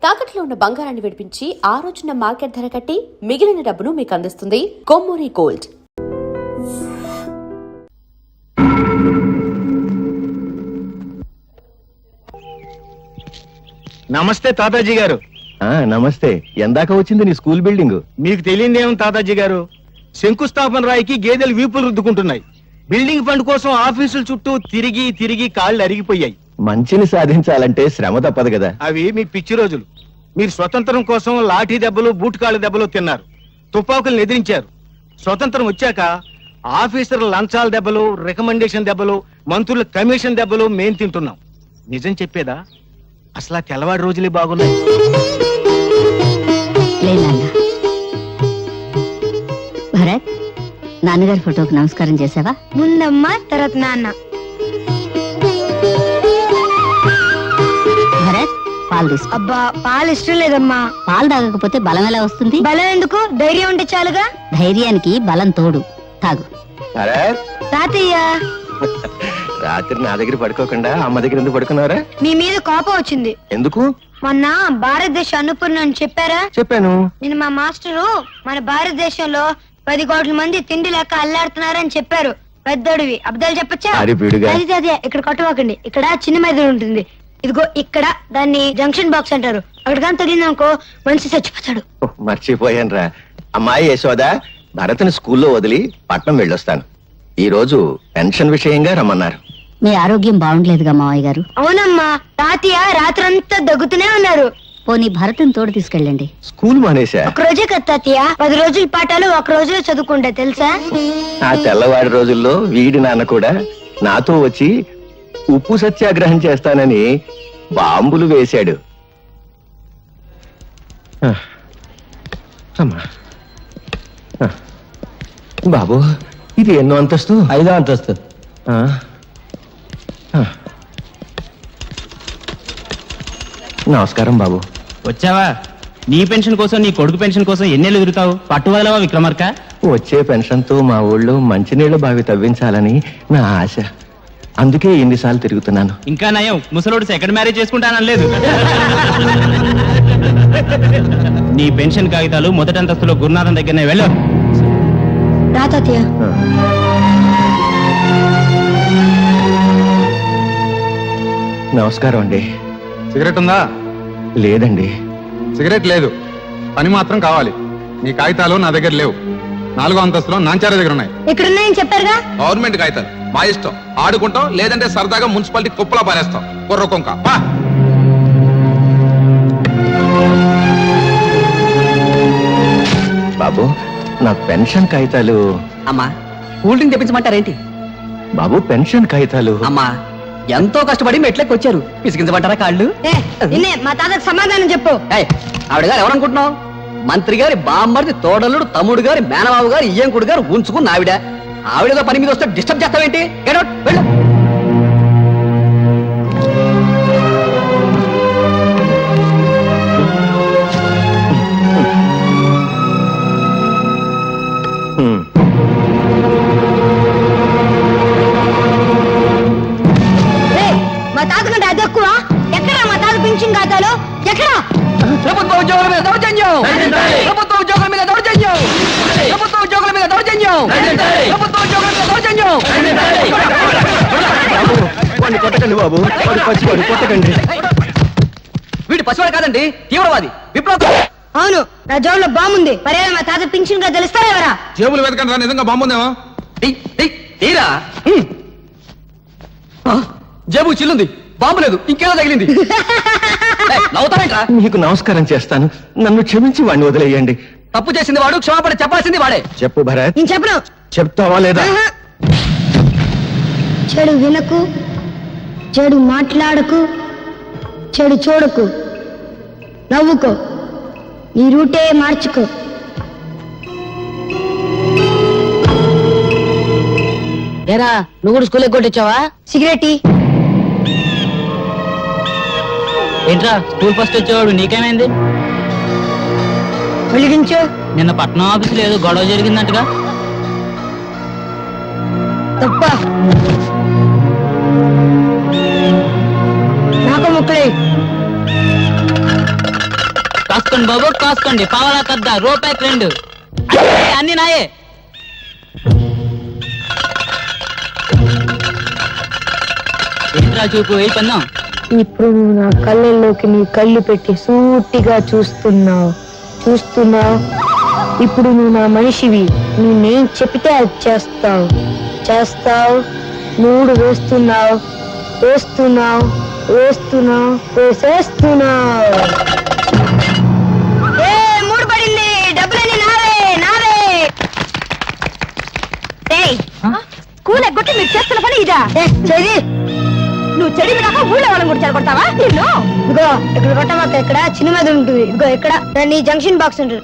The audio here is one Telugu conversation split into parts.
తాకట్లో ఉన్న బంగారాన్ని విడిపించి ఆ రోజున మార్కెట్ ధర కట్టి మిగిలిన డబ్బును మీకు అందిస్తుంది కొమ్మూరి గోల్డ్. నమస్తే తాతాజీ గారు. నమస్తే. ఎందాక వచ్చింది నీ స్కూల్ బిల్డింగ్? మీకు తెలియదేమో తాతాజీ గారు, శంకుస్థాపన రాయికి గేదెలు వీపులు రుద్దుకుంటున్నాయి. బిల్డింగ్ ఫండ్ కోసం ఆఫీసుల చుట్టూ తిరిగి తిరిగి కాళ్ళు అరిగిపోయాయి. మంచిని సాధించాలంటే శ్రమ తప్పదు కదా. అవి మీ పిచ్చి రోజులు. మీరు స్వతంత్రం కోసం లాఠీ దెబ్బలు బూట్ కాళ్ళ దెబ్బలు తిన్నారు, తుపాకులను ఎదిరించారు. స్వతంత్రం వచ్చాక ఆఫీసర్ల లంచాల దెబ్బలు, రికమెండేషన్ దెబ్బలు, మంత్రుల కమిషన్ దెబ్బలు మేం తింటున్నాం. నిజం చెప్పేదా, అసలు ఆ తెల్లవాడి రోజులే బాగున్నాయి. భరత్, నాన్నగారి ఫోటోకి నమస్కారం చేసావా? ముందమ్మ, తర్వాత నాన్న. భరత్, పాలు తీసుకో. అబ్బా, పాలు ఇష్టం లేదమ్మా. పాలు తాగకపోతే బలం ఎలా వస్తుంది? బలం ఎందుకు, ధైర్యం ఉంటే చాలుగా. ధైర్యానికి బలం తోడు. తాగు. తాతయ్య, రాత్రి నా దగ్గర పడుకోకుండా అమ్మ దగ్గర ఎందుకు పడుకున్నారా? మీ మీద కోపం వచ్చింది. ఎందుకు? మొన్న భారతదేశ అన్నపూర్ణ అని చెప్పారా? చెప్పాను. నేను మా మాస్టరు మన భారతదేశంలో 10 కోట్ల మంది తిండి లెక్క అల్లాడుతున్నారని చెప్పారు. పెద్దోడివి అబద్ధాలు చెప్పచ్చా? అదే ఇక్కడ కొట్టవాకండి. ఇక్కడ చిన్న మెదడు ఉంటుంది, ఇదిగో ఇక్కడ. దాన్ని జంక్షన్ బాక్స్ అంటారు. అక్కడ కానీ తగిలిందనుకో మనిషి చచ్చిపోతాడు. మర్చిపోయాను రా. అమ్మాయి యశోద, భరత్ని స్కూల్లో వదిలి పట్నం వెళ్ళొస్తాను. ఈ రోజు పెన్షన్ విషయంగా రమ్మన్నారు. మీ ఆరోగ్యం బాగుండలేదుగా మావయ్య గారు? అవునమ్మా, తాతయ్య రాత్రంతా దగ్గుతూనే ఉన్నారు. పోనీ భరత్ని తోడు తీసుకెళ్ళండి. స్కూల్ మానేశా? ఒక రోజే కదా తాతయ్య, 10 రోజుల పాఠాలు ఒక రోజులో చదువుకుంటా తెలుసా? ఆ తెల్లవాడి రోజుల్లో వీడి నాన్న కూడా నాతో వచ్చి ఉప్పు సత్యాగ్రహం చేస్తానని బాంబులు వేశాడు. బాబు, ఇది ఎన్నో అంతస్తు? 5వ అంతస్తు. నమస్కారం బాబు. వచ్చావా? నీ పెన్షన్ కోసం, నీ కొడుకు పెన్షన్ కోసం ఎన్నేళ్ళు తిరుగుతావు? పట్టువదలవా విక్రమార్క? వచ్చే పెన్షన్ తో మా ఊళ్ళో మంచినీళ్ల బావి తవ్వించాలని నా ఆశ. అందుకే ఎన్నిసార్లు తిరుగుతున్నాను. ఇంకా నయం, ముసలోడు సెకండ్ మ్యారేజ్ చేసుకుంటానలేదు. నీ పెన్షన్ కాగితాలు మొదటి అంతస్తులో గురునాథం దగ్గరనే వెళ్ళు. రా తాతయ్య. నమస్కారం అండి. సిగరెట్ ఉందా? లేదండి. సిగరెట్ లేదు, పని మాత్రం కావాలి. నీ కాగితాలు నా దగ్గర లేవు. 4వ అంతస్తులో నాంచార దగ్గర ఉన్నాయి. ఇక్కడున్నాయని చెప్పారుగా. గవర్నమెంట్ కాగితాలు మా ఇష్టం. ఆడుకుంటాం, లేదంటే సరదాగా మున్సిపాలిటీ కుప్పలా పారేస్తాం. కుర్ర కొంక. బాబు, నా పెన్షన్ కాగితాలు. అమ్మా, కూల్ డ్రింక్ తెప్పించమంటారేంటి? బాబు, పెన్షన్ కాగితాలు. అమ్మా, ఎంతో కష్టపడి మెట్లకి వచ్చారు, పిసికించమంటారా కాళ్ళు? మా తాతకు సమాధానం చెప్పు. ఆవిడ గారు ఎవరనుకుంటున్నావు? మంత్రి గారి బామ్మర్ది తోడలుడు, తమ్ముడు గారి మేనబాబు గారు, ఇయ్యంకుడు గారు ఉంచుకున్న ఆవిడ. ఆవిడతో పని మీద వస్తే డిస్టర్బ్ చేస్తావేంటి? గెట్ అవుట్, వెళ్ళు. మా తాత కంటే అది ఎక్కువ. ఎక్కడ మా తాత పెన్షన్ ఖాతాలో? ఎక్కడ? ప్రభుత్వ ఉద్యోగుల మీద దౌర్జన్యం! ప్రభుత్వ ఉద్యోగుల మీద దౌర్జన్యం! ప్రభుత్వ ఉద్యోగుల మీద దౌర్జన్యం! ప్రభుత్వ ఉద్యోగుల మీద దౌర్జన్యం! వాడిని కొట్టకండి బాబు, వాడు పచ్చివాడు, కొట్టకండి. వీడు పసివాడు కాదండి, తీవ్రవాది, విప్లవ. అవును, నా జోబులో బాగుంది. మరే మా తాత పెన్షన్ ఖాతాలు ఇస్తారా ఎవరా? జేబులు వెతకండి రా, నిజంగా బాగుందేమో. తీరా. జేబు చిల్లుంది, బాంబు లేదు, ఇంకేదో తగిలింది. నవ్వుతావేంట్రా? మీకు నమస్కారం చేస్తాను, నన్ను క్షమించి వాడిని వదిలేయండి. తప్పు చేసింది వాడు, క్షమాపణ చెప్పాల్సింది వాడే. చెప్పు భరత్. నేను చెప్పను. చెప్తావా లేదా? చెడు వినకు, చెడు మాట్లాడకు, చెడు చూడకు, నవ్వుకో, నీ రూటే మార్చుకో. ఏరా, నువ్వు కూడా స్కూల్ కొట్టొచ్చావా? సిగరెట్ ఏంట్రా, స్కూల్ ఫస్ట్ వచ్చేవాడు, నీకేమైంది? వెలిగించు. నిన్న పట్నం ఆఫీసులో ఏదో గొడవ జరిగిందంటగా? తప్ప నాకు ముక్కలే. కాసుకోండి బాబు కాసుకోండి, పావలా కద్ద రూపాయికి 2 అన్ని నాయే. ఏంట్రా చూపు ఏ పన్నాం? ఇప్పుడు నువ్వు నా కళ్ళల్లోకి నీ కళ్ళు పెట్టి సూటిగా చూస్తున్నావు. ఇప్పుడు నువ్వు నా మనిషివి. నేనేం చెప్తే అది చేస్తావు. 3 వేస్తున్నావు. వేసేస్తున్నావు. 3 పడింది. డబ్బులన్నీ నావే. స్కూల్ ఎగ్గొట్టి మీరు చేస్తున్న పని ఇదా? చెడి నువ్వు చెడి కాక ఊళ్ళో వాళ్ళని కూడా చెడగొడతావా? నిన్ను ఇదిగో ఇక్కడ కొట్టమాక. ఇక్కడ చిన్న మీద ఉంటుంది. ఇదిగో ఇక్కడ నీ జంక్షన్ బాక్స్ ఉంటుంది.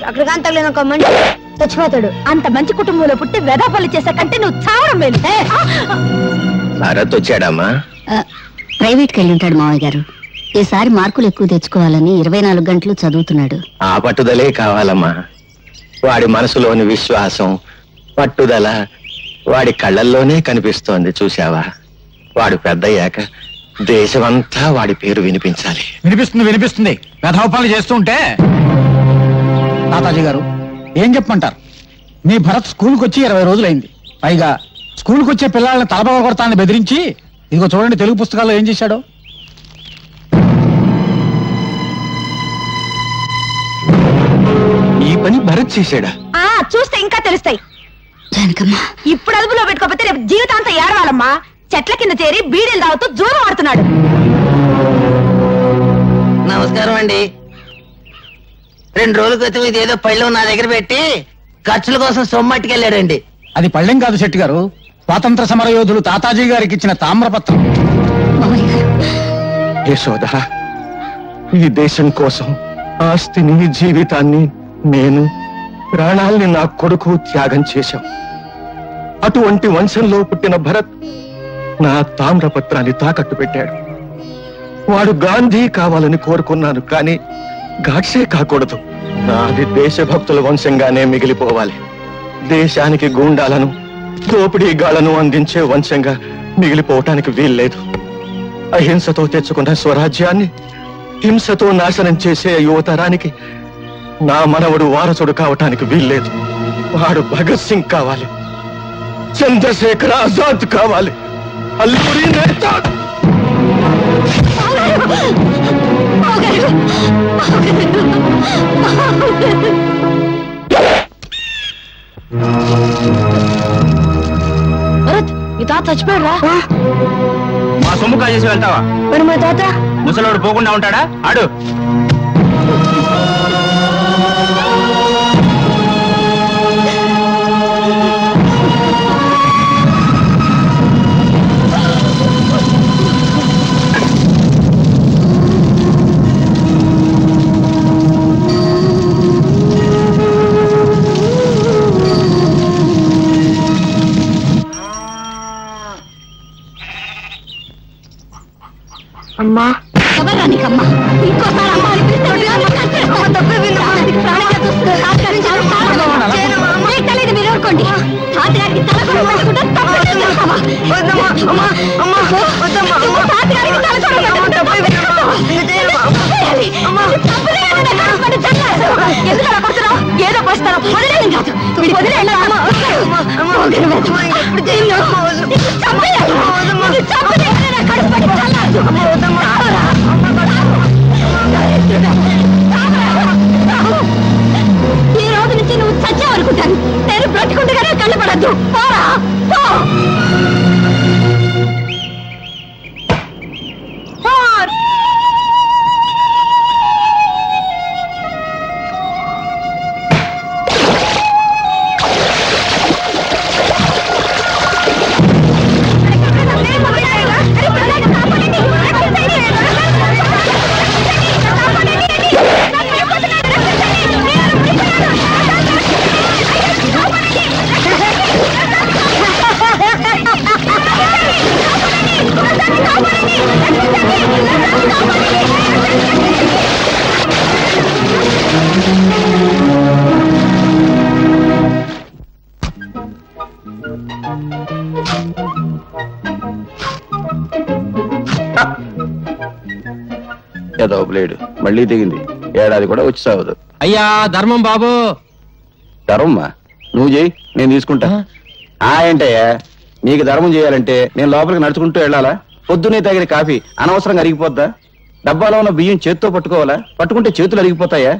అక్కడ కానీ తగ్గలేదు ఒక మనిషి చచ్చిపోతాడు. అంత మంచి కుటుంబంలో పుట్టి వెదాపల్లి చేసే కంటే నువ్వు చావడం మేలు. భరత్ వచ్చాడమ్మా? ప్రైవేట్కి వెళ్ళి ఉంటాడు మావయ్య గారు. ఈసారి మార్కులు ఎక్కువ తెచ్చుకోవాలని 24 గంటలు చదువుతున్నాడు. ఆ పట్టుదలే కావాలమ్మా. వాడి మనసులోని విశ్వాసం, పట్టుదల వాడి కళ్ళల్లోనే కనిపిస్తోంది. చూశావా? వాడు పెద్దయ్యాక దేశమంతా వాడి పేరు వినిపించాలి. వినిపిస్తుంది. వెధవపాలు చేస్తుంటే. తాతాజీ గారు ఏం చెప్పమంటారు? మీ భరత్ స్కూల్కి వచ్చి 20 రోజులైంది. పైగా స్కూల్కి వచ్చే పిల్లల్ని తలపగ కొడతానని బెదిరించి, ఇదిగో చూడండి తెలుగు పుస్తకాల్లో ఏం చేశాడో. ఈ పని భరత్ చేశాడా? చూస్తే ఇంకా తెలుస్తాయి. జానకమ్మా, ఇప్పుడు అదుపులో పెట్టుకోకపోతే రేపు జీవితాంతం ఏడవాలమ్మా. చెట్ల కింద చేరి బీడీలు తాగుతూ జూదం ఆడుతున్నాడు. నమస్కారం అండి. 2 రోజుల క్రితం ఇదేదో పళ్ళు నా దగ్గర పెట్టి ఖర్చుల కోసం సొమ్మట్టుకెళ్ళాడండి. అది పళ్ళెం కాదు శెట్టి గారు, స్వాతంత్ర సమర యోధులు తాతాజీ గారికి ఇచ్చిన తామ్రపత్రం. మావయ్య గారు, యశోద, ఈ దేశం కోసం ఆస్తిని, జీవితాన్ని, నేను ప్రాణాల్ని నా కొడుకు త్యాగం చేశాం. అటువంటి వంశంలో పుట్టిన భరత్ నా తామ్రపత్రాన్ని తాకట్టు పెట్టాడు. వాడు గాంధీ కావాలని కోరుకున్నాను, కానీ గాడ్సే కాకూడదు. నాది దేశభక్తుల వంశంగానే మిగిలిపోవాలి. దేశానికి గూండాలను, దోపిడీగాళ్లను అందించే వంశంగా మిగిలిపోవటానికి వీల్లేదు. అహింసతో తెచ్చుకున్న స్వరాజ్యాన్ని హింసతో నాశనం చేసే యువతరానికి నా మనవడు వారసుడు కావటానికి వీల్లేదు. వాడు భగత్ సింగ్ కావాలి, చంద్రశేఖర్ ఆజాద్ కావాలి, అల్లూరి నేతా. భరత్, మీ తాత చచ్చిపోయారా? మా సొమ్ము కాజేసి వెళ్తావా? మరి మా తాత ముసలోడు పోకుండా ఉంటాడా? ఆడు అమ్మా. ఎవరానికమ్మా? ఇంకోసారి అమ్మ అని పిలిస్తే మీకు తెలియదు, మీరు ఊరుకోండి. తాతగారికి తల కూడా పడకుండా తప్పు చేస్తావా? తాతగారికి తల కూడా పడకుండా తప్పు చేస్తావా? ఎందుకు అలా కొడుతున్నావు? ఏదో పోస్తాను. వదిలేను కాదు, వదిలేను. ఈ రోజు నుంచి నువ్వు చచ్చావనుకుంటాను. నేను బ్రతికుండగానే కళ్ళపడద్దు. పోరా, పో. ఏదో బ్లేడ్ మళ్ళీ దిగింది. ఏడాది కూడా వచ్చి సాగదు. అయ్యా ధర్మం బాబు. ధర్మమ్మా నువ్వు చేయి, నేను తీసుకుంటా. ఏంటయ్యా నీకు ధర్మం చేయాలంటే నేను లోపలికి నడుచుకుంటూ వెళ్ళాలా? పొద్దునే తాగిన కాఫీ అనవసరంగా అరిగిపోద్దా? డబ్బాలో ఉన్న బియ్యం చేత్తో పట్టుకోవాలా? పట్టుకుంటే చేతులు అరిగిపోతాయా?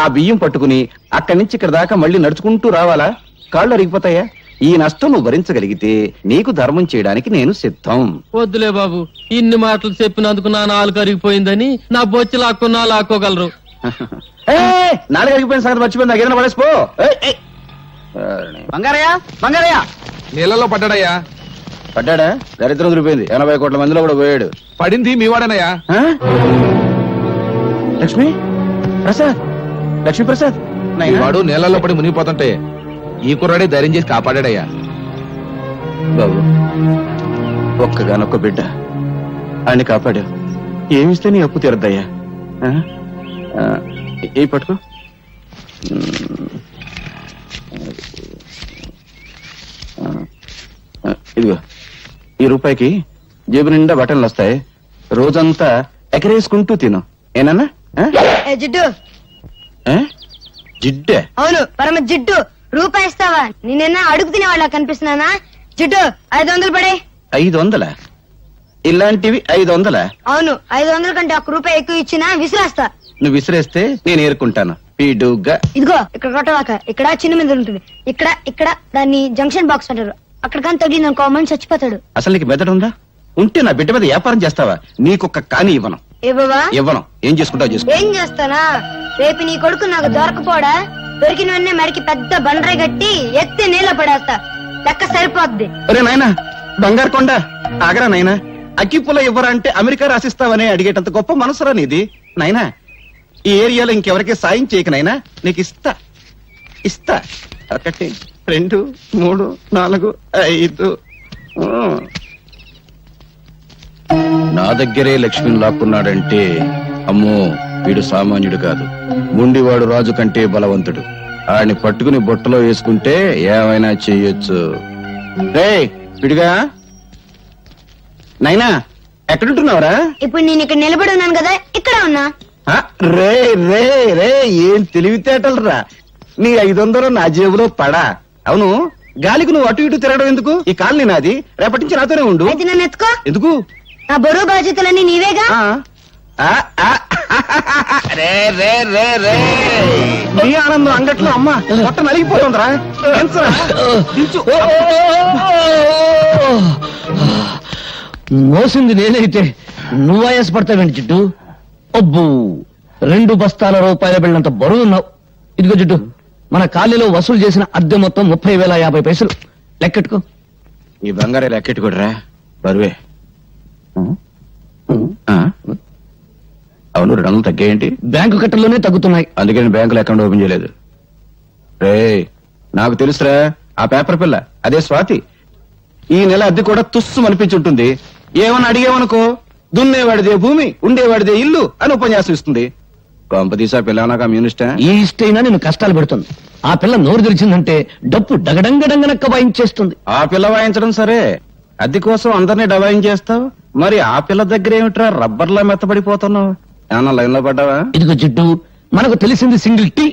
ఆ బియ్యం పట్టుకుని అక్కడి నుంచి ఇక్కడ దాకా మళ్ళీ నడుచుకుంటూ రావాలా? కాళ్ళు అరిగిపోతాయా? ఈ నష్టం నువ్వు భరించగలిగితే నీకు ధర్మం చేయడానికి నేను సిద్ధం. వద్దులే బాబు, ఇన్ని మాటలు చెప్పినందుకు నా నాలుగు అరిగిపోయిందని నా బొచ్చి లాక్కున్నా లాక్కోగలరు. నాలుగు అరిగిపోయిన సంగతి మర్చిపోయింది, నాకు ఏదైనా పడేసిపో. బంగారయ్య బంగారయ్య నీళ్ళలో పడ్డాడయ్యా. పడ్డాడా? దరిద్రం దొరికిపోయింది. 80 కోట్ల మందిలో కూడా పోయాడు. పడింది మీ వాడనయ్యా. లక్ష్మి ప్రసాద్, లక్ష్మీ ప్రసాద్ ఈ వాడు నీళ్ళలో పడి మునిగిపోతుంటే ఈ కుర్రాడే ధైర్యం చేసి కాపాడాడయ్యా. బాబు ఒక్కగానొక్క బిడ్డ, ఆయన్ని కాపాడావు. ఏమిస్తే నీ అప్పు తీరద్దయ్యా. ఏ పట్టుకో. ఇదిగో ఈ రూపాయికి జేబు నిండా బట్టలు వస్తాయి. రోజంతా ఎకరేసుకుంటూ తిను. ఏనన్నా? జిడ్డు. జిడ్డే? అవును, పరమ జిడ్డు. రూపాయి ఇస్తావా? నిన్న అడుగు తినే వాళ్ళ కనిపిస్తున్నానా? జిడ్డు 500 పడే. 500? ఇలాంటివి 500? అవును, 500 కంటే 1 రూపాయి ఎక్కువ ఇచ్చినా విసిరేస్తా. నువ్వు విసిరేస్తే నేను ఏరుకుంటాను పీడుగా. ఇదిగో ఇక్కడ కొట్టవాక. ఇక్కడ చిన్న మీద ఉంటుంది. ఇక్కడ ఇక్కడ దాన్ని జంక్షన్ బాక్స్ అంటారు. అక్కడ కానీ తగిలింది అనుకో మనిషి చచ్చిపోతాడు. అసలు నీకు మెదడు ఉందా? ఉంటే నా బిడ్డ మీద వ్యాపారం చేస్తావా? నీకొక్క కాని ఇవ్వను. ఏ బాబా? ఇవ్వను. ఏం చేసుకుంటావు చేసుకో. ఏం చేస్తానా? రేపు నీ కొడుకు నాకు దొరకపోడా? దొరికిన వెంటనే మడికి పెద్ద బండరాయి కట్టి ఎత్తి నీళ్ళ పడేస్తా. లెక్క సరిపోద్ది. ఒరే నాయనా, బంగారు కొండ ఆగరా నాయనా. అగ్గిపుల్ల ఇవ్వరా అంటే అమెరికా రాసిస్తావనే అడిగేటంత గొప్ప మనసురా నీది నాయనా. ఈ ఏరియాలో ఇంకెవరికి సాయం చేయక నాయనా. నీకు ఇస్తా ఇస్తా. 1 2 3 4 5. నా దగ్గరే లక్ష్మిని లాక్కున్నాడంటే అమ్మో వీడు సామాన్యుడు కాదు. గుండివాడు రాజు కంటే బలవంతుడు. ఆడిని పట్టుకుని బొట్టలో వేసుకుంటే ఏమైనా చెయ్యొచ్చు. రే విడిగా నైనా, ఎక్కడుంటున్నావురా? ఇప్పుడు నేను ఇక్కడ నిలబడి ఉన్నాను కదా, ఇక్కడ ఉన్నా. రే రే రే ఏం తెలివితేటలు రా. నీ 500 నా జేబులో పడా. అవును, గాలికి నువ్వు అటు ఇటు తిరగడం ఎందుకు? ఈ కాలనీ నాది, రేపటి నుంచి నాతోనే ఉండు. అయితే నన్ను ఎత్తుకో. ఎందుకు? నా బరువు బాధ్యతలన్నీ నీవేగా. రే రే రే రే నీ ఆనందం అంగట్లో అమ్మ పొట్ట నలిగిపోతుందిరా. మోసింది నేనైతే నువ్వు ఆయాసపడతావేంటి జిడ్డు? అబ్బు 2 బస్తాల రూపాయల బిళ్ళంత బరువు ఉన్నావు. ఇదిగో జిడ్డు, మన కాలనీలో వసూలు చేసిన అద్దె మొత్తం 30,050 పైసలు. లెక్కెట్టుకో. ఈ బంగారే లెక్కెట్టుకోడరా, బరువే. అవును, 200 తగ్గాయేంటి? బ్యాంకు కట్టల్లోనే తగ్గుతున్నాయి. అందుకే నేను బ్యాంకులో అకౌంట్ ఓపెన్ చేయలేదు. రే నాకు తెలుసురా, ఆ పేపర్ పిల్ల అదే స్వాతి. ఈ నెల అద్దె కూడా తుస్సు అనిపించుంటుంది. ఏమన్నా అడిగేవనుకో, దున్నేవాడిదే భూమి ఉండేవాడిదే ఇల్లు అని ఉపన్యాసం ఇస్తుంది. కొంపదీసా పిల్ల నా కమ్యూనిస్టా? ఈ ఇష్టైనా నేను కష్టాలు పెడుతుంది. ఆ పిల్ల నోరు తెరిచిందంటే డప్పు డగడంగడంగనక్క వాయించేస్తుంది. ఆ పిల్ల వాయించడం సరే, అద్దె కోసం అందరినీ డబాయించేస్తావు. మరి ఆ పిల్ల దగ్గర ఏమిట్రా రబ్బర్లా మెత్తబడిపోతున్నావు? ఏమన్నా లైన్ లో పడ్డావా? ఇదిగో జిడ్డు, మనకు తెలిసింది సింగిల్ టీ,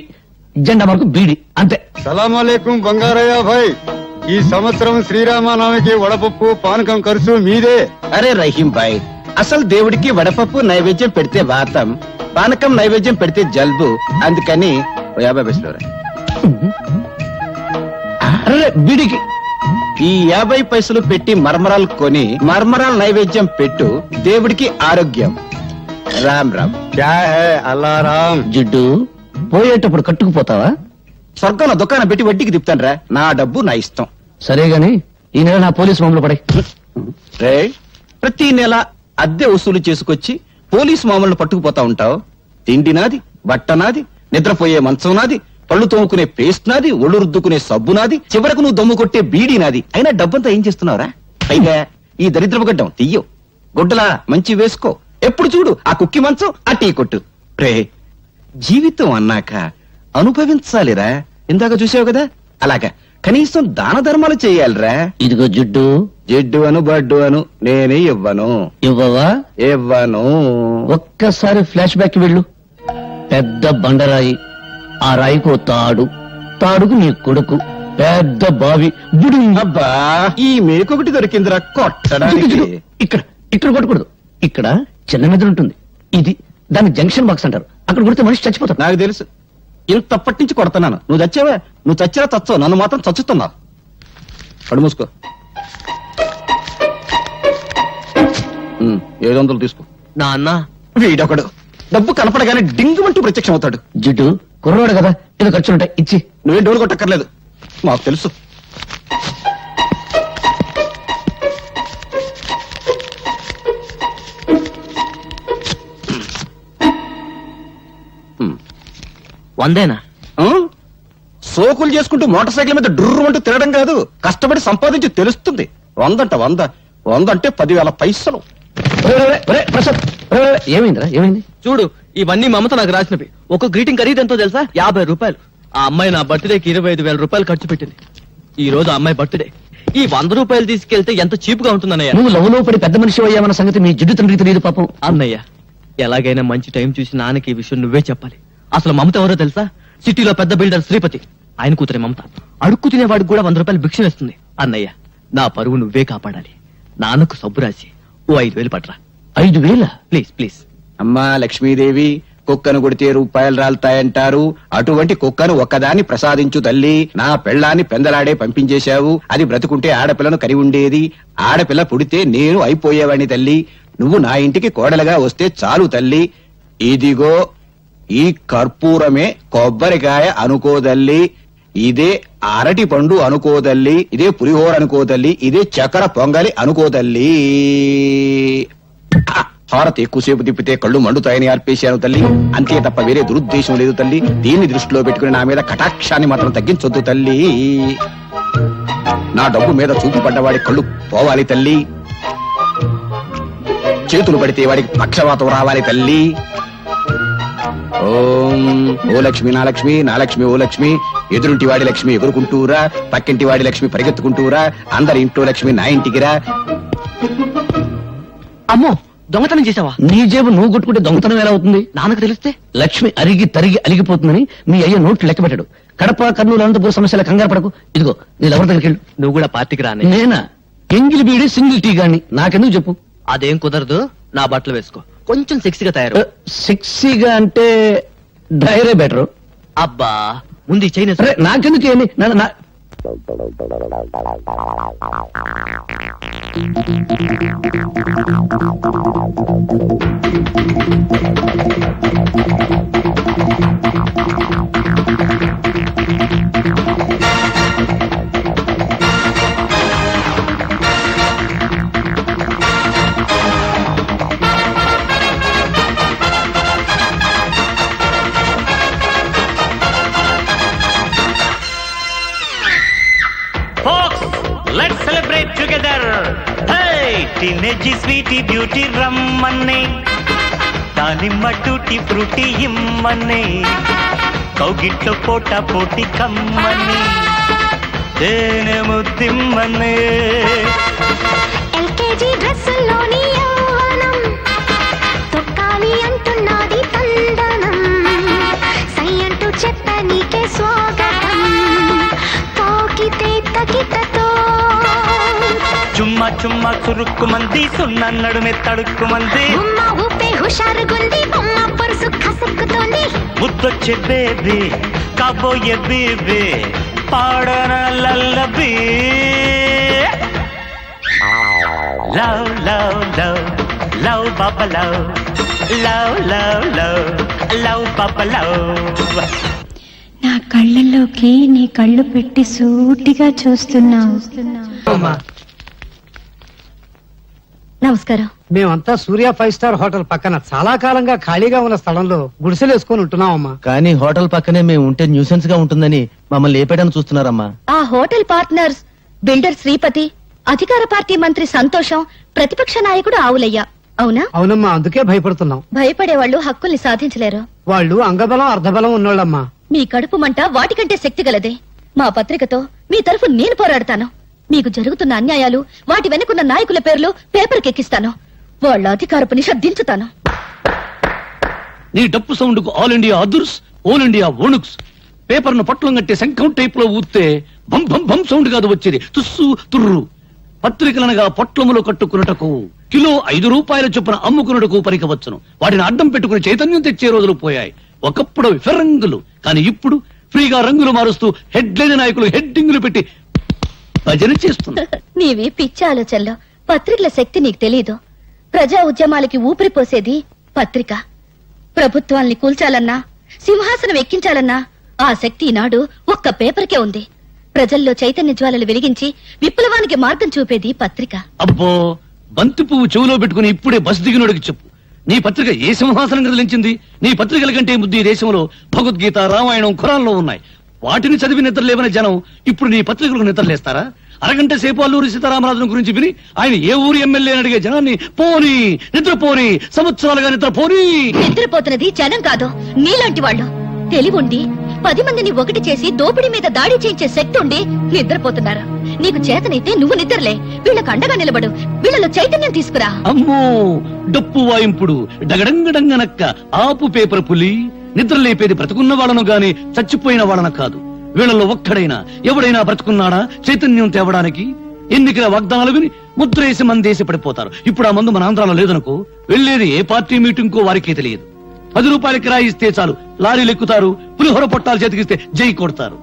జెండా మనకు బీడి, అంతే. సలాంలేకం బంగారయ్య భాయ్, ఈ సంవత్సరం శ్రీరామనవమికి వడపప్పు పానకం ఖర్చు మీదే. అరే రహీం భాయ్, అసలు దేవుడికి వడపప్పు నైవేద్యం పెడితే వాతం, పానకం నైవేద్యం పెడితే జల్బు. అందుకని 50 పైసలు. అరే బీడికి ఈ 50 పైసలు పెట్టి మర్మరాలు కొని మర్మరాలు నైవేద్యం పెట్టు, దేవుడికి ఆరోగ్యం. రామ్ రామ్. క్యా హై అల్లారాం. జిడ్డు, పోయేటప్పుడు కట్టుకుపోతావా? స్వర్గంలో దుకాణం పెట్టి వడ్డీకి తిప్పుతాను రా. నా డబ్బు నా ఇష్టం. సరే గాని ఈ నెల నా పోలీసు మామూలు పడే. రే ప్రతి నెల అద్దె వసూలు చేసుకొచ్చి పోలీసు మామూలు పట్టుకుపోతా ఉంటావు. తిండి నాది, బట్ట నాది, నిద్రపోయే మంచం నాది, పళ్ళు తోముకునే పేస్ట్ నాది, ఒళ్ళు రుద్దుకునే సబ్బు నాది, చివరకు నువ్వు దమ్ము కొట్టే బీడీ నాది. అయినా డబ్బంతా ఏం చేస్తున్నావురా? పైగా ఈ దరిద్రపు గడ్డం తీయవు. గుడ్డలా మంచి వేసుకో. ఎప్పుడు చూడు ఆ కుక్కి మంచం, ఆ టీ కొట్టు. రే జీవితం అన్నాక అనుభవించాలిరా. ఇందాక చూసావు కదా, అలాగా కనీసం దాన ధర్మాలు చేయాలిరా. ఇదిగో జిడ్డు, జిడ్డు అను బడ్డు అను నేనే ఇవ్వను. ఇవ్వవా? ఇవ్వను. ఒక్కసారి ఫ్లాష్ బ్యాక్ వెళ్ళు. పెద్ద బండరాయి, ఆ రాయికి ఓ తాడు, తాడుకు నీ కొడుకు, పెద్ద బావి, బుడు. అబ్బా ఈ మేకొకటి దొరికిందిరా కొట్టడానికి. ఇక్కడ ఇక్కడ కొట్టకూడదు, ఇక్కడ చిన్న మెదడు ఉంటుంది, ఇది దాన్ని జంక్షన్ బాక్స్ అంటారు, అక్కడ కొడితే మనిషి చచ్చిపోతాడు. నాకు తెలుసు, ఇంతప్పటి నుంచి కొడుతున్నాను. నువ్వు చచ్చావా? నువ్వు చచ్చినా చచ్చావు, నన్ను మాత్రం చచ్చుతున్నావు. కడు మూసుకో. 700 తీసుకో. నాన్న వీడొకడు డబ్బు కనపడగానే డింగుమంటూ ప్రత్యక్షం అవుతాడు. జిడ్డు కుర్రోడు కదా, ఏదో ఖర్చులుంటాయి, ఇచ్చి. నువ్వే డోలు కొట్టక్కర్లేదు, మాకు తెలుసు. వందేనా? ఆ? సోకులు చేసుకుంటూ మోటార్ సైకిల్ మీద డుర్రు అంటూ తిరగడం కాదు, కష్టపడి సంపాదించి తెలుస్తుంది. 100 అంటే 10,000 పైసలు. ప్రసాద్, ఏమైందిరా? ఏమైంది? చూడు, ఇవన్నీ మమత నాకు రాసినవి. ఒక గ్రీటింగ్ ఖరీదు ఎంతో తెలుసా? 50 రూపాయలు. ఆ అమ్మాయి నా బర్త్డేకి 25,000 రూపాయలు ఖర్చు పెట్టింది. ఈ రోజు ఆ అమ్మాయి బర్త్డే. ఈ 100 రూపాయలు తీసుకెళ్తే ఎంత చీప్ గా ఉంటుందన్నయ్య. నువ్వు లవ్లో పడి పెద్ద మనిషి అయ్యామన్న సంగతి మీ జిడ్డు తండ్రికి తెలియదు పాపం. అన్నయ్య, ఎలాగైనా మంచి టైం చూసి నాన్నకి ఈ విషయం నువ్వే చెప్పాలి. అసలు మమత ఎవరో తెలుసా? సిటీలో పెద్ద బిల్డర్ శ్రీపతి, ఆయన కూతురే మమత. అడుక్కు తినేవాడికి కూడా 100 రూపాయలు భిక్ష వేస్తుంది. అన్నయ్య, నా పరువు నువ్వే కాపాడాలి. నాన్నకు సబ్బు రాసి ఓ 5,000 పట్రా. 5,000? Please please. అమ్మా లక్ష్మీదేవి, కుక్కను కొడితే రూపాయలు రాలుతాయంటారు. అటువంటి కుక్కను ఒక్కదాన్ని ప్రసాదించు తల్లి. నా పెళ్ళాన్ని పెందలాడే పంపించేశావు. అది బ్రతుకుంటే ఆడపిల్లను కరి ఉండేది. ఆడపిల్ల పుడితే నేను అయిపోయేవాడిని తల్లి. నువ్వు నా ఇంటికి కోడలుగా వస్తే చాలు తల్లి. ఇదిగో ఈ కర్పూరమే కొబ్బరికాయ అనుకోదల్లి, ఇదే అరటి పండు అనుకోదల్లి, ఇదే పులిహోర అనుకోదల్లి, ఇదే చక్కెర పొంగలి అనుకోదల్లి. హారతి ఎక్కువసేపు తిప్పితే కళ్ళు మండుతాయని అర్పేశాను తల్లి. అంతే తప్ప వేరే దురుద్దేశం లేదు తల్లి. దీన్ని దృష్టిలో పెట్టుకుని నా మీద కటాక్షాన్ని మాత్రం తగ్గించొద్దు తల్లి. నా డబ్బు మీద చూపు పడ్డవాడి కళ్ళు పోవాలి తల్లి. చేతులు పడితే వాడికి పక్షవాతం రావాలి తల్లి. ఓం ఓ లక్ష్మి నా లక్ష్మి, నా లక్ష్మి ఓ లక్ష్మి. ఎదురుంటి వాడి లక్ష్మి ఎగురుకుంటూరా, పక్కింటి వాడి లక్ష్మి పరిగెత్తుకుంటూరా, అందరి ఇంట్లో లక్ష్మి నా ఇంటికిరా. అమ్మో, దొంగతనం చేసావా? నీ జేబు నువ్వు కొట్టుకుంటే దొంగతనం ఎలా అవుతుంది? నాన్నకు తెలిస్తే లక్ష్మి అరిగి తరిగి అలిగిపోతుందని మీ అయ్య నోట్లు లెక్క పెట్టాడు. కడప, కర్నూలు, అనంతపురం సమస్యల కంగారు పడకు. ఇదిగో నీ ఎవరి దగ్గరికి వెళ్ళు. నువ్వు కూడా పార్టీకి రానే. నేనా? ఎంగిలి బీడి సింగిల్ టీ గాని, నాకెందుకు చెప్పు. అదేం కుదరదు, నా బట్టలు వేసుకో, కొంచెం సెక్సీగా తయారు. సెక్సీగా అంటే డైరే బెటర్. అబ్బా, ముందు ఈ చైనా. సరే నాకెందుకు ఏమి Let's celebrate together. Hey, teenage sweetie beauty రమ్మన్నే, దానిమ్మ టూటీ ఫ్రూటీ ఇమ్మన్నే, కౌగిట్లో పోటా పోటీ కమ్మని, తేనె ముద్దిమ్మన్నే. ఎల్కేజీ డ్రెస్సుల్లోని యవ్వనం తొక్కాలి అంటున్నది తందనం, సై అంటూ చెప్ప నీకే స్వాగతం, తాకితే తకితతో చుమ్మా చుమ్మా చురుక్కు మంది, సున్నా నడుమే తడుక్కు మంది, బొమ్మ ఊపే హుషారుగుంది, బొమ్మ పరుసు కసుక్కుతోంది, ముద్దొచ్చే బేబీ కాబోయే బేబీ, పాడన lullaby. Love love love love బాబా love, love love love love బాబా లవ్. నా కళ్ళల్లోకి నీ కళ్ళు పెట్టి సూటిగా చూస్తున్నావు. నమస్కారం. మేమంతా సూర్య 5 స్టార్ హోటల్ పక్కన చాలా కాలంగా ఖాళీగా ఉన్న స్థలంలో గుడిసెలు వేసుకుని ఉంటున్నామమ్మా. కానీ హోటల్ పక్కనే మేము ఉంటే న్యూసెన్స్ గా ఉంటుందని మమ్మల్ని లేపేయడానికి చూస్తున్నారమ్మా. ఆ హోటల్ పార్ట్నర్స్ బిల్డర్ శ్రీపతి, అధికార పార్టీ మంత్రి సంతోషం, ప్రతిపక్ష నాయకుడు ఆవులయ్య. అవునా? అవునమ్మా, అందుకే భయపడుతున్నాం. భయపడే వాళ్ళు హక్కుల్ని సాధించలేరు. వాళ్ళు అంగబలం అర్ధబలం ఉన్నోళ్ళమ్మా. మీ కడుపు మంట వాటికంటే శక్తి గలదే. మా పత్రికతో మీ తరఫు నేను పోరాడతాను. మీకు జరుగుతున్న అన్యాయాలు, వాటి వెనుకున్న నాయకుల పేర్లు పేపర్కి ఎక్కిస్తాను. వాళ్ళ అధికారపు నిష దించుతాను. నీ డప్పు సౌండ్ కు ఆల్ ఇండియా అదుర్స్, ఆల్ ఇండియా ఓనుక్స్. పేపర్ ను పట్లం కట్టి శంఖం టైప్ లో ఊస్తే భం భం భం సౌండ్ కాదు వచ్చేది, తుస్సు తుర్రు. పత్రికలనగా పొట్లములో కట్టుకున్నటకు కిలో 5 రూపాయల చొప్పున అమ్ముకున్నటకు పనికవచ్చును. వాటిని అడ్డం పెట్టుకుని చైతన్యం తెచ్చే రోజులు పోయాయి. ఒకప్పుడు ఫిరంగులు, కానీ ఇప్పుడు ఫ్రీగా రంగులు మారుస్తూ హెడ్లైన్ నాయకులు హెడ్డింగులు పెట్టి భజన చేస్తున్నారు. నీవి పిచ్చి ఆలోచనలో. పత్రికల శక్తి నీకు తెలీదు. ప్రజా ఉద్యమాలకి ఊపిరి పోసేది పత్రిక. ప్రభుత్వాల్ని కూల్చాలన్నా, సింహాసనం ఎక్కించాలన్నా ఆ శక్తి ఈనాడు ఒక్క పేపర్కే ఉంది. ప్రజల్లో చైతన్య జ్వాలలు వెలిగించి విప్లవానికి మార్గం చూపేది పత్రిక. అబ్బో, బంతి పువ్వు చెవులో పెట్టుకుని ఇప్పుడే బస్ దిగినోడికి చెప్పు, నీ పత్రిక ఏ సింహాసనం కదిలించింది? నీ పత్రికల కంటే ముద్దు ఈ దేశంలో భగవద్గీత, రామాయణం, ఖురాన్లో ఉన్నాయి. వాటిని చదివి నిద్రలేవని జనం ఇప్పుడు నీ పత్రికలకు నిద్రలేస్తారా? అరగంట సేపు అల్లూరి సీతారామరాజును గురించి విని ఆయన ఏ ఊరి ఎమ్మెల్యే అని అడిగే జనాన్ని పోనీ నిద్రపోని, సంవత్సరాలుగా నిద్రపోని. నిద్రపోతున్నది జనం కాదు, నీలాంటి వాళ్ళు. తెలివుండి 10 మందిని ఒకటి చేసి దోపిడీ మీద దాడి చేయించే శక్తి ఉండి నిద్రపోతున్నారు. నీకు చేతనైతే నువ్వు నిద్రలే, వీళ్ళకు అండగా నిలబడు, వీళ్ళలో చైతన్యం తీసుకురా. అమ్మో, డప్పు వాయింపుడు డగడంగడంగనక్క ఆపు పేపర్ పులి. నిద్ర లేపేది బ్రతుకున్న వాళ్ళను గాని చచ్చిపోయిన వాళ్ళను కాదు. వీళ్ళలో ఒక్కడైనా ఎవడైనా బ్రతుకున్నాడా చైతన్యం తేవడానికి? ఎన్నికల వాగ్దానాలు విని ముద్రేసి మందేసి పడిపోతారు. ఇప్పుడు ఆ మందు మన ఆంధ్రాలో లేదనుకో, వెళ్లేది ఏ పార్టీ మీటింగ్ కో వారికే తెలియదు. 10 రూపాయల కిరాయి ఇస్తే చాలు లారీలు ఎక్కుతారు, పులిహోర పొట్టాలు చేతికిస్తే జై కొడతారు.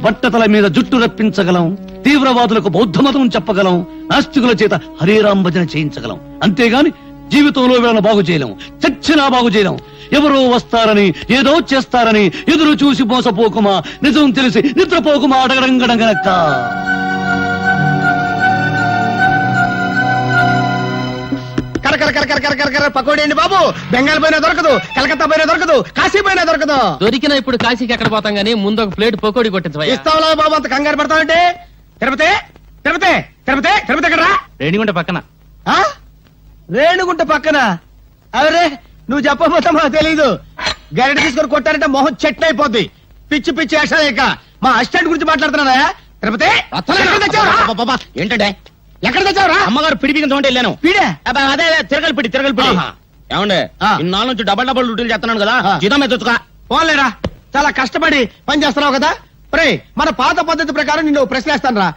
బట్టతల మీద జుట్టు రప్పించగలం, తీవ్రవాదులకు బౌద్ధ మతం చెప్పగలం, నాస్తికుల చేత హరేరాం భజన చేయించగలం. అంతేగాని జీవితంలో వీళ్ళను బాగు చేయలేం, చచ్చినా బాగు చేయలేం. ఎవరో వస్తారని, ఏదో చేస్తారని ఎదురు చూసి మోసపోకుమా, నిజం తెలిసి నిద్రపోకుమా అడగడంగడంగనక్క. పకోడీ అండి బాబు. బెంగాల్ పోయినా దొరకదు, కలకత్తా పోయినా దొరకదు, కాశీ పోయినా దొరకదు. దొరికినా ఇప్పుడు కాశీకి ఎక్కడ పోతాం గానీ ముందు ఒక ప్లేట్ పకోడీ కొట్టించవయ్యా. ఇస్తావులా బాబు, అంత కంగారు పడతావంటే. తిరుపతి తిరుపతి తిరుపతి తిరుపతి ఎక్కడ? రేణిగుంట పక్కన. రేణుగుంట పక్కన? అరే, నువ్వు చెప్పబోతా మాకు తెలీదు. గరిట తీసుకొని కొట్టారంటే మొహం చెట్టు అయిపోద్ది. పిచ్చి పిచ్చి వేషాలేక మా అసిస్టెంట్ గురించి మాట్లాడుతున్నారా? తిరుపతి ఏంటంటే ఎక్కడ తెచ్చావురా? అమ్మగారు పిడి బిగిన తోంటే వెళ్ళాను. పీడే అదే తిరగలి పిడి ఏమండే, ఇన్నాళ్ళ నుంచి డబల్ డ్యూటీలు చేస్తున్నాను కదా, జీతం మీద తెచ్చుకో. పోలేరా, చాలా కష్టపడి పని చేస్తున్నావు కదా. ప్రే, మన పాత పద్ధతి ప్రకారం నిన్ను ప్రశ్న వేస్తాను రా.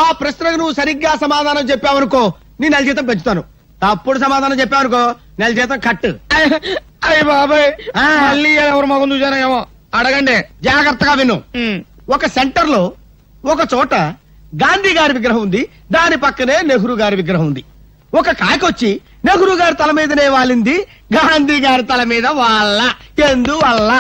ఆ ప్రశ్నకు నువ్వు సరిగ్గా సమాధానం చెప్పావనుకో, నీ నెల జీతం పెంచుతాను. తప్పుడు సమాధానం చెప్పావనుకో, నెల జీతం కట్టు. అయ్య బాబాయ్, మళ్ళీ ఎవరు మగం చూసానో ఏమో. అడగండి, జాగ్రత్తగా విను. ఒక సెంటర్ లో ఒక చోట గాంధీ గారి విగ్రహం ఉంది, దాని పక్కనే నెహ్రూ గారి విగ్రహం ఉంది. ఒక కాకొచ్చి నెహ్రూ గారి తల మీదనే వాలింది, గాంధీ గారి తల మీద వాళ్ళ. ఎందువల్ల?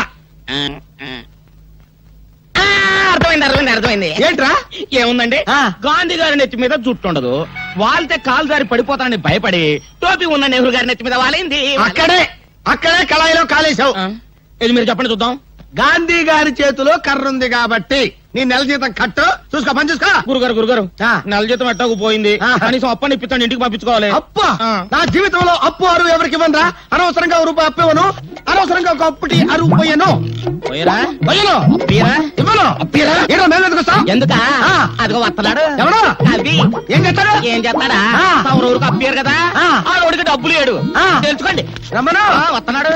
అర్థమైంది. ఏంట్రా? ఏముందండి, గాంధీ గారి నెత్తి మీద జుట్టు ఉండదు, వాళ్తే కాలు జారి పడిపోతానని భయపడి టోపీ ఉన్న నెహ్రూ గారి నెత్తి మీద వాలింది. అక్కడే కళాయిలో కాలేశావు. ఇది మీరు చెప్పండి చూద్దాం. గాంధీ గారి చేతిలో కర్ర ఉంది కాబట్టి నీ నెల జీతం కట్టు. చూసుకో, పని చూసుకో. గురుగారు నెల జీతం ఎట్టాకు పోయింది, కనీసం అప్పని ఇప్పించండి, ఇంటికి పంపించుకోవాలి. అప్ప? నా జీవితంలో అప్పు అరువు ఎవరికి ఇవ్వనరా. అనవసరంగా ₹1 అప్పు ఇవ్వను, అనవసరంగా ఒక అప్పుటి అరువు పోయాను. ఎందుకా? అదిగో వస్తున్నాడు. ఎవడు? అది ఏం చేస్తాడు? ఏం చేస్తాడా? ఊరికి అప్పారు కదా, ఆ రోడ్డుకి డబ్బులు లేడు. తెలుసుకోండి. రమ్మను. వస్తున్నాడు.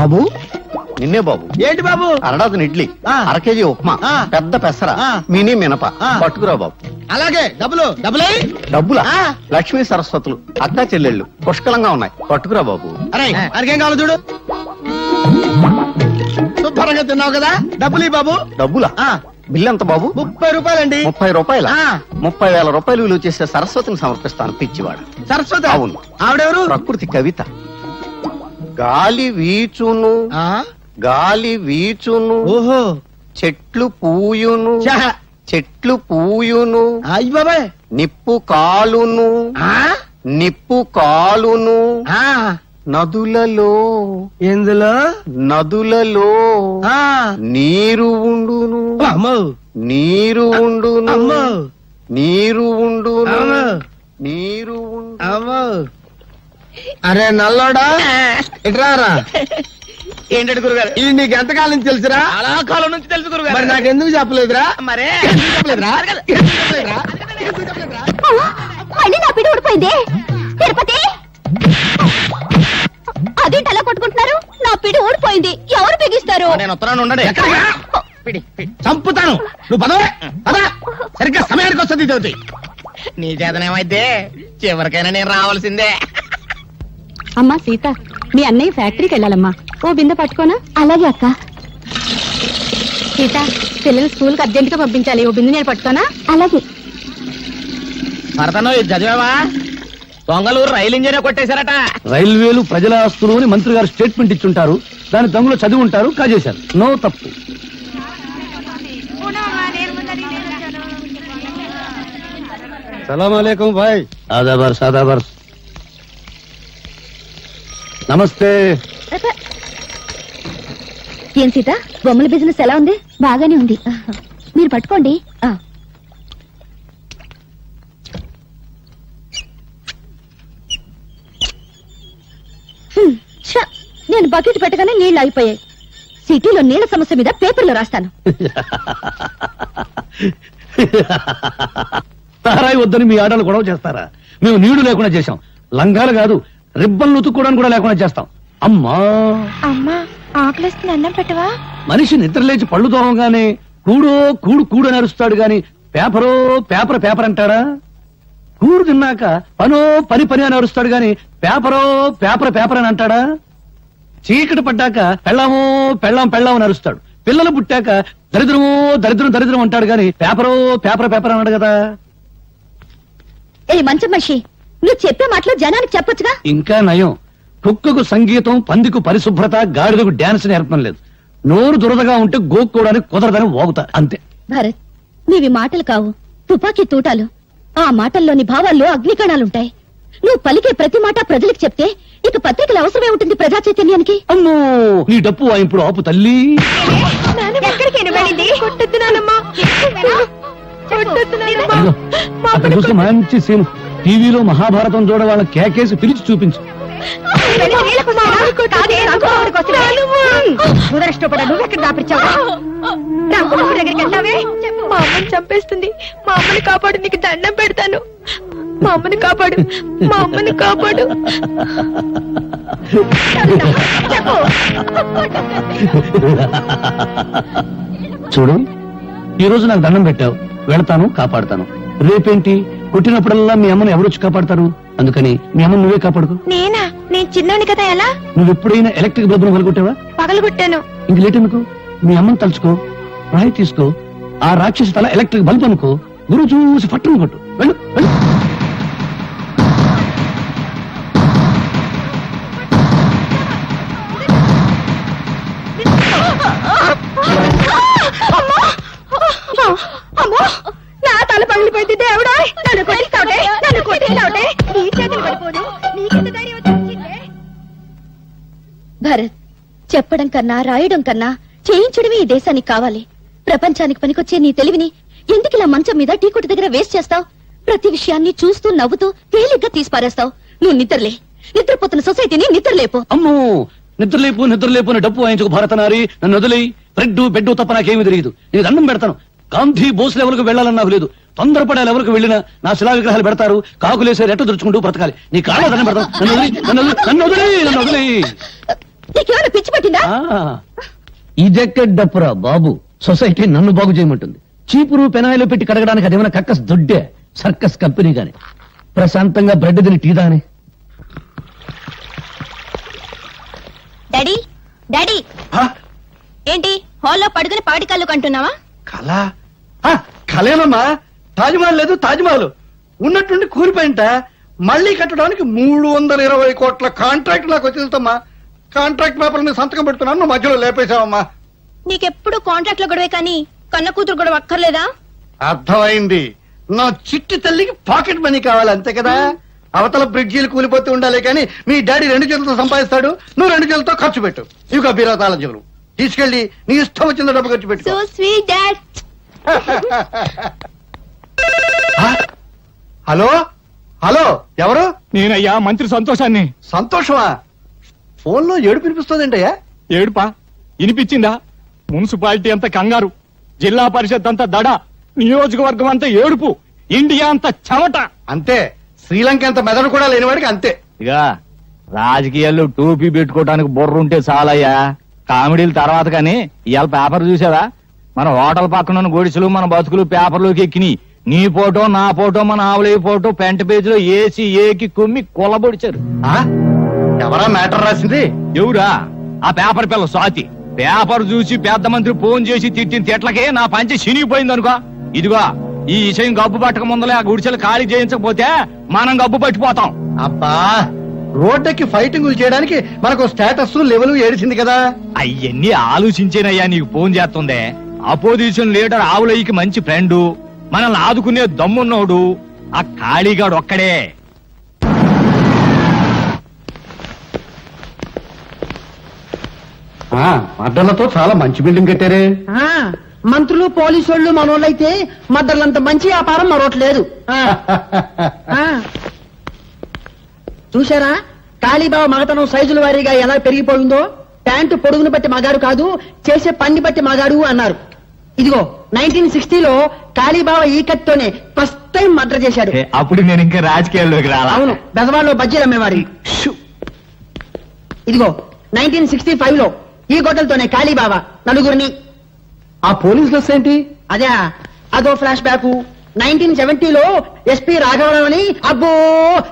బాబు, నిన్నే బాబు. ఏంటి బాబు? అరడాది ఇడ్లీ, 1 కేజీ ఉప్మా, పెద్ద పెసర, మినీ మినప పట్టుకురా బాబు. అలాగే. డబ్బులు డబ్బులా? లక్ష్మీ సరస్వతులు అక్కా చెల్లెళ్ళు పుష్కలంగా ఉన్నాయి, పట్టుకురా బాబు. అరే, అడిగేం కావాలి చూడు. శుభ్రంగా తిన్నావు కదా, డబ్బులు బాబు. డబ్బులా? బిల్లు ఎంత బాబు? 30 రూపాయలండి. 30 రూపాయల? 30,000 రూపాయలు విలువ చేసే సరస్వతిని సమర్పిస్తాను, పిచ్చివాడు. సరస్వతి? అవును. ఆవిడెవరు? ప్రకృతి కవిత. గాలి వీచును, గాలి వీచును, ఓహో, చెట్లు పూయును, చెట్లు పూయును, అయ్య బాబాయ్, నిప్పు కాలును, నిప్పు కాలును, నదులలో, ఎందులో? నదులలో నీరు ఉండును, నీరు ఉండును, నీరు ఉండును, నీరు ఉండును. అరే నల్లోడా, ఇట్రారా. ఏంటంటే గురుగారు, ఇది నీకు ఎంతకాలం నుంచి తెలుసురా? చాలా కాలం నుంచి తెలుసు గురుగారు. మరి నాకెందుకు చెప్పలేదురా? మరే మళ్ళీ నా పిడి ఊడిపోయింది. తిరుపతి, అదేంటి అలా కొట్టుకుంటున్నారు? నా పిడి ఊడిపోయింది. ఎవరు బిగిస్తారు? నేను ఉత్తరాన్ని ఉండండి. చంపుతాను. నువ్వు పదవే పద. సరిగ్గా సమయానికి వస్తుంది జ్యోతి. నీ చేతనేమైతే చివరికైనా నేను రావాల్సిందే. అమ్మా సీత, మీ అన్నయ్య ఫ్యాక్టరీకి వెళ్ళాలమ్మా. ఓ బిందె పట్టుకోనా? అలాగే అక్క. సీత, పిల్లలు స్కూల్ కి అర్జెంట్ గా పంపించాలి. ఓ బిందె నేను పట్టుకోనా? అలాగే. భరతను ఇది చదివావా? దొంగలూరు రైలు ఇంజనే కొట్టేశారట. రైల్వేలు ప్రజల ఆస్తులు అని మంత్రి గారు స్టేట్మెంట్ ఇచ్చుంటారు. దాని దొంగలు చదివి ఉంటారు, కాజేశారు. నో తప్పు. సలాం అలైకుం భాయ్. ఆదాబర్స్ ఆదాబర్స్. నమస్తే. ఏం సీత, బొమ్మల బిజినెస్ ఎలా ఉంది? బాగానే ఉంది. మీరు పట్టుకోండి. నేను బకెట్ పెట్టగానే నీళ్లు అయిపోయాయి. సిటీలో నీళ్ల సమస్య మీద పేపర్లో రాస్తాను. తారాయి వద్దని మీ ఆడలు గొడవ చేస్తారా? మేము నీళ్లు లేకుండా చేశాం. లంగాలు కాదు, రిబ్బన్లు ఉతుక్కోవడానికి కూడా లేకుండా చేస్తాం. అమ్మా అమ్మా, ఆకలిస్తుంది, అన్నం పెట్టవా? మనిషి నిద్రలేచి పళ్ళు తోమగానే కూడో కూడు కూడు అని అరుస్తాడు గాని పేపరో పేపర్ పేపర్ అంటాడా? కూడు తిన్నాక పనో పని పని అని అరుస్తాడు గాని పేపరో పేపర్ పేపర్ అని అంటాడా? చీకటి పడ్డాక పెళ్ళామో పెళ్ళాం పెళ్ళాం అని అరుస్తాడు. పిల్లలు పుట్టాక దరిద్రమో దరిద్రం దరిద్రం అంటాడు గాని పేపరో పేపర్ పేపర్ అన్నాడు కదా. ఏ మంచి మనిషి, నువ్వు చెప్పే మాటలు జనానికి చెప్పొచ్చుగా. ఇంకా నయం, కుక్కకు సంగీతం, పందికు పరిశుభ్రత, గాడిదకు డాన్స్ నేర్పడం లేదు. నోరు దురదగా ఉంటే గోక్కోవడానికి కుదరదని వాగుతా అంతే. భరత్, నీవి మాటలు కావు, తుపాకీ తూటాలు. ఆ మాటల్లోని భావాల్లో అగ్నికణాలుంటాయి. నువ్వు పలికే ప్రతి మాట ప్రజలకు చెప్తే ఇక పత్రికల అవసరమే ఉంటుంది ప్రజా చైతన్యానికి. అమ్మో, నీ డప్పు ఇప్పుడు ఆపు తల్లి. అక్కడ చూస్తే మంచి సీన్. టీవీలో మహాభారతం చూడ వాళ్ళ కేకేసి పిలిచి చూపించు. మా అమ్మని చంపేస్తుంది. మా అమ్మని కాపాడు, నీకు దండం పెడతాను. మా అమ్మని కాపాడు, మా అమ్మని కాపాడు. చూడు, ఈ రోజు నాకు దండం పెట్టావు, వెళతాను, కాపాడతాను. రేపేంటి, కొట్టినప్పుడల్లా మీ అమ్మని ఎవరొచ్చి కాపాడతారు? అందుకని మీ అమ్మని నువ్వే కాపాడుకో. నేనా? నేను చిన్నోని కదా. ఎలా? నువ్వు ఎప్పుడైనా ఎలక్ట్రిక్ బల్బ్ పగలగొట్టావా? పగలగొట్టాను. ఇంక లేట్ ఎందుకు? మీ అమ్మని తలుచుకో, రాయి తీసుకో, ఆ రాక్షసి తల ఎలక్ట్రిక్ బల్బ్ అనుకో, గురువు చూసి పట్టును కొట్టు. వెళ్ళు వెళ్ళు. అమ్మో, నా తల పగిలిపోయింది. దేవుడా, నన్ను కొట్టిస్తావుటే, నన్ను కొట్టిస్తావుటే. నీ చేతులు పడిపోను. నీకెంత ధైర్యం వచ్చిందే? భరత్, చెప్పడం కన్నా రాయడం కన్నా చేయించడమే ఈ దేశానికి కావాలి. ప్రపంచానికి పనికొచ్చే నీ తెలివిని ఎందుకు ఇలా మంచం మీద టీ కొట్టు దగ్గర వేస్ట్ చేస్తావు? ప్రతి విషయాన్ని చూస్తూ నవ్వుతూ తేలిగ్గా తీసిపారేస్తావు. నువ్వు నిద్రలే. నిద్రపోతున్న సొసైటీని నిద్రలేపు. అమ్మో, నిద్రలేపు నిద్రలేపు అని డప్పు వాయించుకు భారతనారి. నన్ను వదిలి బ్రెడ్ బెడ్ తప్ప నాకేమీ తెలియదు. నేను దండం పెడతాను. గాంధీ బోస్ లెవెల్కు వెళ్ళాలని నాకు లేదు. తొందరపడే లెవెల్కు వెళ్ళినా నా శిలా విగ్రహాలు పెడతారు. కాకులేసే రెట్ట దురుచుకుంటూ బ్రతకాలి. నీ కాళ్ళ దండం పెడతాను. నన్ను వదిలి, నన్ను వదిలి, నన్ను వదిలి, నన్ను వదిలి. నీకేమైనా పిచ్చి పట్టిందా? ఇదెక్కడ డప్పురా బాబు. సొసైటీ నన్ను బాగు చేయమంటుంది. చీపురు పెనాయిలో పెట్టి కడగడానికి అదేమైనా కక్కస్ దొడ్డే సర్కస్ కంపెనీ గాని. ప్రశాంతంగా బ్రెడ్ తిని టీ దాని. డాడీ, డాడీ, ఏంటి హాల్లో పడుకుని పాటి కళ్ళు కంటున్నావా? కళ కళేనమ్మా. తాజ్మహల్ లేదు, తాజ్మహల్ ఉన్నట్టుండి కూలిపోయింట. మళ్ళీ కట్టడానికి 320 కోట్ల కాంట్రాక్ట్ నాకు వచ్చేస్తామ్మా. కాంట్రాక్ట్ పేపర్ ని సంతకం పెడుతున్నాను, నువ్వు మధ్యలో లేపేశావమ్మా. నీకెప్పుడు కాంట్రాక్ట్ లో గొడవే కానీ కన్న కూతురు గొడవ అక్కర్లేదా? అర్థమైంది. నా చిట్టి తల్లికి పాకెట్ మనీ కావాలి అంతే కదా. అవతల బ్రిడ్జీలు కూలిపోతూ ఉండాలి కానీ మీ డాడీ 2 చేతులతో సంపాదిస్తాడు, నువ్వు 2 చేతులతో ఖర్చు పెట్టు. ఇవి బీరా తాళం తీసుకెళ్లి నీ ఇష్టం వచ్చిన డబ్బు ఖర్చు పెట్టు. So sweet dad. Hello hello, ఎవరు? నేనయ్యా మంత్రి సంతోషాన్ని. సంతోషమా? ఫోన్ లో ఏడుపు వినిపిస్తుందంటయ్యా. ఏడుపా వినిపించిందా? మున్సిపాలిటీ అంతా కంగారు, జిల్లా పరిషత్ అంతా దడ, నియోజకవర్గం అంతా ఏడుపు, ఇండియా అంతా చెమట. అంతే, శ్రీలంక అంత మెదడు కూడా లేనివాడికి అంతే. ఇక రాజకీయాల్లో టోపీ పెట్టుకోవడానికి బుర్ర ఉంటే చాలయ్యా, కామెడీల తర్వాత కానీ ఇవాళ పేపర్ చూసావా? మన హోటల్ పక్కన గొడిసెలు మన బతుకులు పేపర్లోకి ఎక్కినాయి. నీ ఫోటో నా ఫోటో మన ఆవులయ్య ఫోటో ఫ్రంట్ పేజ్ లో ఏసి ఏకి కుమ్మి కొల్లబొడిచారు. ఎవరా మ్యాటర్ రాసింది? ఎవరా? ఆ పేపర్ పిల్ల స్వాతి. పేపర్ చూసి పెద్ద మంత్రి ఫోన్ చేసి తిట్టిన తిట్లకే నా పంచి చినిగిపోయింది అనుకో. ఇదిగో ఈ విషయం గబ్బు పట్టక ముందలే ఆ గుడిసెలు ఖాళీ చేయించకపోతే మనం గబ్బు పట్టిపోతాం. అబ్బా, రోడ్డెక్కి ఫైటింగులు చేయడానికి మనకు స్టేటస్ లెవెల్ ఏడిచింది కదా. అయ్యన్ని ఆలోచించేనయ్యా నీకు ఫోన్ చేస్తుందే. అపోజిషన్ లీడర్ ఆవులయ్యకి మంచి ఫ్రెండు, మనల్ని ఆదుకునే దమ్మున్నోడు ఆ ఖాళీగాడు ఒక్కడే. అడ్డలతో చాలా మంచి బిల్డింగ్ కట్టారే. మంత్రులు పోలీసు వాళ్ళు మనోళ్ళైతే మద్దర్లంత మంచి వ్యాపారం మరొకట్లేదు. చూసారా కాళీబాబా మగతనం సైజుల వారీగా ఎలా పెరిగిపోయిందో? ప్యాంటు పొడుగును బట్టి మగాడు కాదు, చేసే పని బట్టి మగాడు అన్నారు. ఇదిగో 1960లో కాళీబాబా ఈ కత్తోనే ఫస్ట్ టైం మర్డర్ చేశాడు. అప్పుడు నేను ఇంకా రాజకీయాల్లోకి రాలా. అవును, బెజవాడలో బజ్జీలు అమ్మేవారి. ఇదిగో 1965లో ఈ గొడ్డలతోనే కాళీబాబా నలుగురిని. ఆ పోలీస్ డ్రెస్ ఏంటి? అదే అదో ఫ్లాష్ బ్యాక్. 1970లో ఎస్పీ రాఘవరావు అని అబ్బో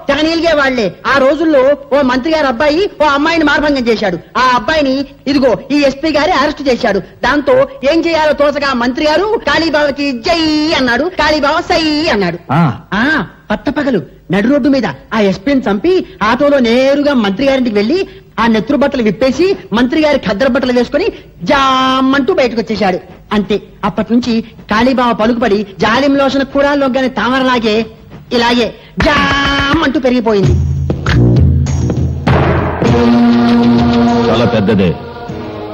తెగనీలిగే వాళ్లే. ఆ రోజుల్లో ఓ మంత్రి గారి అబ్బాయి ఓ అమ్మాయిని మార్భంగం చేశాడు. ఆ అబ్బాయిని ఇదిగో ఈ ఎస్పీ గారి అరెస్ట్ చేశాడు. దాంతో ఏం చేయాలో తోచగా మంత్రి గారు కాళీబాబాకి జై అన్నాడు, కాళీబాబా సై అన్నాడు. పట్టపగలు నడు రోడ్డు మీద ఆ ఎస్పీని చంపి ఆటోలో నేరుగా మంత్రి గారింటికి వెళ్లి ఆ నెత్తురు బట్టలు విప్పేసి మంత్రి గారి ఖద్దర బట్టలు వేసుకుని జామంటూ బయటకు వచ్చేశాడు. అంతే, అప్పటి నుంచి కాళీబాబా పలుకుపడి జాలిం లోషణ కూడా లొగ్గని తామరలాగే ఇలాగే జామంటూ పెరిగిపోయింది. చాలా పెద్దదే.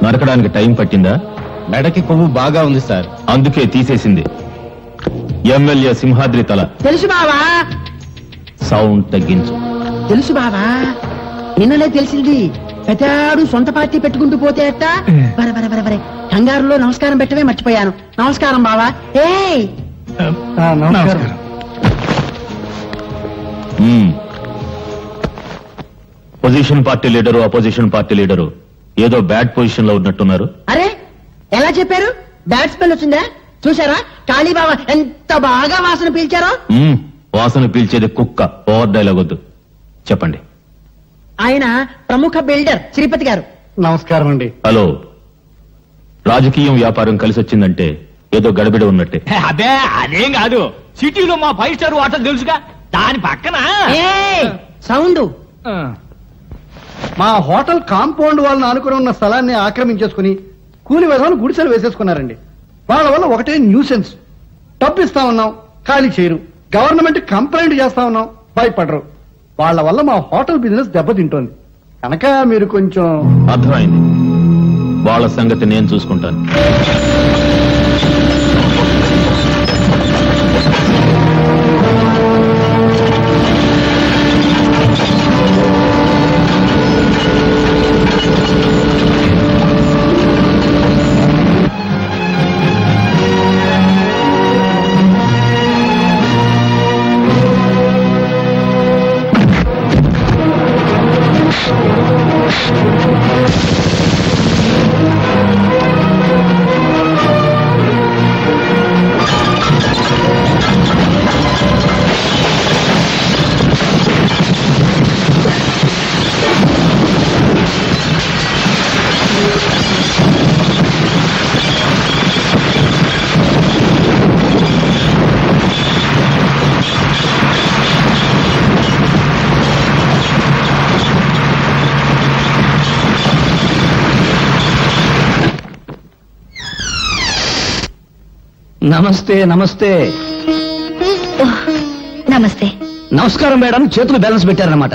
నరకడానికి టైం పట్టిందా? మెడకి కొవ్వు బాగా ఉంది సార్, అందుకే తీసేసింది. ఎమ్మెల్యే సింహాద్రి తల. తెలుసు బావా. సౌండ్ తగ్గించు. తెలుసు బావా, నిన్ననే తెలిసింది. పెద్దాడు సొంత పార్టీ పెట్టుకుంటూ పోతే అట్ట. బరే బరే బరే బరే కంగారులో నమస్కారం పెట్టవే మర్చిపోయాను. నమస్కారం బావా. ఏయ్ నమస్కారం. Position party leader opposition party leader ఏదో బ్యాడ్ పొజిషన్ లో ఉన్నట్టున్నారు. అరే ఎలా చెప్పారు? బ్యాడ్ స్మెల్ వచ్చిందా? చూసారా కాళీబాబా ఎంత బాగా వాసన పీల్చారో? వాసన పీల్చేది కుక్క. ఓవర్ డైలాగ్ వద్దు, చెప్పండి. ఆయన ప్రముఖ బిల్డర్ శ్రీపతి గారు. నమస్కారం అండి. హలో, రాజకీయం వ్యాపారం కలిసి వచ్చిందంటే ఏదో గడబిడ ఉన్నట్టే. అదే అదేం కాదు, సిటీలో మా 5 స్టార్ హోటల్ తెలుసుగా, దాని పక్కన సౌండ్. మా హోటల్ కాంపౌండ్ వాళ్ళని ఆనుకుని ఉన్న స్థలాన్ని ఆక్రమించేసుకుని కూలి విధాలు గుడిసెలు వేసేసుకున్నారండి. వాళ్ళ వల్ల ఒకటే న్యూసెన్స్. డబ్బు ఇస్తా ఉన్నాం, ఖాళీ చేయరు. గవర్నమెంట్ కంప్లైంట్ చేస్తా ఉన్నాం, భయపడరు. వాళ్ళ వల్ల మా హోటల్ బిజినెస్ దెబ్బతింటోంది. కనుక మీరు కొంచెం. అర్థమైంది, వాళ్ళ సంగతి నేను చూసుకుంటాను. నమస్తే. నమస్తే నమస్తే. నమస్కారం మేడం. చేతులు బ్యాలెన్స్ పెట్టారన్నమాట.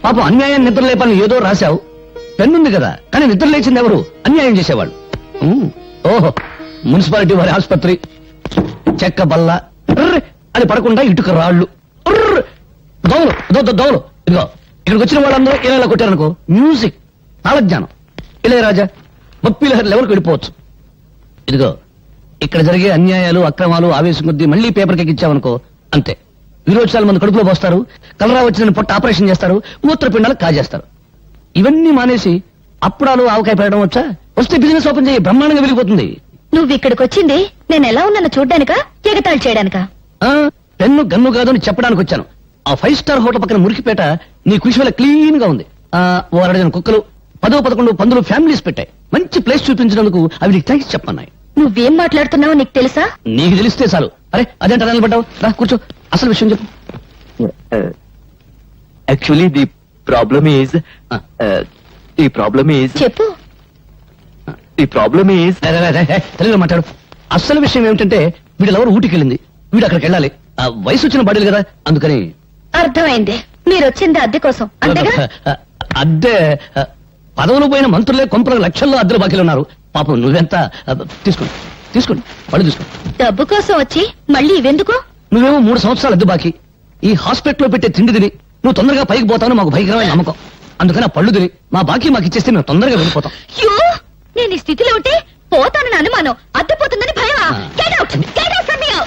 పాపం అన్యాయం నిద్ర లేపని ఏదో రాశావు. పెన్నుంది కదా, కానీ నిద్ర లేచింది ఎవరు? అన్యాయం చేసేవాళ్ళు. ఓహో, మున్సిపాలిటీ వారి ఆసుపత్రి, చెక్క బల్ల అని పడకుండా ఇటుక రాళ్ళు, దోమలు దోమలు. ఇదిగో ఇక్కడికి వచ్చిన వాళ్ళందరూ ఇలా కొట్టారనుకో, మ్యూజిక్, తాళజ్ఞానం, ఇళయరాజా, బొప్పిలహరి లెవెల్కి వెళ్ళిపోవచ్చు. ఇదిగో ఇక్కడ జరిగే అన్యాయాలు అక్రమాలు ఆవేశం కొద్దీ మళ్ళీ పేపర్కి ఎక్కించామనుకో, అంతే. విరోచనాలు మంది కడుపులో పోస్తారు, కలరా వచ్చిన పొట్ట ఆపరేషన్ చేస్తారు, మూత్రపిండాలు కాజేస్తారు. ఇవన్నీ మానేసి అప్పుడాలు ఆవకాయ పెట్టడం వచ్చా? వస్తే బిజినెస్ ఓపెన్ చేయి, బ్రహ్మాండంగా వెలిగిపోతుంది. నువ్వు ఇక్కడికి వచ్చింది నేను ఎలా ఉన్నాను చూడ్డానికా, ఎగతాళి చేయడానికా? ఆ, పెన్ను గన్ను కాదు అని చెప్పడానికి వచ్చాను. ఆ 5 స్టార్ హోటల్ పక్కన మురికిపేట నీ కృషి వల్ల క్లీన్ గా ఉంది. ఓ 2 కుక్కలు 10-11 పందులు ఫ్యామిలీస్ పెట్టాయి. మంచి ప్లేస్ చూపించినందుకు అవి నీకు థ్యాంక్స్ చెప్పన్నాయి. నువ్వేం మాట్లాడుతున్నావో నీకు తెలుసా? నీకు తెలిస్తే చాలు. అరే అదేంట నిలబడ్డావు, రా కూర్చో, అసలు విషయం చెప్పు. యాక్చువల్లీ ది ప్రాబ్లమ్ ఈజ్ చెప్పు. తెలుగులో మాట్లాడు. అసలు విషయం ఏమిటంటే వీళ్ళెవరు ఊటికి వెళ్ళింది, వీడు అక్కడికి వెళ్ళాలి. వయసు వచ్చిన బడులు కదా, అందుకని. అర్థమైంది, మీరు వచ్చింది అద్దె కోసం అంతేగా? అద్దె పదవులు పోయిన మంత్రులే కొంపలకు లక్షల్లో అద్దెలు బాకీలు ఉన్నారు. పాపం నువ్వెంత తీసుకోండి పళ్ళు తీసుకోండి. డబ్బు కోసం వచ్చి మళ్ళీ ఇవెందుకు? నువ్వేమో 3 సంవత్సరాలు అద్దె బాకీ. ఈ హాస్పిటల్లో పెట్టే తిండి తిని నువ్వు తొందరగా పైకి పోతావు మాకు భయంకరమైన నమ్మకం. అందుకని ఆ పళ్ళు తిని మా బాకీ మాకు ఇచ్చేస్తే మేము తొందరగా వెళ్ళిపోతాం. అయ్యో, నేను ఈ స్థితిలో ఉంటే పోతానని అనుమానం, అద్దెపోతుందని భయమా? Get out! Get out from here!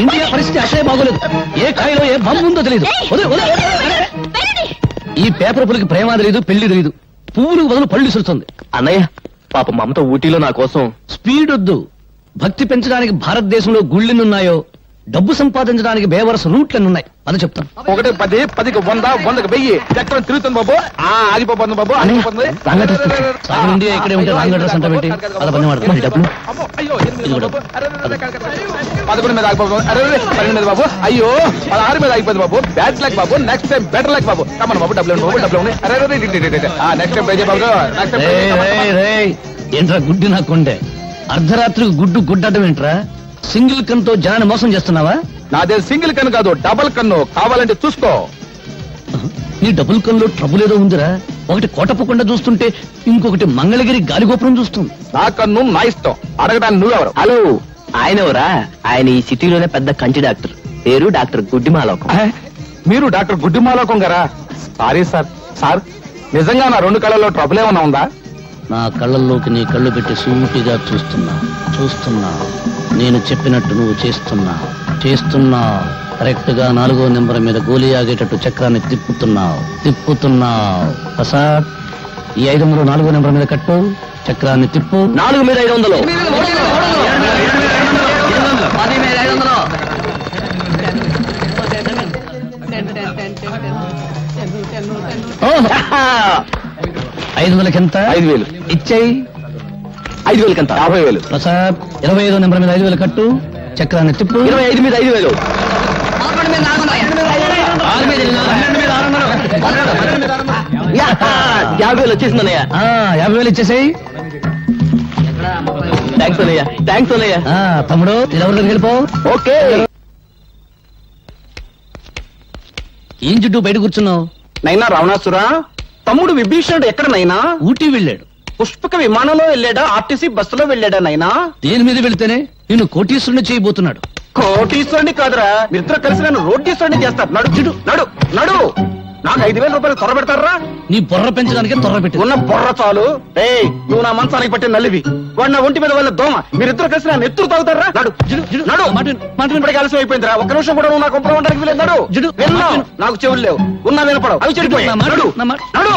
India పరిస్థితి అసలే బాగోలేదు. ఏ కాయలో ఏ బొమ్మ ఉందో తెలియదు. ఈ పేపర్ పులికి ప్రేమ తెలియదు, పెళ్లి తెలియదు. పువ్వులకు బదులు పళ్ళు విసురుతుంది. అన్నయ్య పాప మమత ఊటీలో నా కోసం. స్పీడ్ వద్దు. భక్తి పెంచడానికి భారతదేశంలో గుళ్ళెన్నున్నాయో, డబ్బు సంపాదించడానికి బేవరస రూట్లెన్నున్నాయి. అది చెప్తాను. 1 10 10కి 100 100కి 1000 చక్రం తిరుగుతుంది బాబు. ఆగిపోతుంది బాబు, ఆగిపోతుంది. ఇండియా ఇక్కడే ఉంటే రాంగ్ అడ్రస్ అంటే అలా పని వాడుతుంది. డబ్బులు అయ్యో 11 మీద ఆగిపోతుంది. 12 మీద బాబు. అయ్యో 16 మీద ఆగిపోతుంది బాబు. బ్యాడ్ లక్ బాబు, నెక్స్ట్ టైం బెటర్ లక్ బాబు. కమన్ బాబు, డబ్బులు బాబు, డబ్బులు నెక్స్ట్ టైం బాబు, నెక్స్ట్ టైం. ఏంట్రా గుడ్డి నా కొండే, అర్ధరాత్రికి గుడ్డు గుడ్డటం ఏంట్రా? సింగిల్ కన్తో జనాన్ని మోసం చేస్తున్నావా? నాదే సింగిల్ కన్ను కాదు, డబుల్ కన్ను. కావాలంటే చూసుకో. నీ డబుల్ కన్నులో ట్రబుల్ ఏదో ఉందిరా. ఒకటి కోటప్పకుండా చూస్తుంటే ఇంకొకటి మంగళగిరి గాలిగోపురం చూస్తుంది. నా కన్ను నా ఇష్టం. అడగడానికి నువ్వెవరు? హలో, ఆయన ఎవరా? ఆయన ఈ సిటీలోనే పెద్ద కంచి డాక్టర్, పేరు డాక్టర్ గుడ్డిమాలోకం. మీరు డాక్టర్ గుడ్డిమాలోకం గారా? Sorry sir. సార్ నిజంగా నా 2 కళ్ళల్లో ట్రబుల్ ఏమన్నా ఉందా? నా కళ్ళల్లోకి నీ కళ్ళు పెట్టి సూటిగా చూస్తున్నా. నేను చెప్పినట్టు నువ్వు చేస్తున్నా. కరెక్ట్ గా 4వ నెంబర్ మీద గోలీ ఆగేటట్టు చక్రాన్ని తిప్పుతున్నావు. ప్రసాద్, ఈ 500 4వ నెంబర్ మీద కట్టు, చక్రాన్ని తిప్పు. 4 మీద 500. ఓహ్, 500కి ఎంత? 5000 ఇచ్చేయి. 5000 ఎంత? 50000. ప్రసాద్, 25వ నెంబర్ మీద 5000 కట్టు, చక్రాన్ని తిప్పు. 25 మీద 5000. 50,000 వచ్చేసిందన్నయ్య. 50,000 ఇచ్చేసేయి. థ్యాంక్స్ అన్నయ్య. తమ్ముడు, ఎవరి దగ్గరికి వెళ్ళిపో. ఓకే. ఏం చుట్టూ బయట కూర్చున్నావు? నైనా రావణాసురా, తమ్ముడు విభీషణుడు ఎక్కడ నైనా? ఊటీ వెళ్ళాడు. పుష్పక విమానంలో వెళ్ళాడా, ఆర్టీసీ బస్సులో వెళ్ళాడా నైనా? దేని మీద వెళ్తేనే నిన్ను కోటీశ్వరుని చేయబోతున్నాడు. కోటీశ్వరుని కాదురా, నిద్ర కలిసి నన్ను రోడ్డీశ్వరుని చేస్తారు. నడు నడు నడు. నాకు 5,000 రూపాయలు త్వర పెడతారా? నీ బుర్ర పెంచడానికి త్వర పెట్టి ఉన్న బుర్ర చాలు. నువ్వు నా మంచానికి పట్టిన నల్లివి, వాడు నా ఒంటి మీద వాళ్ళ దోమ. మీరిద్దరు కలిసి నా నెత్తురు తాగుతారా? నడు నడు. ఇప్పటికి ఆలస్యం అయిపోయిందిరా. 1 నిమిషం కూడా నువ్వు నా కొంపలో ఉండడానికి వీలేదు. నడు. విన్నావు? నాకు చెవులు లేవు, ఉన్నా వినపడవు, అవి చెడిపోయాయి. నడు నడు.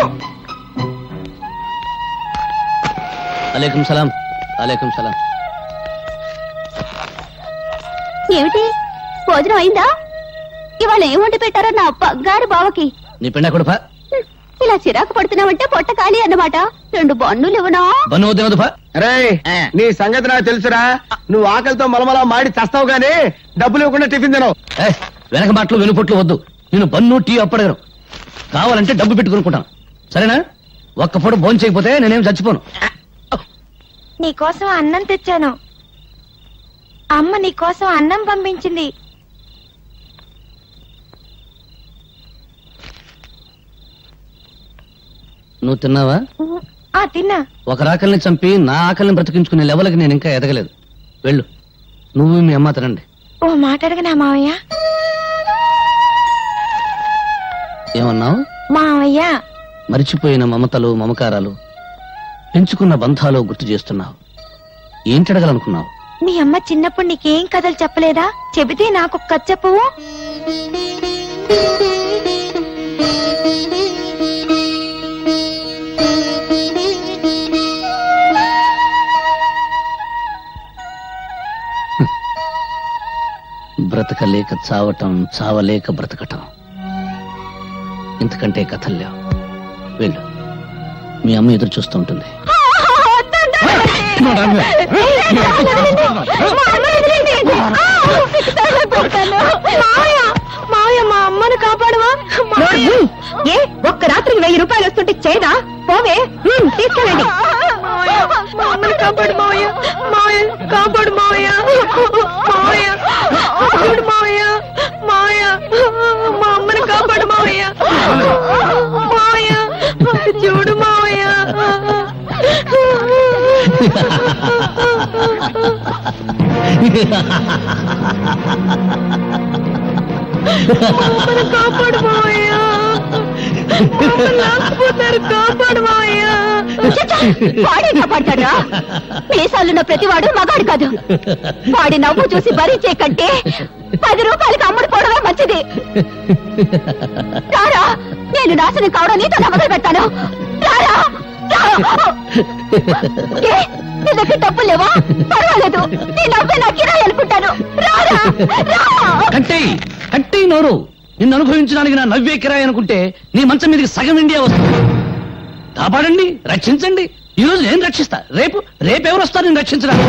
అలైకుం సలాం. ఏమిటి, భోజనం అయిందా? ఇవాళ ఏం వండి పెట్టారో నా బంగారు బావకి. నీ పెండ కొడుపా. ఇలా చిరాకు పడుతున్నావంటే పొట్ట ఖాళీ అన్నమాట. 2 బన్నులు ఇవ్వనా? బన్ను వద్దు. రే, నీ సంగతి నాకు తెలుసురా. నువ్వు ఆకలితో మలమలా మాడి చస్తావు గానీ డబ్బులు ఇవ్వకుండా టిఫిన్ తినవు. వెనక మాటలు వెనుపొట్లు వద్దు. నేను బన్ను టీ అప్పడగను. కావాలంటే డబ్బు పెట్టుకునుకుంటాను, సరేనా? ఒక్క పూట భోజనం చేయకపోతే నేనేం చచ్చిపోను. నీకోసం అన్నం తెచ్చాను. అమ్మ నీకోసం అన్నం పంపించింది. నువ్వు తిన్నావా? తిన్నా. ఒక ఆకలిని చంపి నా ఆకలిని బ్రతికించుకునే లెవెల్కి నేను ఇంకా ఎదగలేదు. వెళ్ళు, నువ్వు మీ అమ్మ తినండి. ఓ మాట అడగనా మావయ్య? ఏమన్నావు? మావయ్య, మరిచిపోయిన మమతలు మమకారాలు, పెంచుకున్న బంధాలు గుర్తు చేస్తున్నావు. ఏంటడగలనుకున్నావు? మీ అమ్మ చిన్నప్పుడు నీకేం కథలు చెప్పలేదా? చెబితే నాకు కథ చెప్పవు. బ్రతకలేక చావటం, చావలేక బ్రతకటం. ఇంతకంటే కథలు లేవు. వెళ్ళు, మీ అమ్మ ఎదురు చూస్తూ ఉంటుంది. మా అమ్మను కాపాడవా? ఏ ఒక్క రాత్రికి 1000 రూపాయలు వస్తుంటే చేయదా? పోవే, తీసుకెళ్ళండి. మా అమ్మను కాపాడు మావయ్య, మావయ్య కాపాడు మావయ్య, మావయ్య చూడు మావయ్య, మావయ్య మా అమ్మను కాపాడు మావయ్య, మావయ్య చూడు మావయ్య. కాపాడు మావయ్య, లేకపోతారు, కాపాడు మావయ్య. వాడే కాపాడతాడా? మీసాలున్న ప్రతివాడు మగాడు కాదు. వాడి నవ్వు చూసి భరించే కంటే 10 రూపాయలకి అమ్ముడు పోవడమే మంచిది. రారా, నేను నాశనం కావడం నీతో మొదలు పెడతాను. రారా. ఏ, నీ దగ్గర డబ్బులు లేవా? పర్వాలేదు, నీ నవ్వే నా కిరాయి అనుకుంటాను. రారా. కట్టి నోరు. నిన్ను అనుభవించడానికి నా నవ్వే కిరాయి అనుకుంటే నీ మంచం మీదకి సగం ఇండియా వస్తుంది. కాపాడండి, రక్షించండి. ఈ రోజు నేను రక్షిస్తా, రేపెవరు వస్తారు నేను రక్షించడానికి?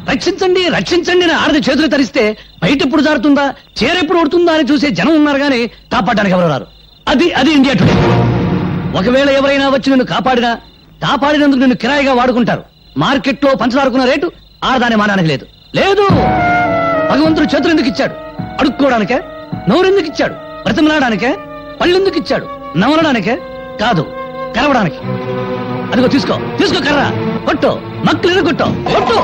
రక్షించండి, రక్షించండి నా ఆడది చేతులు తరిస్తే బయట ఎప్పుడు జారుతుందా, చేరెప్పుడు ఉడుతుందా అని చూసే జనం ఉన్నారు గానీ కాపాడడానికి ఎవరు రారు. అది ఇండియా టుడే. ఒకవేళ ఎవరైనా వచ్చి నిన్ను కాపాడినందుకు నిన్ను కిరాయిగా వాడుకుంటారు. మార్కెట్లో పంచదారుకున్న రేటు ఆడదాని మానానికి లేదు. లేదు, భగవంతుడు చేతులు ఎందుకు ఇచ్చాడు? అడుక్కోవడానికే? నోరెందుకు ఇచ్చాడు? బ్రతిమలాడానికే? పళ్ళెందుకు ఇచ్చాడు? నమలడానికే కాదు, కరవడానికి. అదిగో తీసుకో కర్ర, కొట్టు, మక్కలు కొట్టు, కొట్టు.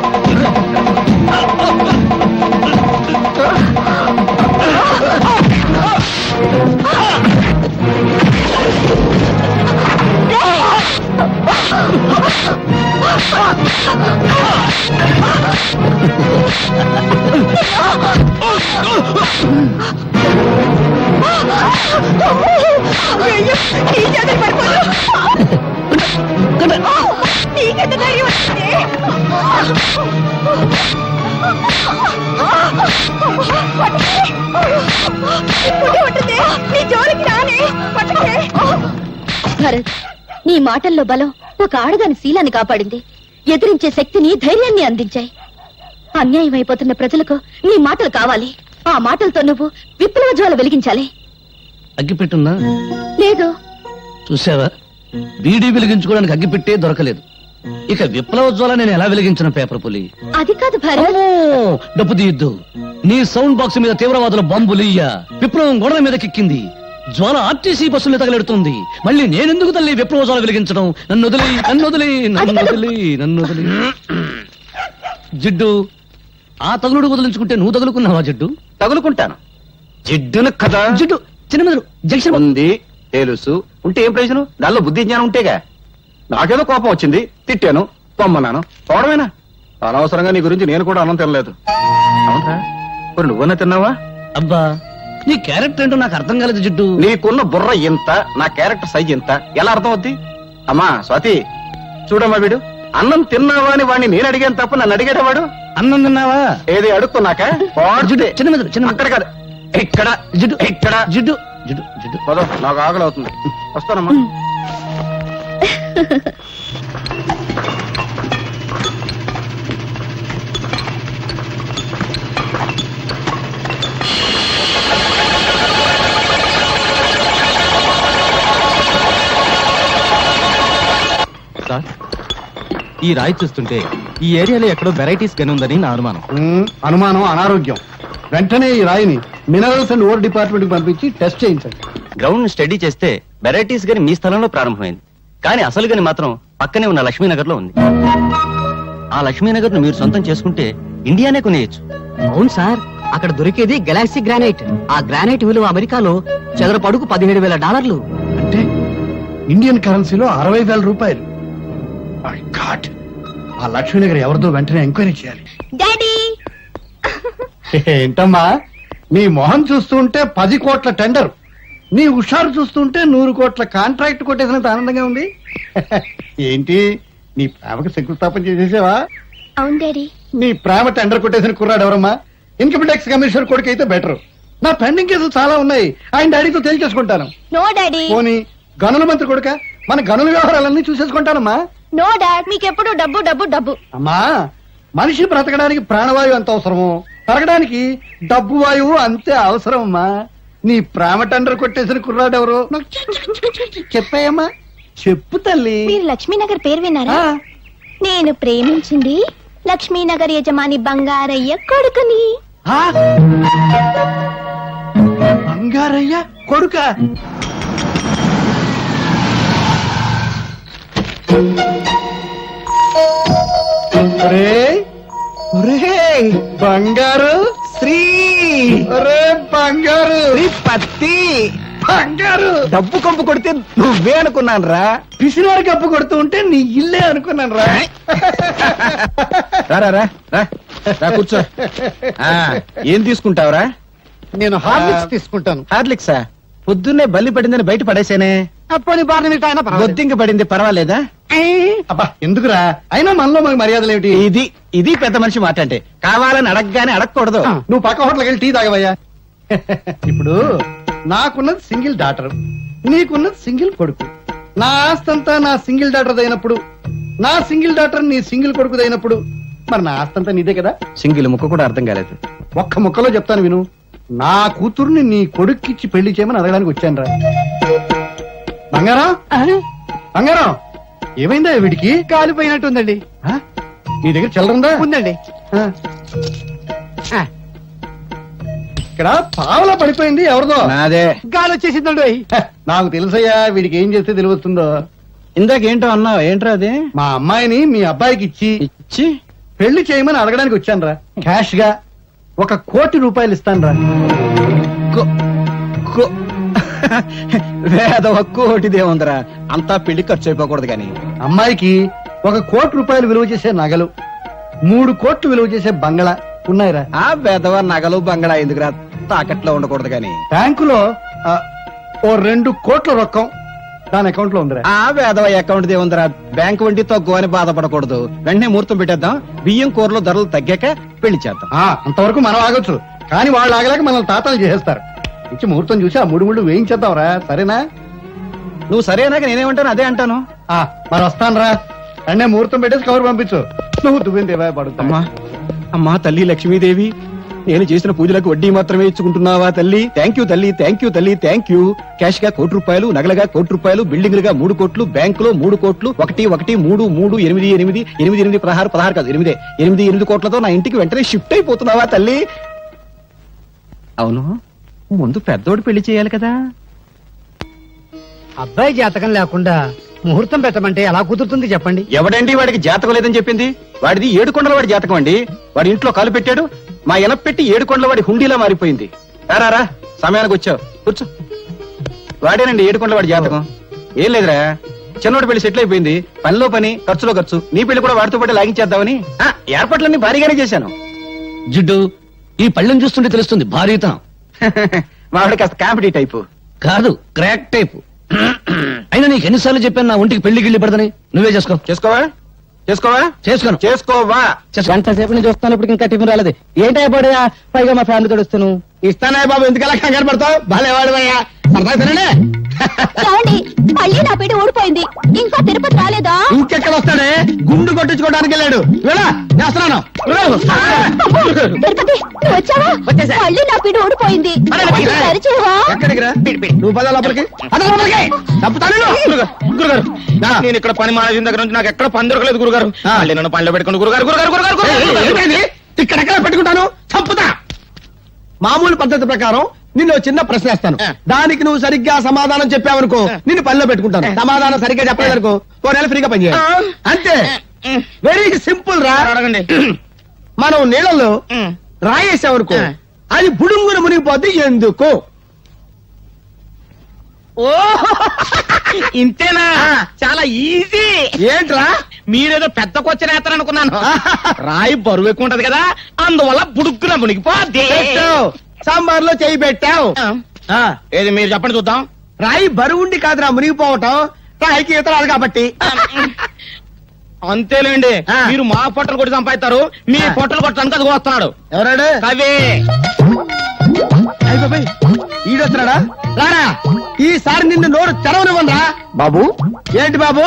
భరత్, నీ మాటల్లో బలం ఒక ఆడదాని శీలాన్ని కాపాడింది. ఎదిరించే శక్తిని, ధైర్యాన్ని అందించాయి. అన్యాయం అయిపోతున్న ప్రజలకు నీ మాటలు కావాలి. ఆ మాటలతో నువ్వు విప్లవ జ్వాల వెలిగించాలి. అగ్గిపెట్టుందా? లేదు. చూసావా, బీడీ వెలిగించుకోవడానికి అగ్గిపెట్టే దొరకలేదు. ఇక విప్లవ జ్వాల నేను ఎలా వెలిగించిన? పేపర్ పులి. అది కాదు భరత్. డబ్బు తీయద్దు. నీ సౌండ్ బాక్స్ మీద తీవ్రవాదుల బాంబులియ్య విప్లవం గోడల మీద కెక్కింది. జ్వాల ఆర్టీసీ బస్సుల్ని తగలెడుతుంది. మళ్ళీ నేనెందుకు తల్లి విప్లవ జ్వాల వెలిగించడం? నన్ను వదిలి. జిడ్డు, ఆ తగులుడు వదిలించుకుంటే నువ్వు తగులుకున్నావా? జిడ్డు, తగులుకుంటాను. జిడ్డును కదా. జిడ్డు చిన్న జంక్షన్ ఉంది, తెలుసు. ఉంటే ఏం ప్రయోజనం? దానిలో బుద్ధి జ్ఞానం ఉంటేగా. నాకేదో కోపం వచ్చింది, తిట్టాను, పొమ్మన్నాను, పోవడమేనా? అనవసరంగా నీ గురించి నేను కూడా అన్నం తినలేదు. అవునరా, మరి నువ్వన్నా తిన్నావా? అబ్బా, నీ క్యారెక్టర్ ఏంటో నాకు అర్థం కాలేదు జిడ్డు. నీకున్న బుర్ర ఎంత, నా క్యారెక్టర్ సైజ్ ఎంత, ఎలా అర్థం అవుద్ది? అమ్మా స్వాతి, చూడమ్మా, వీడు అన్నం తిన్నావా అని వాడిని నేను అడిగాను తప్ప నన్ను అడిగాడు వాడు. అన్నం తిన్నావా ఏది అడుగుతున్నాక? చిన్న అక్కడ కాదు, ఇక్కడ జిడ్డు, ఇక్కడ జిడ్డు జిడ్డు జిడ్డు. పదో, నాకు ఆకలి అవుతుంది, వస్తానమ్మా. సార్, ఈ రాయి చూస్తుంటే ఈ ఏరియాలో ఎక్కడో వెరైటీస్ గని ఉందని నా అనుమానం. అనుమానం అనారోగ్యం. వెంటనే ఈ రాయిని మినరల్స్ అండ్ ఓర్ డిపార్ట్మెంట్ కి పంపించి టెస్ట్ చేయించండి. గ్రౌండ్ స్టడీ చేస్తే వెరైటీస్ గని మీ స్థలంలో ప్రారంభమైంది, కానీ అసలు గని మాత్రం పక్కనే ఉన్న లక్ష్మీనగర్ లో ఉంది. ఆ లక్ష్మీనగర్ ను మీరు సొంతం చేసుకుంటే ఇండియానే కొనేయచ్చు. అవును సార్, అక్కడ దొరికేది గెలాక్సీ గ్రానైట్. ఆ గ్రానైట్ విలువ అమెరికాలో చదరపు అడుగు $17,000. అంటే ఇండియన్ కరెన్సీలో 60,000 రూపాయలు. మై గాడ్, ఆ లక్ష్మీనగర్ ఎవరిదో వెంటనే ఎంక్వైరీ చేయాలి. డాడీ, ఏంటమ్మా, నీ మొహం చూస్తుంటే 10 కోట్ల టెండర్, నీ హుషారు చూస్తుంటే 100 కోట్ల కాంట్రాక్ట్ కొట్టేసినంత ఆనందంగా ఉంది. ఏంటి, నీ ప్రేమకు శంకుస్థాపన చేసేసావా? అవును డాడీ. నీ ప్రేమ టెండర్ కొట్టేసిన కుర్రాడు ఎవరమ్మా? ఇన్కమ్ ట్యాక్స్ కమిషనర్ కొడుకు అయితే బెటర్. నా పెండింగ్ కేసులు చాలా ఉన్నాయి, ఆయన డాడీతో తేల్చేసుకుంటాను. No daddy. పోనీ గనుల మంత్రి కొడుక, మన గనుల వ్యవహారాలన్నీ చూసేసుకుంటానమ్మా. నో డాడ్, మీకెప్పుడు డబ్బు డబ్బు డబ్బు. అమ్మా, మనిషి బ్రతకడానికి ప్రాణవాయువు ఎంత అవసరమో తరగడానికి డబ్బు వాయువు అంతే అవసరం అమ్మా. నీ ప్రేమ టెండర్ కొట్టేసిన కుర్రాడెవరో నాకు చెప్పాయమ్మా. చెప్పు తల్లి. మీరు లక్ష్మీనగర్ పేరు విన్నారా? నేను ప్రేమించింది లక్ష్మీనగర్ యజమాని బంగారయ్య కొడుకుని. బంగారయ్య కొడుక? బంగారు శ్రీ ఒరే బంగారు పత్తి బంగారు డబ్బు కంపు కొడితే నువ్వే అనుకున్నాను రా. పిసినారు కప్పు కొడుతూ ఉంటే నీ ఇల్లే అనుకున్నాను రా. రా రా రా రా, రా కూర్చో. ఏం తీసుకుంటావురా? నేను హార్లిక్స్ తీసుకుంటాను. హార్లిక్సా? పొద్దున్నే బల్లి పడిందని బయట పడేసానే. అప్పని బార్నమిటా అయినా పర్వాలేదు. బొద్దింక పడింది, పర్వాలేదా? అబ్బా ఎందుకురా, అయినా మనలో మనకి మర్యాదలు ఏమిటి? ఇది పెద్ద మనిషి మాట అంటే. కావాలని అడగగానే అడగకూడదు. నువ్వు పక్క హోటల్కి వెళ్ళి టీ తాగవయ్యా. ఇప్పుడు నాకున్నది సింగిల్ డాటర్, నీకున్నది సింగిల్ కొడుకు. నా ఆస్తంతా నా సింగిల్ డాటర్ అయినప్పుడు, నా సింగిల్ డాటర్ నీ సింగిల్ కొడుకు అయినప్పుడు, మరి నా ఆస్తంతా నీదే కదా. సింగిల్ ముక్క కూడా అర్థం కాలేదు. ఒక్క ముక్కలో చెప్తాను విను. నా కూతుర్ని నీ కొడుక్కిచ్చి పెళ్లి చేయమని అడగడానికి వచ్చాను రా. బంగారం బంగారం, ఏమైందా వీడికి? కాలిపోయినట్టుందండి. నీ దగ్గర చిల్లరుందా? ఉందండి. ఇక్కడ పావలా పడిపోయింది ఎవరిదో. నాదే. గాలి వచ్చేసిందండి. నాకు తెలుసయ్యా వీడికి ఏం చేస్తే తెలివస్తుందో. ఇందాకేంటో అన్నావు, ఏంట్రా అది? మా అమ్మాయిని మీ అబ్బాయికి ఇచ్చి పెళ్లి చేయమని అడగడానికి వచ్చాను రా. క్యాష్ గా 1 కోటి రూపాయలు ఇస్తాను రా. వేదవ కోటిదేముందరా, అంతా పెళ్లి ఖర్చు అయిపోకూడదు కానీ. అమ్మాయికి 1 కోటి రూపాయలు విలువ చేసే నగలు, 3 కోట్లు విలువ చేసే బంగళా ఉన్నాయిరా. ఆ వేదవ నగలు బంగళా ఎందుకురా, తాకట్లో ఉండకూడదు కానీ. బ్యాంకులో ఓ 2 కోట్ల రొక్కం దాని అకౌంట్ లో ఉందిరా. ఆ వేదవ అకౌంట్ దేముందరా, బ్యాంకు వడ్డీ తక్కువ అని బాధపడకూడదు. వెంటనే ముహూర్తం పెట్టేద్దాం. బియ్యం కూరలో ధరలు తగ్గాక పెళ్లి చేద్దాం. అంతవరకు మనం ఆగొచ్చు, కానీ వాళ్ళు ఆగలేక మనల్ని తాతాలు చేసేస్తారు. ఇచ్చి ముహూర్తం చూసి ఆ 3 ముళ్ళు వేయించేద్దాంరా, సరేనా? నువ్వు సరేనాక నేనేమంటాను అదే అంటాను. మరి వస్తాను రా. అన్నే ముహూర్తం పెట్టేసి కవర్ పంపించు. నువ్వు దువ్విందేవా పడుతా. అమ్మా తల్లి లక్ష్మీదేవి, నేను చేసిన పూజలకు వడ్డీ మాత్రమే ఇచ్చుకుంటున్నావా తల్లి? థ్యాంక్ యూ తల్లి, థ్యాంక్ యూ తల్లి, థ్యాంక్ యూ. క్యాష్ గా 1 కోటి రూపాయలు, నగలుగా 1 కోటి రూపాయలు, బిల్డింగ్లుగా 3 కోట్లు, బ్యాంకులో 3 కోట్లు, 1 1 3 3 8 8 8 8 16 కాదు 8 కోట్లతో నా ఇంటికి వెంటనే షిఫ్ట్ అయిపోతున్నావా తల్లి? అవును, ముందు పెద్దోడు పెళ్లి చేయాలి కదా. అబ్బాయి జాతకం లేకుండా ముహూర్తం పెట్టమంటే ఎలా కుదురుతుంది చెప్పండి? ఎవడండి వాడికి జాతకం లేదని చెప్పింది? వాడిది 7 కొండల వాడి జాతకం అండి. వాడి ఇంట్లో కాలు పెట్టాడు, మా ఎనపెట్టి 7 కొండల వాడి హుండీలా మారిపోయింది. రారా, సమయానికి వచ్చావు, కూర్చో. వాడేనండి 7 కొండల వాడి జాతకం. ఏం లేదురా, చిన్నోడి పెళ్లి సెటిల్ అయిపోయింది. పనిలో పని, ఖర్చులో ఖర్చు. నీ పెళ్లి కూడా వాడితో పాటు లాగించేద్దామని ఏర్పాట్లన్నీ భారీగానే చేశాను. జిడ్డు, ఈ పళ్ళెం చూస్తుంటే తెలుస్తుంది భారీతనం. వాడి కాస్త కామెడీ టైపు కాదు, క్రాక్ టైపు. అయినా నీకు ఎన్నిసార్లు చెప్పాను నా ఒంటికి పెళ్లి గిళ్ళి పడదని. నువ్వే చేసుకో. చేసుకోవా? గంట సేపు నుంచి వస్తాను, ఇప్పుడు ఇంకా టిఫిన్ రాలేదు. ఏంటో పడయా, పైగా మా ఫ్యామిలీ తోడు వస్తాను. ఇస్తానా బాబు, ఎందుకలా కంగారు పడతావు? బాలేవాడు మళ్ళీ నా పీట ఊడిపోయింది. ఇంకా తిరుపతి రాలేదా? ఇంకెక్కడ వస్తాడే, గుండు కొట్టించుకోవడానికి వెళ్ళాడు. చేస్తున్నాను. తిరుపతి నువ్వు వచ్చావా? మళ్ళీ నా పీట ఊడిపోయింది. సరిచేవా? ఎక్కడికి రా, నువ్వు పద లోపలికి. నేను ఇక్కడ పని మానేసిన దగ్గర నుంచి నాకు ఎక్కడ పని దొరకలేదు గురుగారు. నన్ను పనిలో పెట్టుకుని గురుగారు. ఇక్కడెక్కడ పెట్టుకుంటాను, చంపుతా. మామూలు పద్ధతి ప్రకారం నిన్ను చిన్న ప్రశ్న వేస్తాను, దానికి నువ్వు సరిగ్గా సమాధానం చెప్పావనుకో నిన్ను పనిలో పెట్టుకుంటాను. సమాధానం సరిగ్గా చెప్పలేదనుకో 4 నెలలు ఫ్రీగా పనిచేయాలి. అంతే, వెరీ సింపుల్ రా. అడగండి. మనం నీళ్ళలో రాయేసామనుకో అది బుడుంగున మునిగిపోద్ది. ఎందుకు? ఓ ఇంతేనా? చాలా ఈజీ. ఏంట్రా, మీరేదో పెద్ద కొచ్చిన వేస్తారు అనుకున్నాను. రాయి బరువు ఎక్కువ ఉంటది కదా, అందువల్ల బుడుక్కున మునిగిపోద్ది. సాంబార్లో చేయి పెట్టావు. ఏది మీరు చెప్పండి చూద్దాం. రాయి బరువుండి కాదురా మునిగిపోవటం, రాయికి ఈత రాదు కాబట్టి. అంతేలేండి ఆ. మీరు మా పొట్టలు కొట్టి సంపాదిస్తారు మీ ఆ. పొట్టలు కొట్టడానికి అది వస్తున్నాడు ఎవరాడు కవి ఈడొస్తున్నాడా రారా ఈసారి నిన్ను నోరు తెరవనివ్వనరా బాబు ఏంటి బాబు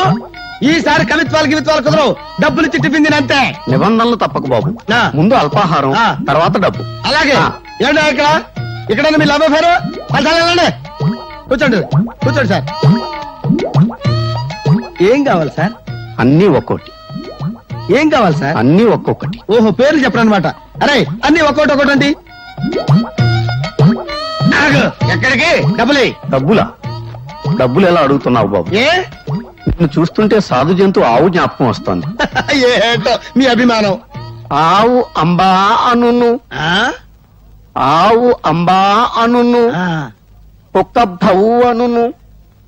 ఈసారి కవిత్వాలు కుదరవు డబ్బులు చిట్టిపింది అంతే నిబంధనలు తప్పక బాబు ఆ. ముందు అల్పాహారం ఆ. తర్వాత డబ్బు అలాగే ఆ. ఏంటో ఇక్కడ మీ లవ్ అఫేరు కూర్చోండి సార్ ఏం కావాలి సార్ అన్ని ఒక్కోటి ఏం కావాలి సార్ అన్ని ఒక్కొక్కటి ఓహో పేర్లు చెప్పరనమాట అరే అన్ని ఒక్కోటి అండి ఎక్కడికి డబ్బులు డబ్బులా డబ్బులు ఎలా అడుగుతున్నావు బాబు ఏ నిన్ను చూస్తుంటే సాధు జంతు ఆవు జ్ఞాపకం వస్తుంది ఏంటో మీ అభిమానం ఆవు అంబా అనును ఆ? ఆవు అంబా అనును ఆ. కుక్క భౌ అనును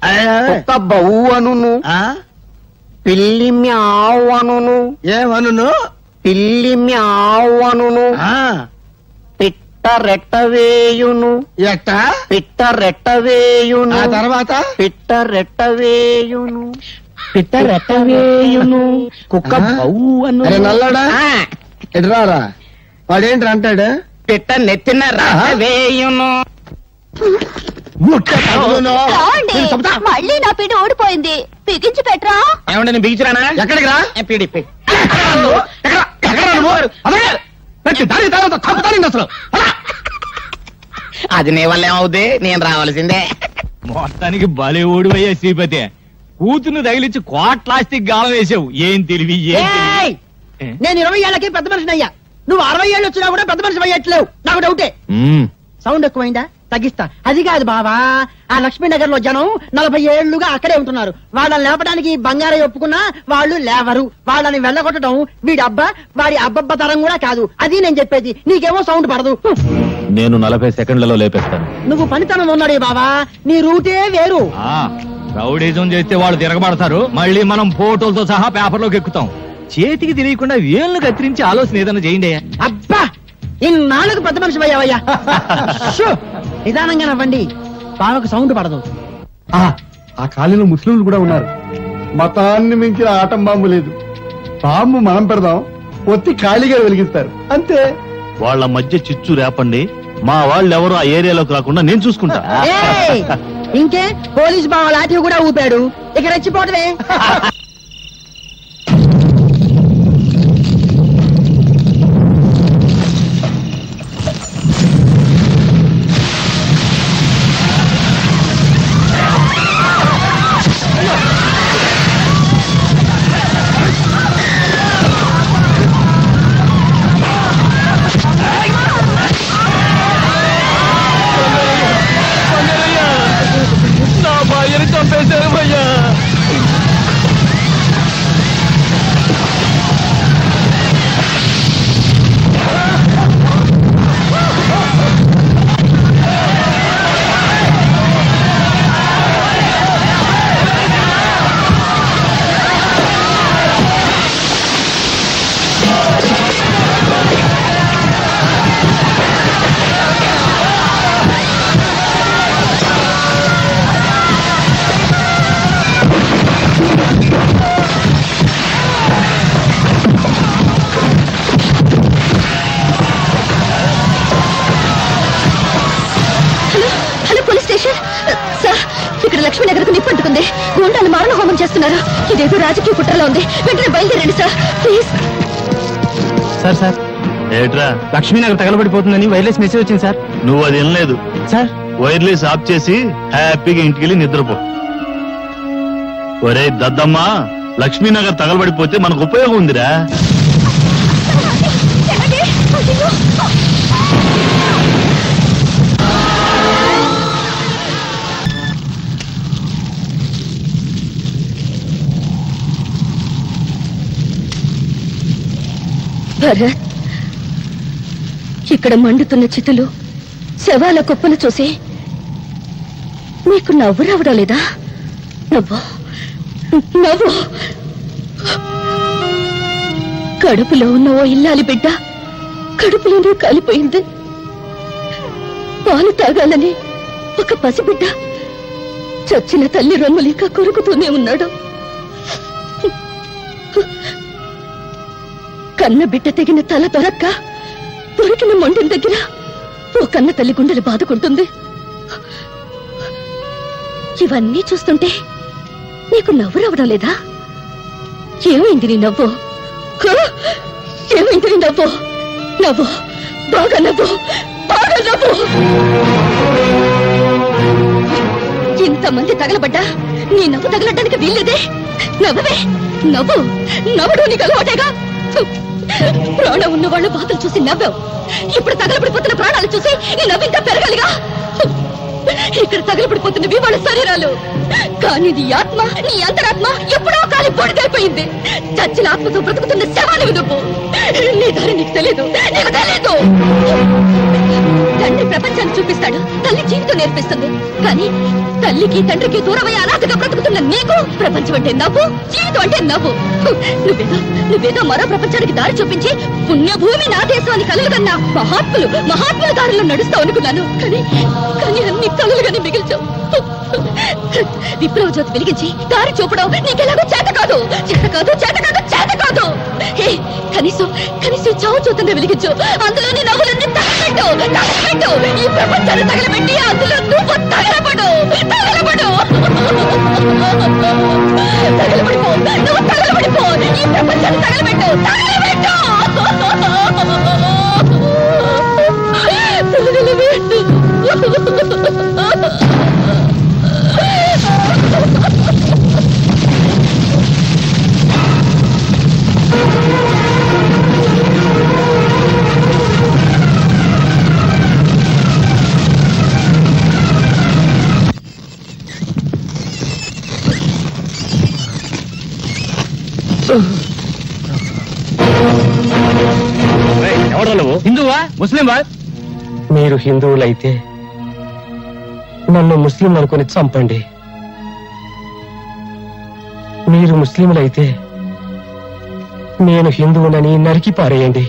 ఆ. కుక్క బౌ అనును ఆ? పిల్లి మ్యావ్ అనును ఏమను పిల్లి మ్యావ్ అనును ఆ. పిట్ట రెట్టవేయును ఎట్టా పిట్ట రెట్టవేయును ఆ తర్వాత పిట్ట రెట్టవేయును పిట్ట రెట్టవేయును కుక్క బౌ అను అరే నల్లాడా ఎటు రారా వాడేంటి అంటాడు పిట్ట నెత్తిన రెట్టవేయును మళ్ళీ నా పిండి ఓడిపోయింది బిగించి పెట్టరా ఏమంటే నేను బిగించరానా ఎక్కడికి రా పిడిపి అసలు అది నీ వల్ల ఏమవుద్ది నేను రావాల్సిందే మొత్తానికి భలే ఓడిపోయా శ్రీపతి కూతురు తగిలించి కోట్లాస్టిక్ గాలం వేసావు ఏం తెలివి ఏయ్! నేను 20 ఏళ్ళకి పెద్ద మనిషిని అయ్యా నువ్వు 60 ఏళ్ళు వచ్చినా కూడా పెద్ద మనిషి అయ్యట్లేవు నాకు డౌటే సౌండ్ ఎక్కువైందా తగ్గిస్తా అది కాదు బావా ఆ లక్ష్మీనగర్ లో జనం 40 ఏళ్లుగా అక్కడే ఉంటున్నారు వాళ్ళని లేపడానికి బంగారం ఒప్పుకున్నా వాళ్ళు లేవరు వాళ్ళని వెళ్ళగొట్టడం వీడి అబ్బా వాడి అబ్బబ్బ తరం కూడా కాదు అది నేను చెప్పేది నీకేమో సౌండ్ పడదు నేను 40 సెకండ్లలో లేపేస్తాను నువ్వు పనితనం ఉన్నాడే బావా నీ రూటే వేరు రౌడీజం చేస్తే వాళ్ళు తిరగబడతారు మళ్ళీ మనం ఫోటోలతో సహా పేపర్లోకి ఎక్కుతాం చేతికి తెలియకుండా వేళ్ళు కత్తిరించి ఆలోచన ఏదైనా చేయండి అబ్బా ఇన్నాళ్ళకు పెద్ద మనిషి అయ్యావయ్యా షూ! నిదానంగా నవ్వండి బావకు సౌండ్ పడదు ఆ కాలనీలో ముస్లింలు కూడా ఉన్నారు మతాన్ని మించిన ఆటం బాంబు లేదు బాంబు మనం పెడదాం ఒత్తి ఖాళీగా వెలిగిస్తారు అంతే వాళ్ళ మధ్య చిచ్చు రేపండి మా వాళ్ళు ఎవరు ఆ ఏరియాలోకి రాకుండా నేను చూసుకుంటా ఏయ్! ఇంకే పోలీస్ బావ లాఠీ కూడా ఊపాడు ఇక రెచ్చిపోవటమే హలో పోలీస్ స్టేషన్ సార్ ఇక్కడ లక్ష్మీనగర్ కు నిప్పంటుకుంది గుండాలు మారణ హోమం చేస్తున్నారు ఇదేదో రాజకీయ కుట్రలో ఉంది వెంటనే బయలుదేరండి సార్ ప్లీజ్ సార్ సార్ ఏట్రా లక్ష్మీనగర్ తగలబడిపోతుందని వైర్లెస్ మెసేజ్ వచ్చింది సార్ నువ్వు అది వినలేదు సార్ వైర్లెస్ ఆఫ్ చేసి హ్యాపీగా ఇంటికి వెళ్ళి నిద్రపో ఒరే దద్దమ్మా లక్ష్మీనగర్ తగలబడిపోతే మనకు ఉపయోగం ఉందిరా భరత్ ఇక్కడ మండుతున్న చితులు శవాల కుప్పలు చూసి నీకు నవ్వు రావడం లేదా నవ్వు నవ్వు కడుపులో ఉన్న ఓ ఇల్లాలి బిడ్డ కడుపులోనే కాలిపోయింది పాలు తాగాలని ఒక పసిబిడ్డ చచ్చిన తల్లి రొమ్ములు ఇంకా కొరుకుతూనే ఉన్నాడు కన్న బిడ్డ తెగిన తల దొరక్క దొరికిన మొండిన దగ్గర ఓ కన్న తల్లి గుండెలు బాదుకుంటుంది. ఇవన్నీ చూస్తుంటే నీకు నవ్వు రావడం లేదా? ఏమైంది నీ నవ్వు? హ? ఏమైంది నీ నవ్వు? నవ్వు, బాగా నవ్వు, బాగా నవ్వు. ఇంతమంది తగలబడ్డా నీ నవ్వు తగలడానికి వీల్లేదే. నవ్వవే, నవ్వు. నవ్వడం నీకు అలవాటేగా. ప్రాణం ఉన్న వాళ్ళ బాధలు చూసి నవ్వావు. ఇప్పుడు తగలబడిపోతున్న ప్రాణాలు చూసి నీ నవ్వు ఇంకా పెరగాలిగా. ఇక్కడ తగలబడిపోతున్నవి వాళ్ళ శరీరాలు, కానీ నీ ఆత్మ, నీ అంతరాత్మ ఎప్పుడో కాలి బొడిదైపోయింది. చచ్చిన ఆత్మతో బ్రతుకుతున్న శవానివి నువ్వు. నీ దారి నీకు తెలీదు, నీకు తెలీదు. తండ్రి ప్రపంచాన్ని చూపిస్తాడు, తల్లి జీవితం నేర్పిస్తుంది. కానీ తల్లికి తండ్రికి దూరమై అనాథగా బ్రతుకుతున్న నీకు ప్రపంచం అంటే నవ్వు, జీవితం అంటే నవ్వు. నువ్వేదో మరో ప్రపంచానికి దారి చూపించి పుణ్యభూమి నా దేశం అని కలుగుదన్నా మహాత్ముల దారిలో నడుస్తావు అనుకున్నాను. కానీ అన్ని కలులుగానే మిగిల్చావు. విప్లవ జ్యోతి వెలిగించి దారి చూపడం నీకెలాగో చేత కాదు. కనీసం చావు చూతంగా వెలిగించు. అందులో నీ నవ్వులన్నీ తగలబెట్టు. ఈ ప్రపంచాన్ని తగలబెట్టి అందులో నువ్వు తగలబడు. నువ్వు తగలబడిపో. ఈ ప్రపంచాన్ని తగలబెట్టు. ఎవరు నువ్వు? హిందువా ముస్లింవా? మీరు హిందువులైతే నన్ను ముస్లిం అనుకుని చంపండి. మీరు ముస్లింలైతే నేను హిందువునని నరికి పారేయండి.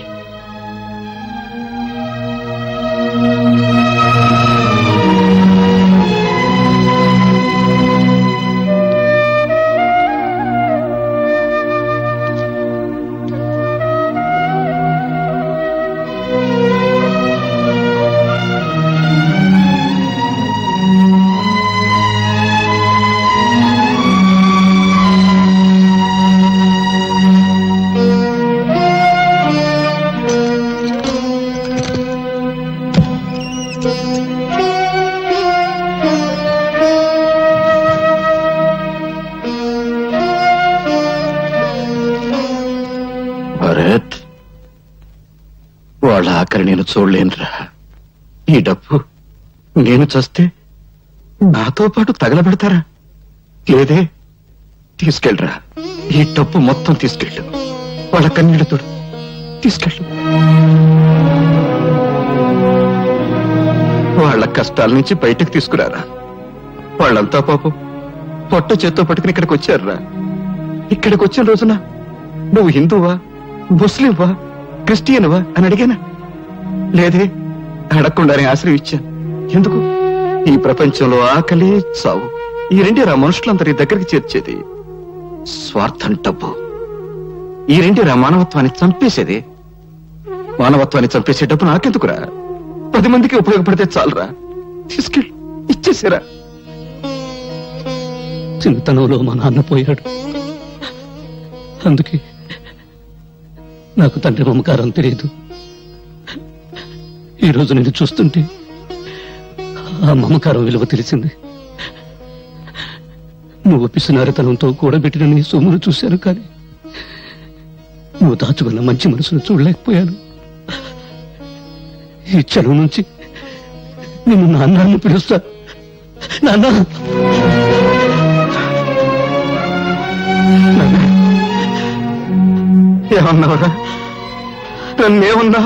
భరత్, వాళ్ళ ఆఖరి నేను చూడలేనురా. ఈ డబ్బు నేను చస్తే నాతో పాటు తగలబెడతారా? లేదే, తీసుకెళ్ళరా. ఈ డబ్బు మొత్తం తీసుకెళ్ళు. వాళ్ళ కన్నీళ్లతో తీసుకెళ్ళు. వాళ్ళ కష్టాల నుంచి బయటకు తీసుకురారా. వాళ్ళంతా పాపం పొట్ట చేత్తో పట్టుకుని ఇక్కడికి వచ్చారురా. ఇక్కడికి వచ్చిన రోజున నువ్వు హిందువా, ముస్లింవా, క్రిస్టియన్వా అని అడిగానా? లేదే, అడగకుండానే ఆశ్రయించాను. ఎందుకు? ఈ ప్రపంచంలో ఆకలి, చావు ఈ రెండేరా మనుషులందరి దగ్గరికి చేర్చేది. స్వార్థం, డబ్బు ఈ రెండేరా మానవత్వాన్ని చంపేసేది. మానవత్వాన్ని చంపేసే డబ్బు నాకెందుకురా? 10 మందికి ఉపయోగపడితే చాలరా. తీసుకెళ్ళి ఇచ్చేసారా. చిన్నతనంలో మా నాన్న పోయాడు. అందుకే నాకు తండ్రి మమకారం తెలియదు. ఈరోజు నేను చూస్తుంటే ఆ మమకారం విలువ తెలిసింది. నువ్వు పిసినారితనంతో కూడబెట్టిన నీ సొమ్మును చూశాను, కానీ నువ్వు దాచుకున్న మంచి మనసును చూడలేకపోయాను. ఈ క్షణం నుంచి నిన్ను నాన్న పిలుస్తా. నాన్న, ఏమన్నావురా? నన్నేమన్నా?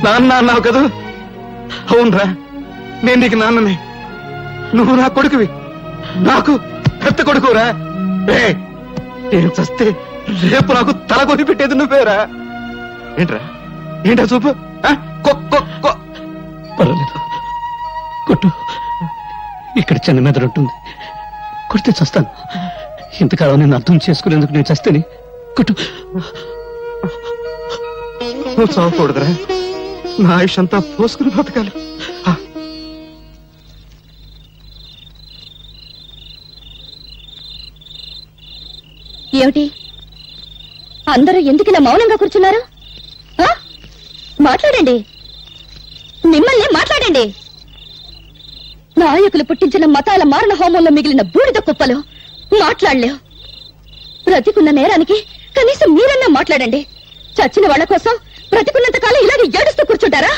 నాన్న అన్నావు కదా? అవునరా, నేను నీకు నాన్ననే. నువ్వు నా కొడుకువి, నాకు పెద్ద కొడుకురా. నేను చస్తే రేపు నాకు తల కొని పెట్టేది నువ్వేరా. ఏంట్రా చూపు? పర్వాలేదు, కొట్టు. ఇక్కడ చిన్న మెదడు ఉంటుంది, కొడితే చస్తాను. ఇంతకాలం నేను అర్థం చేసుకునేందుకు నేను చస్తేనే. కొట్టు. నువ్వు చావకూడదురా, నా ఆయుష్ అంతా పోసుకుని బతకాలి. ఏమిటి అందరూ ఎందుకు ఇలా మౌనంగా కూర్చున్నారు? ఆ? మాట్లాడండి, మిమ్మల్ని మాట్లాడండి. నాయకులు పుట్టించిన మతాల మారణ హోమంలో మిగిలిన బూడిద కుప్పలు మాట్లాడలేవు. బ్రతికున్న నేరానికి కనీసం మీరన్నా మాట్లాడండి. చచ్చిన వాళ్ళ కోసం బ్రతికున్నంత కాలం ఇలాగే ఏడుస్తూ కూర్చుంటారా?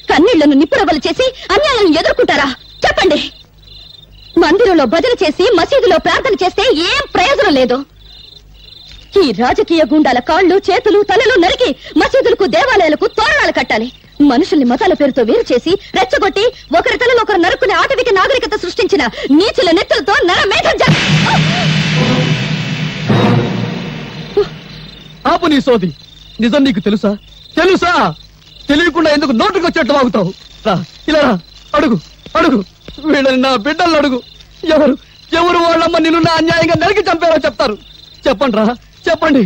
కన్నీళ్లను నిప్పురవ్వలు చేసి అన్యాయాలను ఎదుర్కొంటారా? చెప్పండి. మందిరంలో భజన చేసి మసీదులో ప్రార్థన చేస్తే ఏం ప్రయోజనం లేదు. ఈ రాజకీయ గుండాల కాళ్ళు చేతులు తలలు నరికి మసీదులకు దేవాలయాలకు తోరణాలు కట్టాలి. మనుషుల్ని మతాల పేరుతో వేరు చేసి రెచ్చగొట్టి ఒకరి తలలో ఒకరు నరుకునే ఆటవిక నాగరికత సృష్టించిన నీచుల నెత్తులతో నరమేధం ఆపు నీ సోది. నిజం నీకు తెలుసా? తెలుసా? తెలియకుండా ఎందుకు నోటుకు వచ్చేట్లు వాగుతావు? రా, ఇలా రా, అడుగు అడుగు, వీళ్ళని నా బిడ్డలను అడుగు. ఎవరు ఎవరు వాళ్ళమ్మ నిన్ను నా అన్యాయంగా నరికి చంపారో చెప్తారు. చెప్పండి రా, చెప్పండి.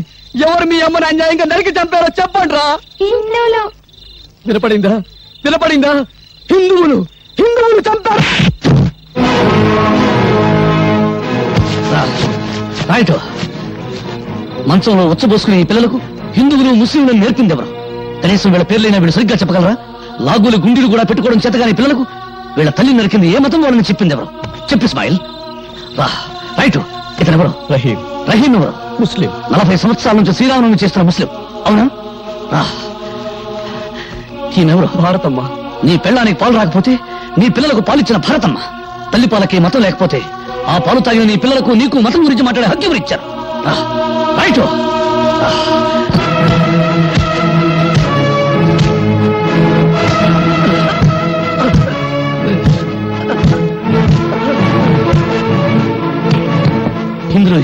ఎవరు మీ అమ్మని అన్యాయంగా నరికి చంపారో చెప్పండి రా. వినపడిందా? వినపడిందా? హిందువులు హిందువులు చంపారు. రైట్. మంచంలో ఉచ్చబోసుకునే ఈ పిల్లలకు హిందువులు ముస్లింలను నేర్పింది ఎవరు? కనీసం వీళ్ళ పేర్లైనా వీళ్ళు సరిగ్గా చెప్పగలరా? లాగులు గుండీలు కూడా పెట్టుకోవడం చేతగాని పిల్లలకు వీళ్ళ తల్లి నరికింది ఏ మతం వాళ్ళని చెప్పింది ఎవరు? చెప్పి స్మైల్. రా, రైట్. ఇతను ఎవరు? రహీం. రహీం ఎవరు? ముస్లిం. 40 సంవత్సరాల నుంచి శ్రీరాముని చేస్తున్న ముస్లిం. అవునా? రా. ఈయనెవరు? భారతమ్మ. నీ పెళ్ళానికి పాలు రాకపోతే నీ పిల్లలకు పాలిచ్చిన భారతమ్మ. తల్లి పాలకి మతం లేకపోతే ఆ పాలు తాగిన నీ పిల్లలకు నీకు మతం గురించి మాట్లాడే హక్కు ఎవరు ఇచ్చారు? రైట్.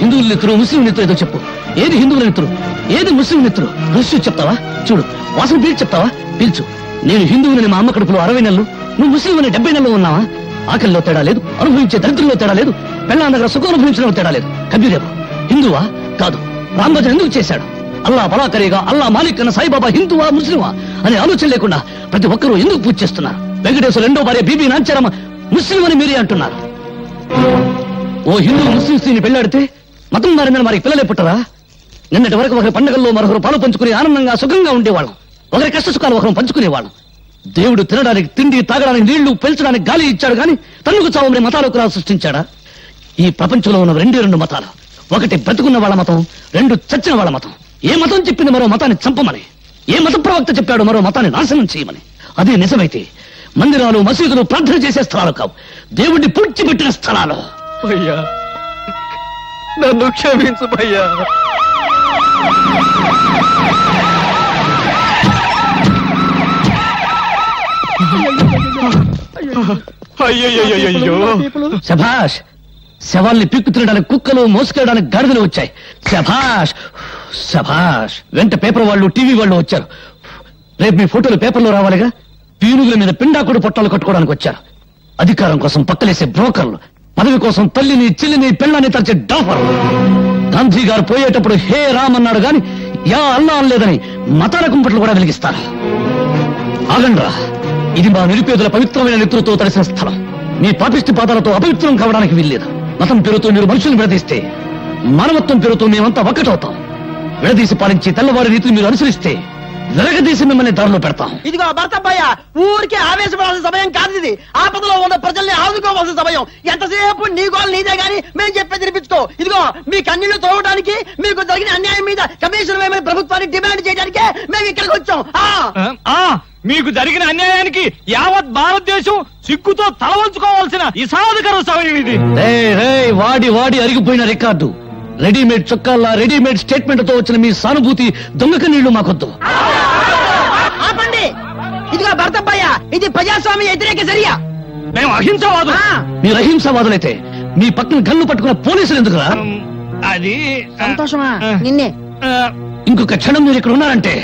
హిందువుల నెత్తురు ముస్లిం నెత్తురు ఏదో చెప్పు. ఏది హిందువుల నెత్తురు, ఏది ముస్లిం నెత్తురు? రహస్యం చెప్తావా? చూడు, వాసన పీల్చి చెప్తావా? పీల్చు. నేను హిందువులని మా అమ్మ కడుపులో 60 నెలలు, నువ్వు ముస్లిం అని 70 నెలలు ఉన్నావా? ఆకలిలో తేడా లేదు, అనుభవించే దరిద్రంలో తేడా లేదు, పెళ్ళాం దగ్గర సుఖం అనుభవించడంలో తేడా లేదు. కబీరేవ హిందువా? కాదు. రాంభజన్ ఎందుకు చేశాడు? అల్లా బలాకరిగా అల్లా మాలిక్ అన్న సాయిబాబా హిందువా ముస్లిమా అనే ఆలోచన లేకుండా ప్రతి ఒక్కరూ ఎందుకు పూజ చేస్తున్నారు? వెంకటేశ్వర రెండో భార్య బీబీ నాంచారమ్మ ముస్లిం అని మీరే అంటున్నారు. ఓ హిందూ ముస్లిం స్త్రీని పెళ్లాడితే మతం మారిందని మరి పిల్లలే పుట్టరా? నిన్నటి వరకు ఒకరి పండుగల్లో మరొకరు పాలు పంచుకుని ఆనందంగా సుఖంగా ఉండేవాళ్ళం. ఒకరి కష్ట సుఖాలు ఒకరు పంచుకునేవాళ్ళం. దేవుడు తినడానికి తిండి, తాగడానికి నీళ్లు, పెంచడానికి గాలి ఇచ్చాడు గాని తన్నుకు చావమని మతాలకు సృష్టించాడా? ఈ ప్రపంచంలో ఉన్న 2 మతాలు. ఒకటి బ్రతుకున్న వాళ్ళ మతం, 2 చచ్చిన వాళ్ళ మతం. ఏ మతం చెప్పింది మరో మతాన్ని చంపమని? ఏ మత ప్రవక్త చెప్పాడు మరో మతాన్ని నాశనం చేయమని? అదే నిజమైతే మందిరాలు మసీదులు ప్రార్థన చేసే స్థలాలు కావు, దేవుడిని పూడ్చిపెట్టిన స్థలాలు. భయ్యా, నన్ను క్షమించు భయ్యా. అయ్యో, శభాష్. శవాల్ని పిక్కు తినడానికి కుక్కలు, మోసుకెళ్ళడానికి గాడిదలు వచ్చాయి. శభాష్ శభాష్. వెంట పేపర్ వాళ్ళు, టీవీ వాళ్ళు వచ్చారు. రేపు మీ ఫోటోలు పేపర్లో రావాలిగా. పీనుగుల మీద పిండాకుడు పొట్టాలు కట్టుకోవడానికి వచ్చారు. అధికారం కోసం పక్కలేసే బ్రోకర్లు, పదవి కోసం తల్లిని, చెల్లిని, పెళ్ళాన్ని తరచే డాఫర్లు. గాంధీ గారు పోయేటప్పుడు హే రామ్ అన్నాడు గాని యా అల్లా అనలేదని మతాల కుంపట్లు కూడా వెలిగిస్తారు. ఆగండ్రా, ఇది మా నిరుపేదల పవిత్రమైన నెత్తులతో తడిసిన స్థలం. మీ పాపిష్టి పాదాలతో అపవిత్రం కావడానికి వీల్లేదు. మతం పేరుతో మీరు మనుషులను విడదీస్తే మానవత్వం పేరుతో మేమంతా ఒక్కటవుతాం. విడదీసి పాలించి తెల్లవారి రీతిని మీరు అనుసరిస్తే విరగదీసి మిమ్మల్ని దారిలో పెడతాం. ఇదిగో భర్తబ్బయ్య, ఊరికే ఆవేశపడాల్సిన సమయం కాదు ఇది. ఆపదలో ఉన్న ప్రజల్ని ఆదుకోవాల్సిన సమయం. ఎంతసేపు నీ గోల్ నీదే గాని మేము చెప్పేది వినిపించుకో. ఇదిగో మీ కన్నీళ్లు తోవడానికి, మీకు జరిగిన అన్యాయం మీద కమిషన్ వేయమని ప్రభుత్వాన్ని డిమాండ్ చేయడానికే మేము ఇక్కడికి వచ్చాం. మీకు జరిగిన అన్యాయానికి యావత్ భారతదేశం సిగ్గుతో తలవంచుకోవాల్సిన ఇసాధకర సమయం ఇది. వాడి వాడి అరిగిపోయిన రికార్డు. రెడీమేడ్ చొక్కాల్లా రెడీమేడ్ స్టేట్మెంట్ తో వచ్చిన మీ సానుభూతి దొంగక నీళ్లు మాకొద్దు. ఆపండి. ఇదిగో భర్తబ్బయ్య, ఇది ప్రజాస్వామ్య వ్యతిరేక చర్య. మేము అహింసవాదు. మీరు అహింసవాదులైతే మీ పక్కన గన్ను పట్టుకున్న పోలీసులు ఎందుకురా? అది సంతోషమా? నిన్నే. ఇంకొక క్షణం మీరు ఇక్కడ ఉన్నారంటే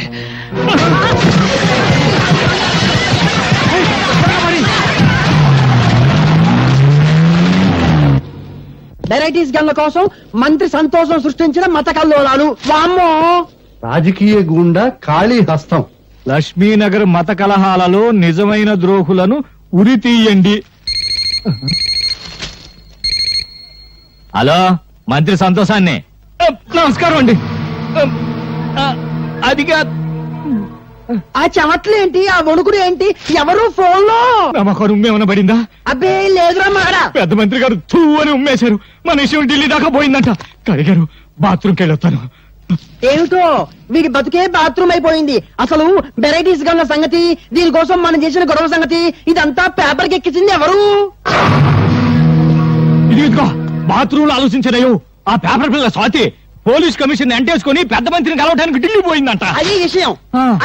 వెరైటీస్ గన్ల కోసం మంత్రి సంతోషం సృష్టించిన మత కల్లోలాలు. వామ్మో! రాజకీయ గుండా ఖాళీ హస్తం లక్ష్మీనగర్ మత కలహాలలో నిజమైన ద్రోహులను ఉరి తీయండి. హలో, మంత్రి సంతోషాన్ని. నమస్కారం అండి. అదిగా ఆ చెమట్లు ఏంటి, ఆ వణుకుడు ఏంటి, ఎవరు ఫోన్ లో? నమ్మకం ఉమ్మేమన్నా పడిందా? అబ్బే లేదురా మాడా. పెద్ద మంత్రి గారు తూ అని ఉమ్మేశారు. మన విషయం ఢిల్లీ దాకా పోయిందంట. కడిగారు, బాత్రూమ్కి వెళ్ళొస్తాను. ఏమిటో వీడి బతుకే బాత్రూమ్ అయిపోయింది. అసలు వెరైటీస్ గా ఉన్న సంగతి, దీనికోసం మనం చేసిన గొడవ సంగతి, ఇదంతా పేపర్ కి ఎక్కించింది ఎవరు? ఇదిగో బాత్రూమ్ లో ఆలోచించలేవు. ఆ పేపర్ పిల్ల స్వాతి పోలీస్ కమిషన్ ఎంటేసుకుని పెద్ద మంత్రిని కలవడానికి ఢిల్లీ పోయిందంట. అది విషయం.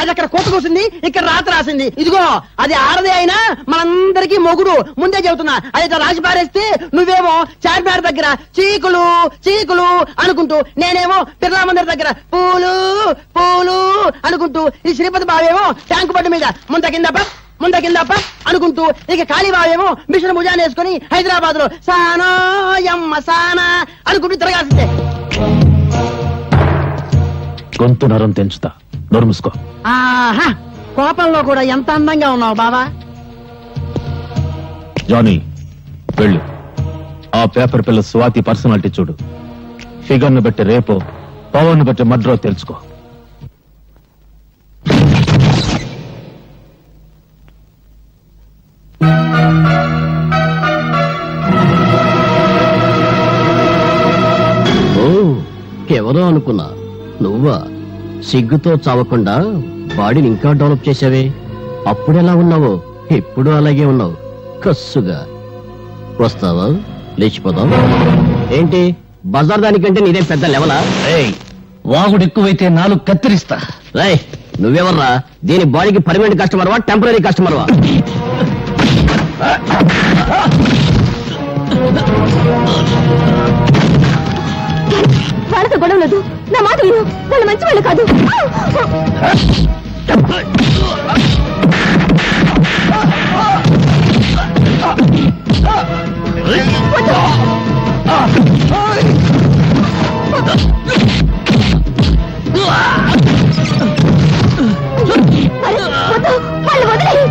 అది అక్కడ కోత కూసింది, ఇక్కడ రాత రాసింది. ఇదిగో అది ఆడదే అయినా మనందరికీ మొగుడు. ముందే చెబుతున్నా. అది ఇట్లా రాసి పారేస్తే నువ్వేమో చార్మినార్ దగ్గర చీకులు చీకులు అనుకుంటూ, నేనేమో బిర్లా మందిర్ దగ్గర పూలు పూలు అనుకుంటూ, ఈ శ్రీపతి బావేమో ట్యాంకు బండి మీద ముంద కిందప్ప అనుకుంటూ, ఇక కాళీబావేమో మిషన్ భుజాన్ని వేసుకుని హైదరాబాద్ లో సానా యమ్మ సానా అనుకుంటూ తిరగాల్సిందే. గొంతు నరం తెంచుతా, నోరు మూసుకో. ఆహా, కోపంలో కూడా ఎంత అందంగా ఉన్నావు బావా. జానీ, వెళ్ళు. ఆ పేపర్ పిల్ల స్వాతి పర్సనాలిటీ చూడు. ఫిగర్ ను బట్టి రేపో, పవర్ ను బట్టి మడ్రో తెలుసుకో. ఎవరో అనుకున్నా, నువ్వా? సిగ్గుతో చావకుండా బాడీని ఇంకా డెవలప్ చేసావే. అప్పుడెలా ఉన్నావో ఇప్పుడు అలాగే ఉన్నావు, కస్సుగా. వస్తావా? లేచిపోదాం. ఏంటి బజార్ దానికంటే నీదే పెద్ద లెవలా? వాగుడు ఎక్కువైతే నాలుగు కత్తిరిస్తా. రేయ్, నువ్వెవర్రా? దీని బాడీకి పర్మనెంట్ కస్టమర్వా, టెంపరీ కస్టమర్వా? వాళ్ళతో గొడవలేదు. నా మాట విను, వాళ్ళు మంచి వాళ్ళు కాదు. వాళ్ళు వదిలేయ్.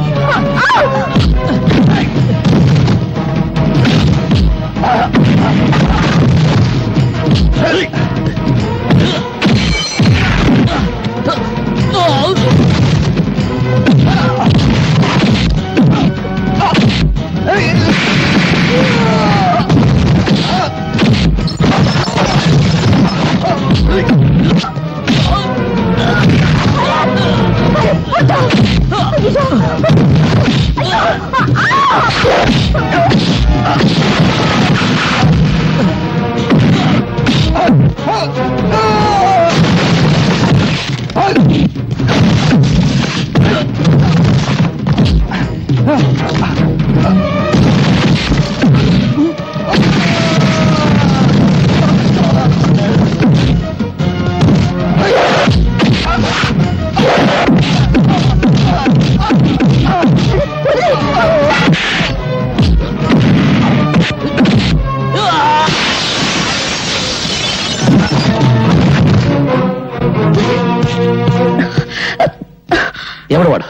ఎవడు వాడు?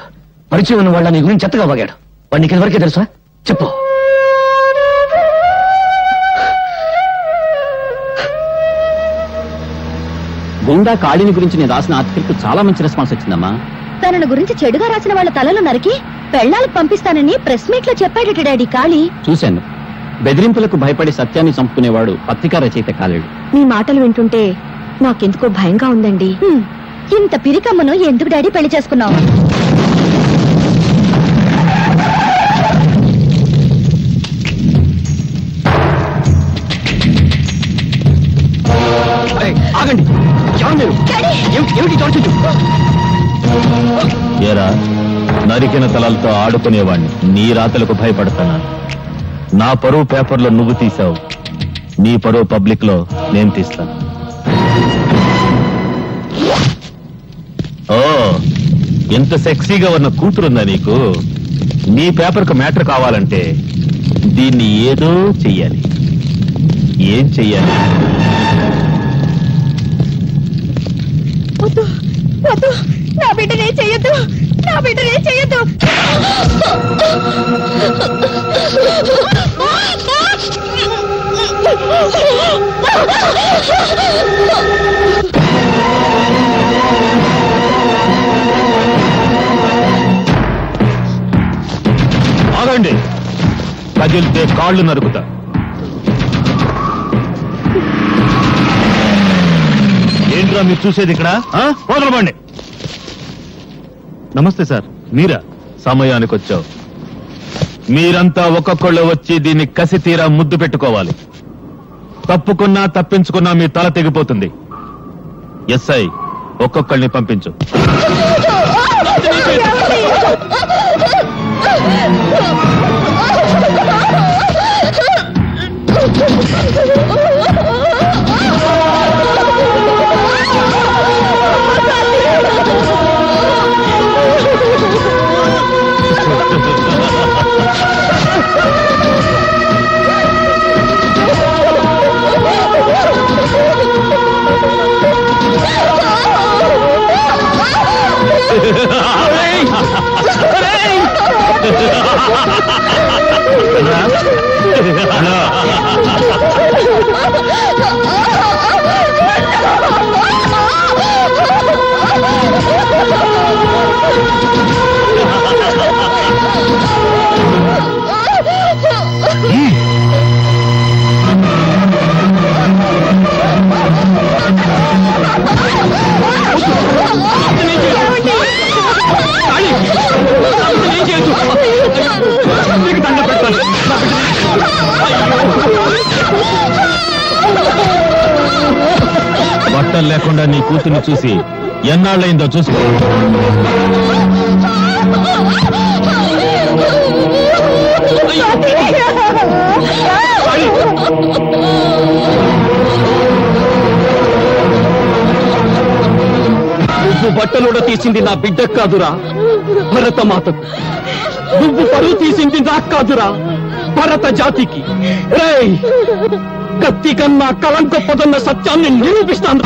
పరిచయం ఉన్న వాళ్ళ నీ గురించి చెత్తగా వాగాడు. వాడు నీకు ఎవరికే తెలుసా? చెప్పు. గుండా కాళీని గురించి నేను రాసిన ఆర్టికల్ చాలా మంచి రెస్పాన్స్ వచ్చిందమ్మా. తనను గురించి చెడుగా రాసిన వాళ్ళ తలలు నరికి పెళ్ళాలకు పంపిస్తానని ప్రెస్ మీట్ లో చెప్పాడట డాడీ కాళీ. చూశాను. బెదిరింపులకు భయపడి సత్యాన్ని చంపుకునేవాడు పత్రికా రచయిత కాలేడు. మీ మాటలు వింటుంటే నాకెందుకో భయంగా ఉందండి. ఇంత పిరికమ్మను ఎందుకు డాడీ పెళ్లి చేసుకున్నావు? ఆగండి. ఏమిటి చోటు? ఏరా, నరికిన తలలతో ఆడుకునేవాణ్ణి నీ రాతలకు భయపడతానా? నా పరువు పేపర్లో నువ్వు తీసావు, నీ పరువు పబ్లిక్ లో నేను తీస్తాను. ఓ, ఎంత సెక్సీగా ఉన్న కూతురుందా నీకు? నీ పేపర్కు మ్యాటర్ కావాలంటే దీన్ని ఏదో చెయ్యాలి. ఏం చెయ్యాలి? వద్దు వద్దు, నా బిడ్డనే చెయ్యొద్దు. నా బిడ్డను ఏం చెయ్యొద్దు. ఆగండి, కదిలితే కాళ్ళు నరుకుతా. ఏంట్రా మీరు చూసేది ఇక్కడ? వదలబండి. నమస్తే సార్, మీరా? సమయానికి వచ్చావు. మీరంతా ఒక్కొక్కళ్ళు వచ్చి దీన్ని కసి తీరా ముద్దు పెట్టుకోవాలి. తప్పుకున్నా తప్పించుకున్నా మీ తల తెగిపోతుంది. ఎస్ఐ, ఒక్కొక్కళ్ళని పంపించు. బట్టలు లేకుండా నీ కూతుర్ని చూసి ఎన్నాళ్ళైందో చూసుకో. నువ్వు బట్టలుడ తీసింది నా బిడ్డకు కాదురా, భరతమాతకు. నువ్వు పరువు తీసింది నాకు కాదురా, భరత జాతికి. రేయ్, కత్తి కన్నా కలం గొప్పదన్న సత్యాన్ని నిరూపిస్తాను.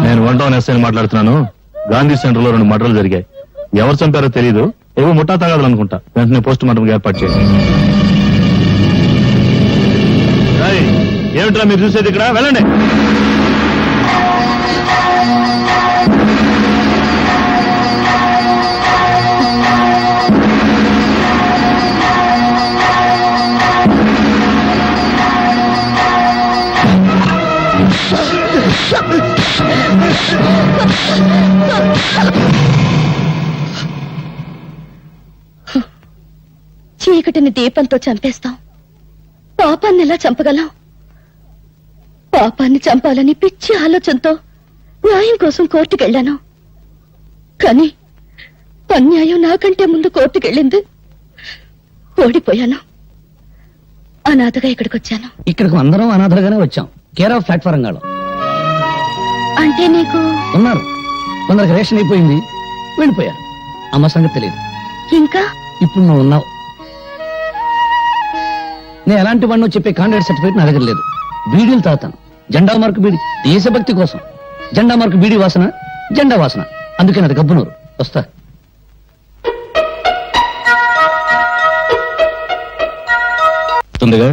నేను 1 టౌన్ ఎస్ఐని మాట్లాడుతున్నాను. గాంధీ సెంటర్ లో 2 మర్డర్లు జరిగాయి. ఎవరు చంపారో తెలియదు. ఏవో ముఠా తగాదాలు అనుకుంటా. వెంటనే పోస్ట్ మార్టం ఏర్పాటు చేయండి. ఏమిట్రా మీరు చూసేది ఇక్కడ? వెళ్ళండి. చీకటిని దీపంతో చంపేస్తాం, పాపాన్ని ఎలా చంపగలం? పాపాన్ని చంపాలని పిచ్చి ఆలోచనతో న్యాయం కోసం కోర్టుకెళ్లాను. కానీ అన్యాయం నాకంటే ముందు కోర్టుకెళ్ళింది. ఓడిపోయాను. అనాథగా ఇక్కడికి వచ్చాను. ఇక్కడికి అందరం అనాథలుగానే వచ్చాం. కేర్ ఆఫ్ ప్లాట్ఫారం గాడు అంటే నీకు ఉన్నారు. కొందరికి రేషన్ అయిపోయింది, వెళ్ళిపోయారు. అమ్మ సంగతి తెలియదు. ఇంకా ఇప్పుడు నువ్వు ఉన్నావు. నేను ఎలాంటి వాడినో చెప్పే కాంట్రాక్ట్ సర్టిఫికేట్ నా దగ్గర లేదు. బీడీలు తాగుతాను. జెండా మార్కు బీడి, దేశభక్తి కోసం. జెండా మార్కు బీడీ వాసన, జెండా వాసన. అందుకే నాది గబ్బునూరు. వస్తా. తొందరగా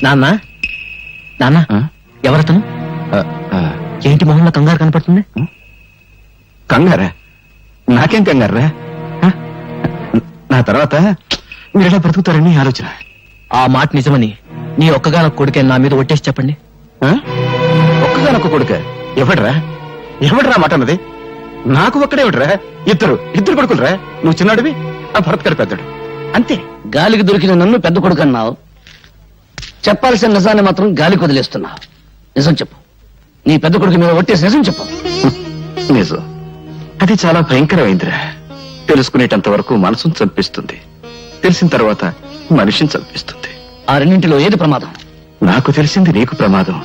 నాన్న, నాన్న, ఎవరతను? ఏంటి మొహంలో కంగారు కనపడుతుంది? కంగారా? నాకేం కంగారా? నా తర్వాత మీరెలా బ్రతుకుతారని ఆలోచన. ఆ మాట నిజమని నీ ఒక్కగానొక్క కొడుకే నా మీద ఒట్టేసి చెప్పండి. ఒక్కగానొక్క కొడుక? ఎవడ్రా? ఎవడ్రా మాట అన్నది? నాకు ఒక్కడేవిడ్రా? ఇద్దరు కొడుకులరా. నువ్వు చిన్నాడివి, ఆ భరత్ గారి పెద్దడు. అంతే. గాలికి దొరికిన నన్ను పెద్ద కొడుకు అన్నావు. చెప్పాల్సిన నిజాన్ని మాత్రం గాలికి వదిలేస్తున్నా. నిజం చెప్పు, నీ పెద్ద కొడుకు మీద ఒట్టేసి నిజం చెప్పు. నిజం అది చాలా భయంకరమైందిరా. తెలుసుకునేటంత వరకు మనసును చంపిస్తుంది, తెలిసిన తర్వాత మనిషిని చంపిస్తుంది. ఆ రెండింటిలో ఏది ప్రమాదం? నాకు తెలిసింది నీకు ప్రమాదం,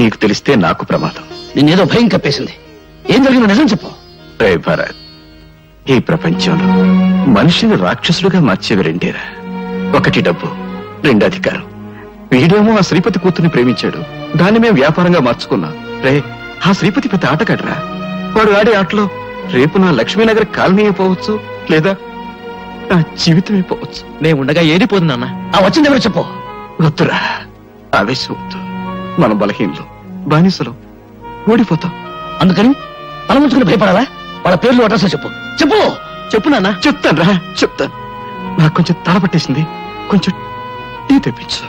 నీకు తెలిస్తే నాకు ప్రమాదం. నిన్నేదో భయం కప్పేసింది. ఏం జరిగిందో నిజం చెప్పు. రే భరత్, ఈ ప్రపంచంలో మనిషిని రాక్షసులుగా మార్చేవి రెండేరా. ఒకటి డబ్బు, రెండు అధికారం. వీడేమో ఆ శ్రీపతి కూతుర్ని ప్రేమించాడు, దాన్ని మేము వ్యాపారంగా మార్చుకున్నాం. రే, ఆ శ్రీపతి పెద్ద ఆటగాడరా. వాడు ఆడే ఆటలో రేపు నా లక్ష్మీనగర్ కాలనీ అయిపోవచ్చు, లేదా నా జీవితం అయిపోవచ్చు. నేను ఉండగా ఏది పోదు నాన్న. ఆ వచ్చింది ఎవరు చెప్పు. వద్దురా, ఆవేశం వద్దు. మనం బలహీనలు, బానిసలు, ఓడిపోతాం. అందుకని తల ముంచుకుని భయపడాలా? వాళ్ళ పేర్లు అడ్రస్ చెప్పు. చెప్పు చెప్పు నాన్న. చెప్తాను రా, చెప్తాను. నాకు కొంచెం తల పట్టేసింది, కొంచెం టీ తెప్పించు.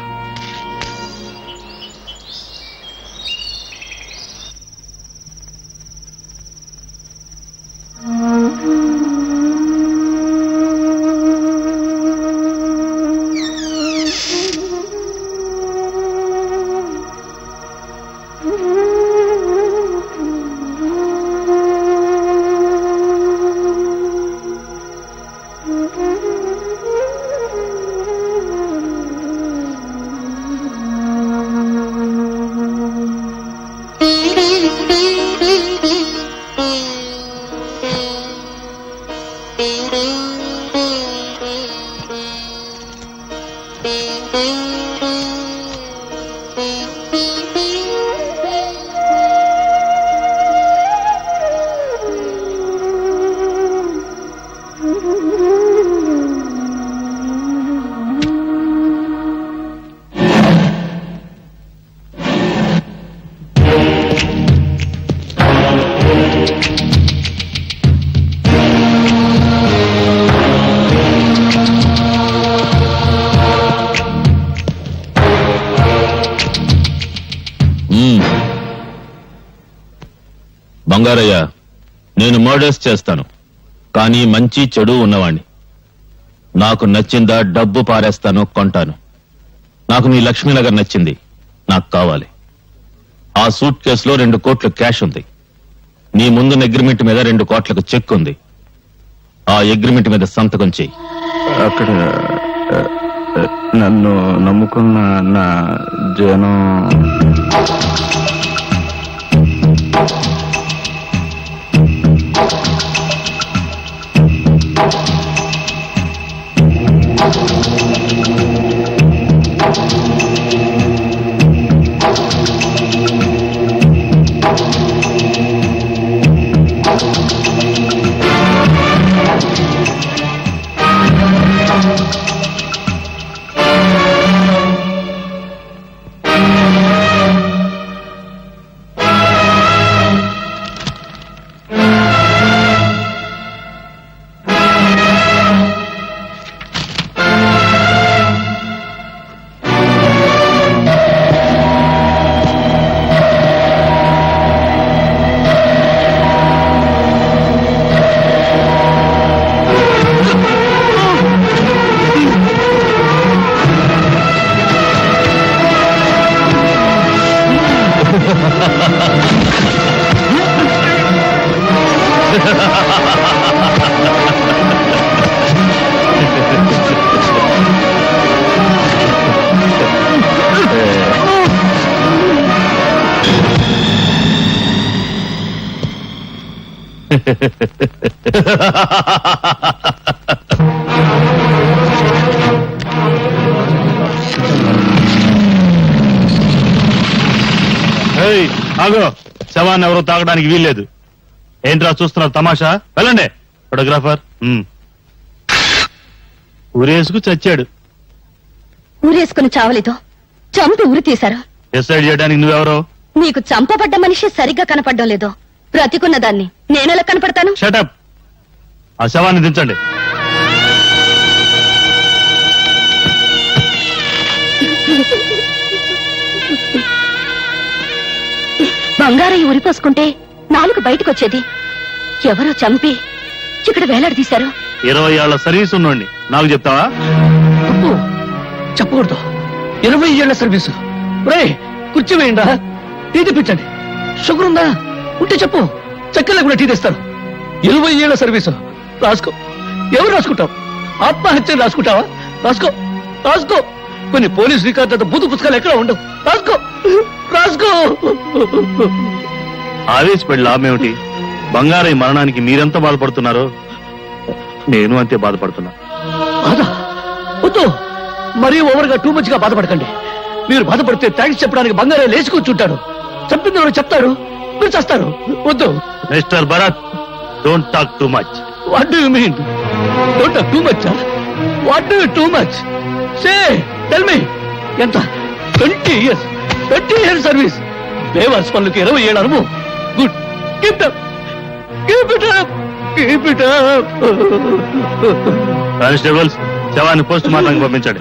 బంగారయ్య, నేను మర్డర్స్ చేస్తాను, కానీ మంచి చెడు ఉన్నవాణ్ణి. నాకు నచ్చిందా డబ్బు పారేస్తాను, కొంటాను. నాకు నీ లక్ష్మీనగర్ నచ్చింది, నాకు కావాలి. ఆ సూట్ కేసులో 2 కోట్లు క్యాష్ ఉంది. నీ ముందున్న అగ్రిమెంట్ మీద 2 కోట్లకు చెక్ ఉంది. ఆ అగ్రిమెంట్ మీద సంతకం చెయ్యి. అక్కడ నన్ను నమ్ముకున్న నా జనం ఆగో, శవాన్ని ఎవరో తాగడానికి వీల్లేదు. ఏంట్రా చూస్తున్నారు తమాషా? వెళ్ళండి. ఫోటోగ్రాఫర్ ఊరేసుకు చచ్చాడు. ఊరేసుకుని చావలేదు, చంపి ఉరి తీశారు. డిసైడ్ చేయడానికి నువ్వెవరో? నీకు చంపబడ్డ మనిషి సరిగ్గా కనపడడం లేదు. బ్రతికున్న దాన్ని నేనెలా కనపడతాను? షటప్. ఆ శవాన్ని దించండి. బంగారయ్య ఉరిపోసుకుంటే నాలుగు బయటకొచ్చేది. ఎవరో చంపి ఇక్కడ వేలాడదీశారు. 20 ఏళ్ల సర్వీస్ ఉన్నోండి నాకు చెప్తావా? చెప్పకూడదు. 20 ఏళ్ల సర్వీసు. రే కుర్చీ వేయండా, టీ తెప్పించండి. షుగర్ ఉందా ఉంటే చెప్పు, చక్కెర కూడా టీ తెస్తారు. 20 ఏళ్ల సర్వీసు. రాసుకో. ఎవరు రాసుకుంటావు? ఆత్మహత్య రాసుకుంటావా? రాసుకో రాసుకో. కొన్ని పోలీస్ రికార్డు బూతు పుస్తకాలు ఎక్కడ ఉండవు. రాసుకో రాసుకో. ఆవేశపడి లాభమేమిటి? బంగారయ్య మరణానికి మీరెంత బాధపడుతున్నారో నేను అంతే బాధపడుతున్నా. బాధ వద్దు, మరీ ఓవర్గా టూ మచ్ గా బాధపడకండి. మీరు బాధపడితే థ్యాంక్స్ చెప్పడానికి బంగారయ్య లేచి కూర్చుంటాడు. చెప్పింది ఎవరు చెప్తాడు, మీరు చేస్తారు. వద్దు. Mister Bharat, don't talk too much. What do you mean? Don't talk too much? What do you too much? Say tell me. ఎంత? 20 years. 20 years service. బేవర్స్ పనులకి 20 ఏళ్ళ అనుభవం. Good. Keep it up. Keep it up. Keep it up. Constables, శవాన్ని పోస్ట్ మార్టంకి పంపించండి.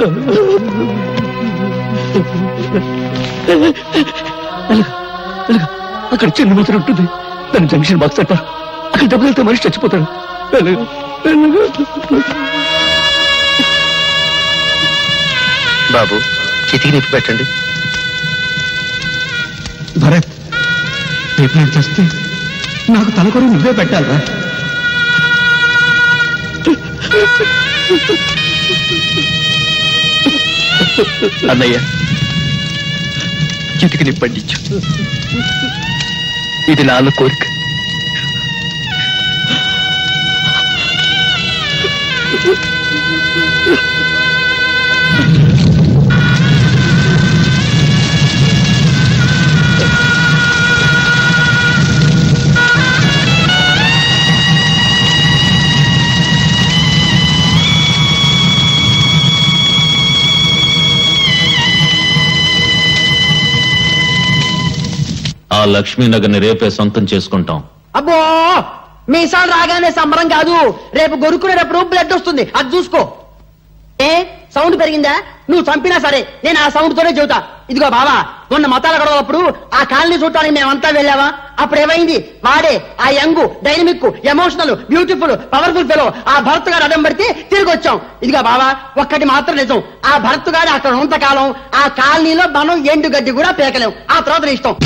అక్కడ చిన్న మూతలు ఉంటుంది, దాన్ని జంక్షన్ బాక్స్ అంటారు. అక్కడ దెబ్బతితే మనిషి చచ్చిపోతాడు. బాబు, చితికి నిప్పి పెట్టండి. భరత్, రేపు నేను చేస్తే నాకు తలకొర నువ్వే పెట్టాలరా. అన్నయ్య, చితికి నిప్పండించు. ఇది నాన్న కోరిక. ఆ లక్ష్మీనగర్ ని రేపే సొంతం చేసుకుంటాం. అబ్బో, మీసాలు రాగానే సంబరం కాదు, రేపు గొరుకునేటప్పుడు బ్లడ్ వస్తుంది, అది చూసుకో. ఏ సౌండ్ పెరిగిందా? నువ్వు చంపినా సరే నేను ఆ సౌండ్ తోనే చెబుతా. ఇదిగో బావా, మొన్న మతాల గొడవప్పుడు ఆ కాలనీ చూడటానికి మేమంతా వెళ్ళావా? అప్పుడు ఏమైంది? వాడే ఆ young, dynamic, emotional, beautiful, powerful fellow ఆ భరత్ గారు అడ్డం పడితే తిరిగి వచ్చాం. ఇదిగో బావా, ఒక్కటి మాత్రం నిజం, ఆ భరత్ గారు అక్కడ ఉన్నంతకాలం ఆ కాలనీలో మనం ఎండు గడ్డి కూడా పేకలేం. ఆ తర్వాత నీ ఇష్టం.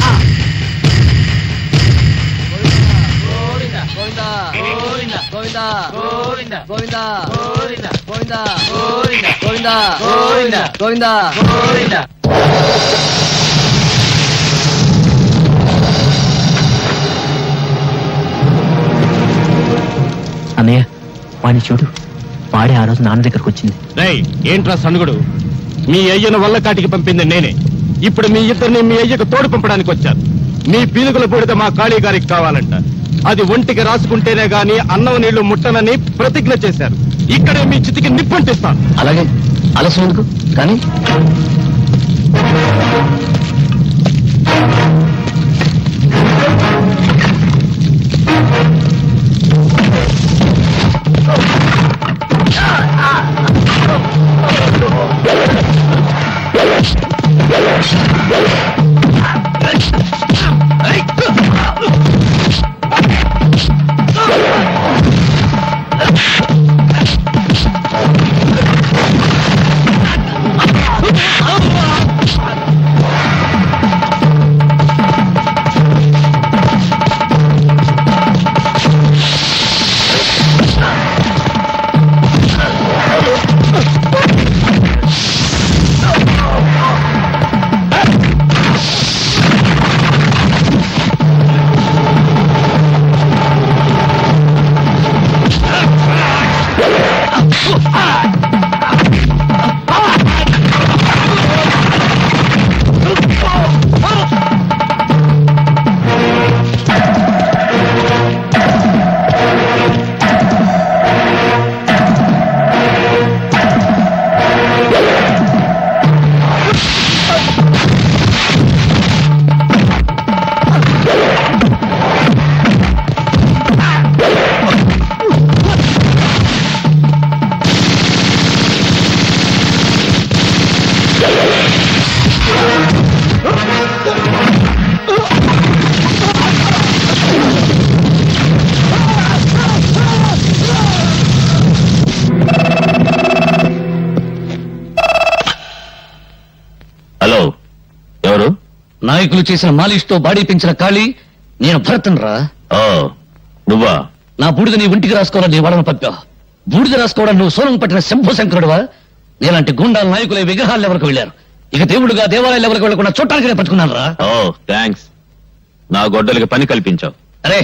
అన్నయ్య, వాడిని చూడు. వాడే ఆ రోజు నాన్న దగ్గరకు వచ్చింది. ఏంట్రా సనుగుడు? మీ అయ్యను వల్ల కాటికి పంపింది నేనే. ఇప్పుడు మీ ఇద్దరిని మీ అయ్యకు తోడు పంపడానికి వచ్చారు. మీ పీనుగుల పొడితే మా కాళీ గారికి కావాలంట. అది ఒంటికి రాసుకుంటేనే గాని అన్నం నీళ్లు ముట్టనని ప్రతిజ్ఞ చేశారు. ఇక్కడే మీ చితికి నిప్పంటిస్తాను. అలాగే, ఆలస్యం ఎందుకు కానీ. ఎవరు? నాయకులు చేసిన మాలిష్తో బాడీ పెంచిన ఖాళీ నేను భరతన్ రా. ఓ నువ్వా? నా బూడిద నీ ఒంటికి రాసుకోవాలని నీ వాళ్ళని పంపా. బూడిద రాసుకోవడం నువ్వు సోనం పట్టిన శంభు శంకరుడువా? నేలాంటి గుండాల నాయకులే విగ్రహాలు ఎవరికి వెళ్ళారు. ఇక దేవుడుగా దేవాలయాలు ఎవరికి వెళ్ళకుండా చూడటానికి నేను పట్టుకున్నాను రా. ఓ థ్యాంక్స్. నా గొడ్డలకి పని కల్పించావు. అరే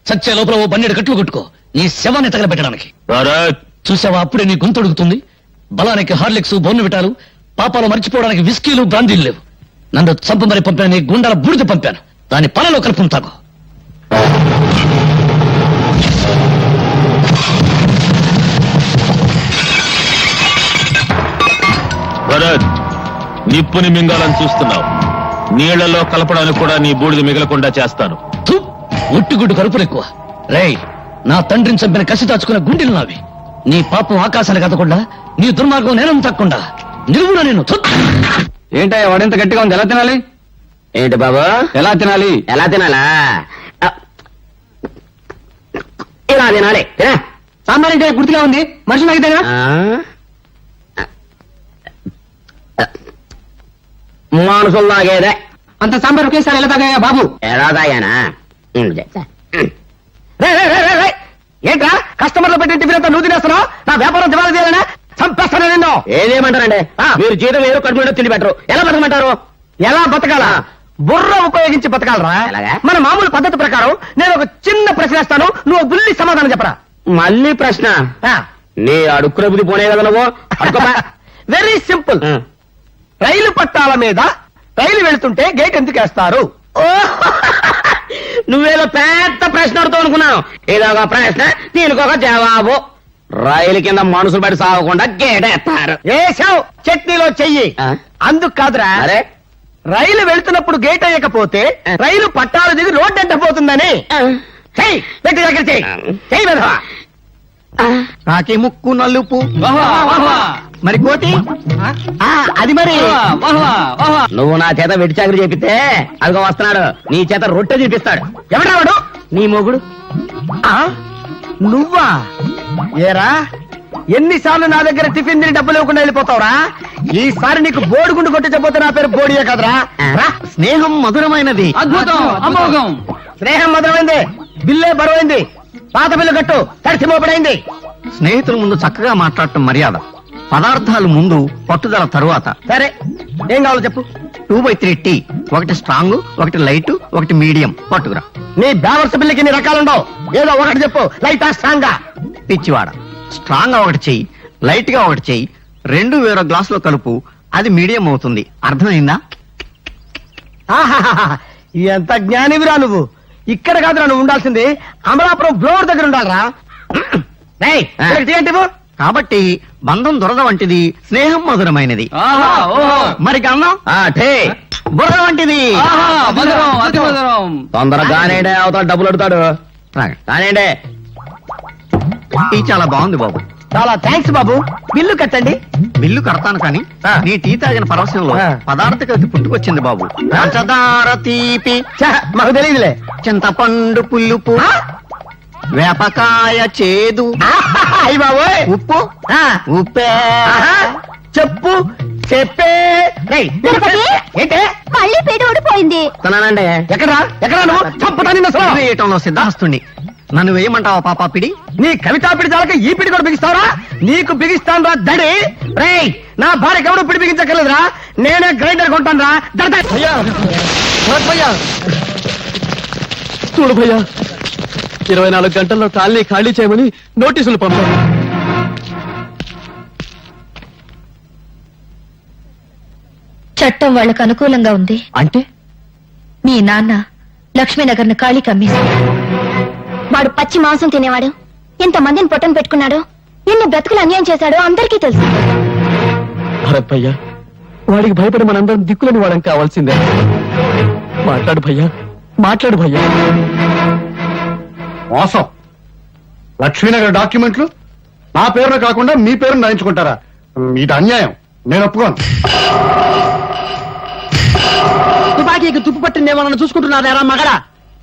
సత్య లోపల ఓ బన్నెడు కట్లు కొట్టుకో నీ శవాన్ని తగలబెట్టడానికి. భరత్, చూసావా అప్పుడే నీ గొంతుడుగుతుంది. బలానికి హార్లిక్స్ బోర్న్విటాలు, పాపాలు మర్చిపోవడానికి విస్కీలు బ్రాందీలు లేవు. నన్ను చంపమని పంపిన నీ గుండాల బూడిద పంపాను. దాని పలలో కలుపును తాగు. భరత్, నిప్పుని మింగాలని చూస్తున్నావు. నీళ్లలో కలపడానికి కూడా నీ బూడిద మిగలకుండా చేస్తాను. థు, ఒట్టిగుడ్డు కరుపులు ఎక్కువ. రేయ్, నా తండ్రిని చంపిన కసి దాచుకున్న గుండెలు నావి. నీ పాపం ఆకాశానికి కదకుండా, నీ దుర్మార్గం నేనం తక్కకుండా నిలువున నేను. ఏంటయ్యా వాడింత గట్టిగా ఉంది, ఎలా తినాలి? ఏంటి బాబా ఎలా తినాలి? ఎలా తినాలా? ఇలా తినాలి. సాంబార్ అంటే గుర్తుగా ఉంది, మనుషులు అయితేనా? మనుషులు తాగేదే. అంత సాంబార్ ఒకేసారి ఎలా తాగాయా బాబు? ఎలా తాగానా? ఏంట్రా కస్టమర్లు పెట్టిన టిఫిన్ అంతా నువ్వు తినేస్తున్నావు? నా వ్యాపారం దివాళా చేయాలనా? చంపేస్తాను నిన్ను. ఏదేమంటారండి, మీరు జీతం వేరు కడుపు మీద తిండి పెట్టరు, ఎలా బతకమంటారు? ఎలా బతకాలా? బుర్ర ఉపయోగించి బతకాలరా. మన మామూలు పద్ధతి ప్రకారం నేను ఒక చిన్న ప్రశ్న వేస్తాను, నువ్వు బుల్లి సమాధానం చెప్పరా. మళ్ళీ ప్రశ్న? నీ అడుక్కునే బుద్ధి పోనే కదా నువ్వు. Very simple. రైలు పట్టాల మీద రైలు వెళుతుంటే గేట్ ఎందుకు వేస్తారు? నువ్వేదో పెద్ద ప్రశ్న అడుగుతావు అనుకున్నాను. ఇదొక ప్రశ్న, దీనికి ఒక జవాబు. రైలు కింద మనుషులు పడి సాగకుండా గేట్ వేస్తారు. వేసావు చట్నీలో చెయ్యి. అందుకు కాదురా, రైలు వెళ్తున్నప్పుడు గేట్ వేయకపోతే రైలు పట్టాలు దిగి రోడ్డు ఎంటపోతుందని. చెయ్యి, పెట్టి దగ్గర చెయ్యి. చెయ్యి వెధవా. కాకి ముక్కు నలుపు, మరి కోతి అది మరి. నువ్వు నా చేత వెట్టి చాకరీ చేపిస్తే అదిగో వస్తున్నాడు, నీ చేత రొట్టె చూపిస్తాడు. ఎవడా వాడు? నీ మొగుడు. నువ్వా? ఏరా, ఎన్నిసార్లు నా దగ్గర టిఫిన్ తిని డబ్బులు ఇవ్వకుండా వెళ్ళిపోతావురా? ఈసారి నీకు బోడిగుండు కొట్టించకపోతే నా పేరు బోడియే కదరా. స్నేహం మధురమైనది. అద్భుతం, అమోఘం. స్నేహం మధురమైంది, బిల్లే బరువైంది. పాత బిల్లు కట్టు, తడిసి మోపడైంది. స్నేహితుల ముందు చక్కగా మాట్లాడటం మర్యాద, పదార్థాలు ముందు, పట్టుదల తరువాత. సరే, ఏం కావాలో చెప్పు. 2/3 టీ, ఒకటి స్ట్రాంగ్, ఒకటి లైట్, ఒకటి మీడియం పట్టుకురా. నీ బ్యావర్స్ బిల్లుకి ఎన్ని రకాలుండవు, ఏదో ఒకటి చెప్పు. లైటా స్ట్రాంగా? పిచ్చివాడ, స్ట్రాంగ్ గా ఒకటి చెయ్యి, లైట్ గా ఒకటి చెయ్యి, రెండు వేరే గ్లాసులో కలుపు, అది మీడియం అవుతుంది. అర్థమైందా? ఎంత జ్ఞానివిరా నువ్వు. ఇక్కడ కాదురా నువ్వు ఉండాల్సింది, అమలాపురం బ్లోర్ దగ్గర ఉండాలరా. కాబట్టి బంధం దొరద వంటిది, స్నేహం మధురమైనది. మరి గంధం బుర్ర వంటిది. తొందరగానే అవతల డబ్బులు అడుగుతాడు. కానివ్వండి. టీ చాలా బాగుంది బాబు. చాలా థ్యాంక్స్ బాబు. బిల్లు కట్టండి. బిల్లు కడతాను కానీ నీ టీ తాగిన పరవశంలో పదార్థ కలిసి పుట్టుకొచ్చింది బాబు. పంచదార తీపి మాకు తెలియదులే. చింతపండు పులుపు, వేపకాయ చేదు, అయ్యి బాబు ఉప్పు, ఉప్పే. చెప్పు చెప్పే. ఏంటే మళ్ళీ పేట ఊడిపోయింది. తనానండి. ఎక్కడా ఎక్కడా నువ్వు చంపుతాను సిద్ధాస్తుని. నన్ను వేయమంటావా పాపా పిడి? నీ కవితా పిడి చాలక ఈ పిడి కూడా బిగిస్తావరా? నీకు బిగిస్తాను రా దడి. రేయ్, నా భార్యకి ఎవరు పిడి బిగించక్కర్లేదురా, నేనే గ్రైండర్ కొంటాను రా. చూడు భయ్యా, 24 గంటల్లో కాలనీ ఖాళీ చేయమని నోటీసులు పంపారు. చట్టం వాళ్ళకు అనుకూలంగా ఉంది. అంటే మీ నాన్న లక్ష్మీనగర్ ను ఖాళీ కమ్మేశాడు. వాడు పచ్చి మాంసం తినేవాడు, ఎంతమందిని పొట్టను పెట్టుకున్నాడు, ఎన్ని బ్రతుకులు అన్యాయం చేశాడో అందరికీ తెలుసు. భరత్ భయ్యా, వాడికి భయపడి మనందరం దిక్కులని వాడడం కావాల్సిందే. మాట్లాడు భయ్యా, మాట్లాడు భయ్యా. మోసం. లక్ష్మీనగర్ డాక్యుమెంట్లు నా పేరున కాకుండా మీ పేరును రాయించుకుంటారా? ఇది అన్యాయం, నేను ఒప్పుకోను. తుపాకీకి తుప్పు పట్టిందేమో చూసుకుంటున్నారా మగడా?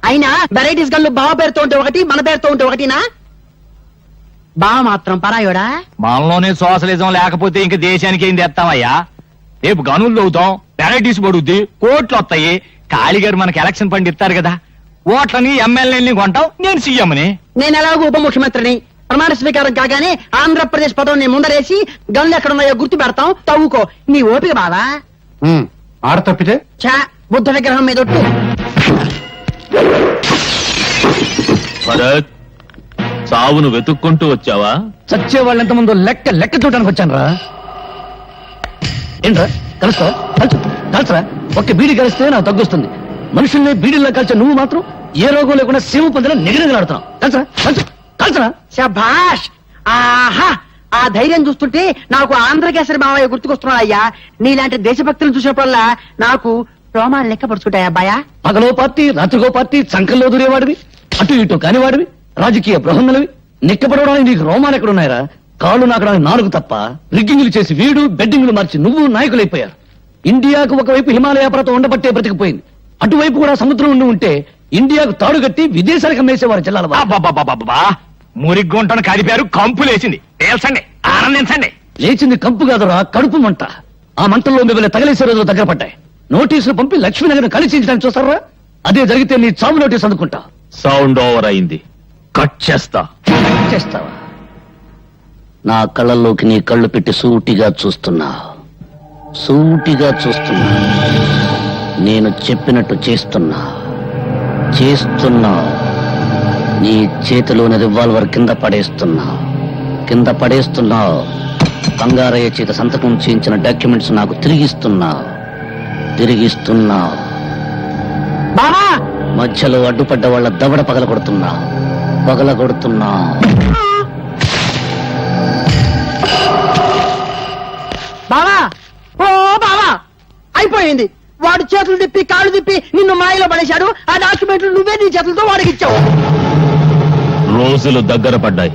అయినా వెరైటీస్ గన్లు బావ పేరుతో ఉంటే ఒకటి, మన పేరుతో ఉంటే ఒకటినా? బావ మాత్రం పరాయోడా? మనలోనే సోషలిజం లేకపోతే ఇంక దేశానికి ఏం తెస్తామయ్యా? రేపు గనులు అవుతాం, వెరైటీస్ పడుద్ది, కోట్లు వస్తాయి. కాళీగారు మనకి ఎలక్షన్ ఫండ్ ఇస్తారు కదా, ఓట్లని ఎమ్మెల్యేని కొంటాం, నేను సీఎంని. నేను ఎలాగో ఉప ముఖ్యమంత్రిని. ప్రమాణ స్వీకారం కాగానే ఆంధ్రప్రదేశ్ పదం నీ ముందరేసి గన్లు ఎక్కడున్నాయో గుర్తు పెడతాం, తవ్వుకో. నీ ఓపిక బావా. ఆడ తప్పితే చా బుద్ధ విగ్రహం మీద ఒట్టు. భరత్, సావును వెతుక్కుంటూ వచ్చావా? చచ్చే వాళ్ళు ఎంతమందో లెక్క చూడడానికి వచ్చాను రా. ఏంట్రా కలుస్తా? కలుసరా? ఒక్క బీడీ కలిస్తే నాకు తగ్గుస్తుంది. మనుషుల్ని బీడీల్లో కలిసే నువ్వు మాత్రం ఏ రోగం లేకుండా శివ పొందిన నిగనిగలాడుతున్నావు. కలుసరా? శభాష్. ఆహా, ఆ ధైర్యం చూస్తుంటే నాకు ఆంధ్రకేసరి మావయ్య గుర్తుకొస్తున్నాడు అయ్యా. నీలాంటి దేశభక్తులను చూసినప్పుడల్లా నాకు రోమాలు లెక్క పడుచుంటాయి అబ్బాయా. పగలో పార్టీ, రాత్రిగో పార్టీ, చంకల్లో దూరేవాడివి, అటు ఇటు కానివాడివి, రాజకీయ బృహన్నలవి. నిక్కపడవడానికి నీకు రోమాలు ఎక్కడున్నాయరా? కాళ్ళు నాకడానికి 4 తప్ప. రిగ్గింగులు చేసి వీడు, బెడ్డింగులు మార్చి నువ్వు నాయకులైపోయారు. ఇండియాకు ఒకవైపు హిమాలయ పర్వతం ఉండబట్టే బ్రతికిపోయింది, అటువైపు కూడా సముద్రం ఉండి ఉంటే ఇండియాకు తాడు కట్టి విదేశాలకు అమ్మేసేవారు జిల్లాల. మురిగ్గుంటను కదిపారు, కంపులేసింది. తేల్చండి, ఆనందించండి. లేచింది కంపు కాదురా, కడుపు మంట. ఆ మంటల్లో మిమ్మల్ని తగలేసే రోజులు దగ్గర పడ్డాయి. నోటీసులు పంపి లక్ష్మీనగర్ కలిసించడానికి చూస్తారా? అదే జరిగితే నీ చావు నోటీస్ అందుకుంటా. సౌండ్ ఓవర్ అయింది, కట్ చేస్తా. చేస్తావా? నా కళ్ళల్లోకి నీ కళ్ళు పెట్టి సూటిగా చూస్తున్నా. నేను చెప్పినట్టు చేస్తున్నా. నీ చేతిలోని రివాల్వర్ కింద పడేస్తున్నా. బంగారయ్య చేత సంతకం చేయించిన డాక్యుమెంట్స్ నాకు తిరిగిస్తున్నా. బావా, మధ్యలో అడ్డుపడ్డ వాళ్ళ దవడ పగలగొడుతున్నా. బావా, ఓ బావా, అయిపోయింది. వాడు చేతులు తిప్పి కాళ్ళు తిప్పి నిన్ను మాయలో పడేశాడు. ఆ డాక్యుమెంట్లు నువ్వే నీ చేతులతో వాడికి ఇచ్చావు. రోజులు దగ్గర పడ్డాయి.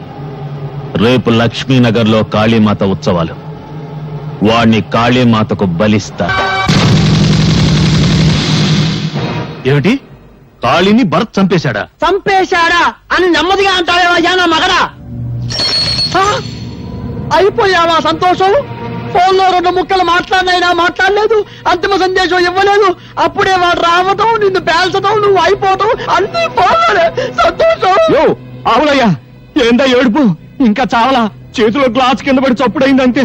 రేపు లక్ష్మీనగర్ లో కాళీమాత ఉత్సవాలు. వాణ్ణి కాళీమాతకు బలిస్తా. ఏమిటి? కాళీని భరత్ చంపేశాడా అని నెమ్మదిగా అంటాడేవయ్యా నా మగడా. అయిపోయావా సంతోషం? ఫోన్లో 2 ముక్కలు మాట్లాడినైనా మాట్లాడలేదు, అంతిమ సందేశం ఇవ్వలేదు. అప్పుడే వాడు రావటం, నిన్ను పేల్చడం, నువ్వు అయిపోవటం అన్ని పోలే. సంతోషం. అవునయ్యా, ఏందా ఏడుపు? ఇంకా చావలా? చేతిలో గ్లాస్ కింద పడి చప్పుడైందంటే.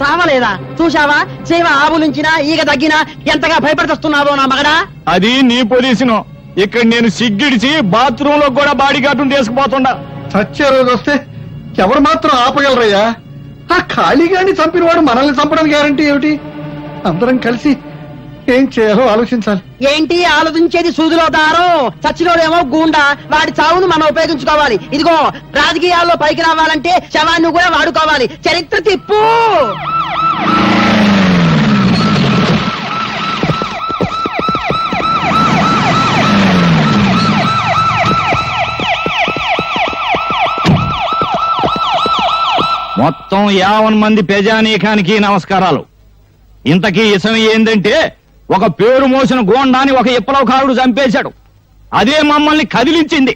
చావలేదా? చూశావా? చేవ ఆవులించినా ఈగ తగ్గినా ఎంతగా భయపడుతున్నావో నా మగడా. అది నీ పొజిషన్. ఇక్కడ నేను సిగ్గిడిచి బాత్రూమ్ లో కూడా బాడీ గార్డును తీసుకుపోతుండా. చచ్చే రోజు వస్తే ఎవరు మాత్రం ఆపగలరయ్యా? ఆ ఖాళీగాని చంపిన వాడు మనల్ని చంపడం గ్యారంటీ ఏమిటి? అందరం కలిసి ఏం చేయాలో ఆలోచించాలి. ఏంటి ఆలోచించేది? సూదిలో దారం. చచ్చినోడేమో గూండా. వాడి చావును మనం ఉపయోగించుకోవాలి. ఇదిగో, రాజకీయాల్లో పైకి రావాలంటే శవాన్ని కూడా వాడుకోవాలి. చరిత్ర తిప్పు. మొత్తం 50 మంది ప్రజానీకానికి నమస్కారాలు. ఇంతకీ ఇసం ఏందంటే, ఒక పేరు మోసిన గోండాని ఒక విప్లవకారుడు చంపేశాడు. అదే మమ్మల్ని కదిలించింది.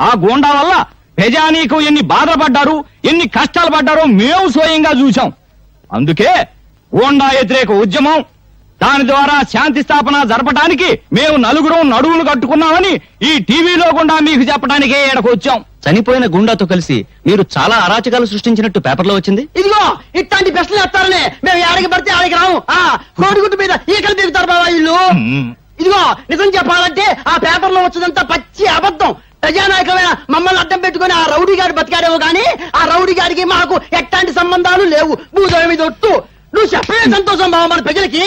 ఆ గోండా వల్ల ప్రజానీకం ఎన్ని బాధలు పడ్డారు, ఎన్ని కష్టాలు పడ్డారో మేము స్వయంగా చూశాం. అందుకే గోండా వ్యతిరేక ఉద్యమం, దాని ద్వారా శాంతి స్థాపన జరపడానికి మేము నలుగురం నడువులు కట్టుకున్నామని ఈ టీవీలో గుండా మీకు చెప్పడానికే ఇక్కడికి వచ్చాం. చనిపోయిన గుండాతో కలిసి మీరు చాలా అరాచకాలు సృష్టించినట్టు పేపర్లో వచ్చింది. ఇదిగో, ఇట్లాంటి ప్రశ్నలు చెప్తారనే మేము ఆడికి పడితే ఆడికి రాము. కోడిగుడ్డు మీద ఈకలు దిగుతారు బాబా ఇల్లు. ఇదిగో, నిజం చెప్పాలంటే ఆ పేపర్లో వచ్చినంత పచ్చి అబద్ధం. ప్రజానాయకమైన మమ్మల్ని అడ్డం పెట్టుకుని ఆ రౌడీ గారు బతికాడేమో గానీ ఆ రౌడీ గారికి మాకు ఎట్లాంటి సంబంధాలు లేవు. భూదోడి మీద ఒట్టు. నువ్వు చెప్పే సంతోషం బాబా మన ప్రజలకి.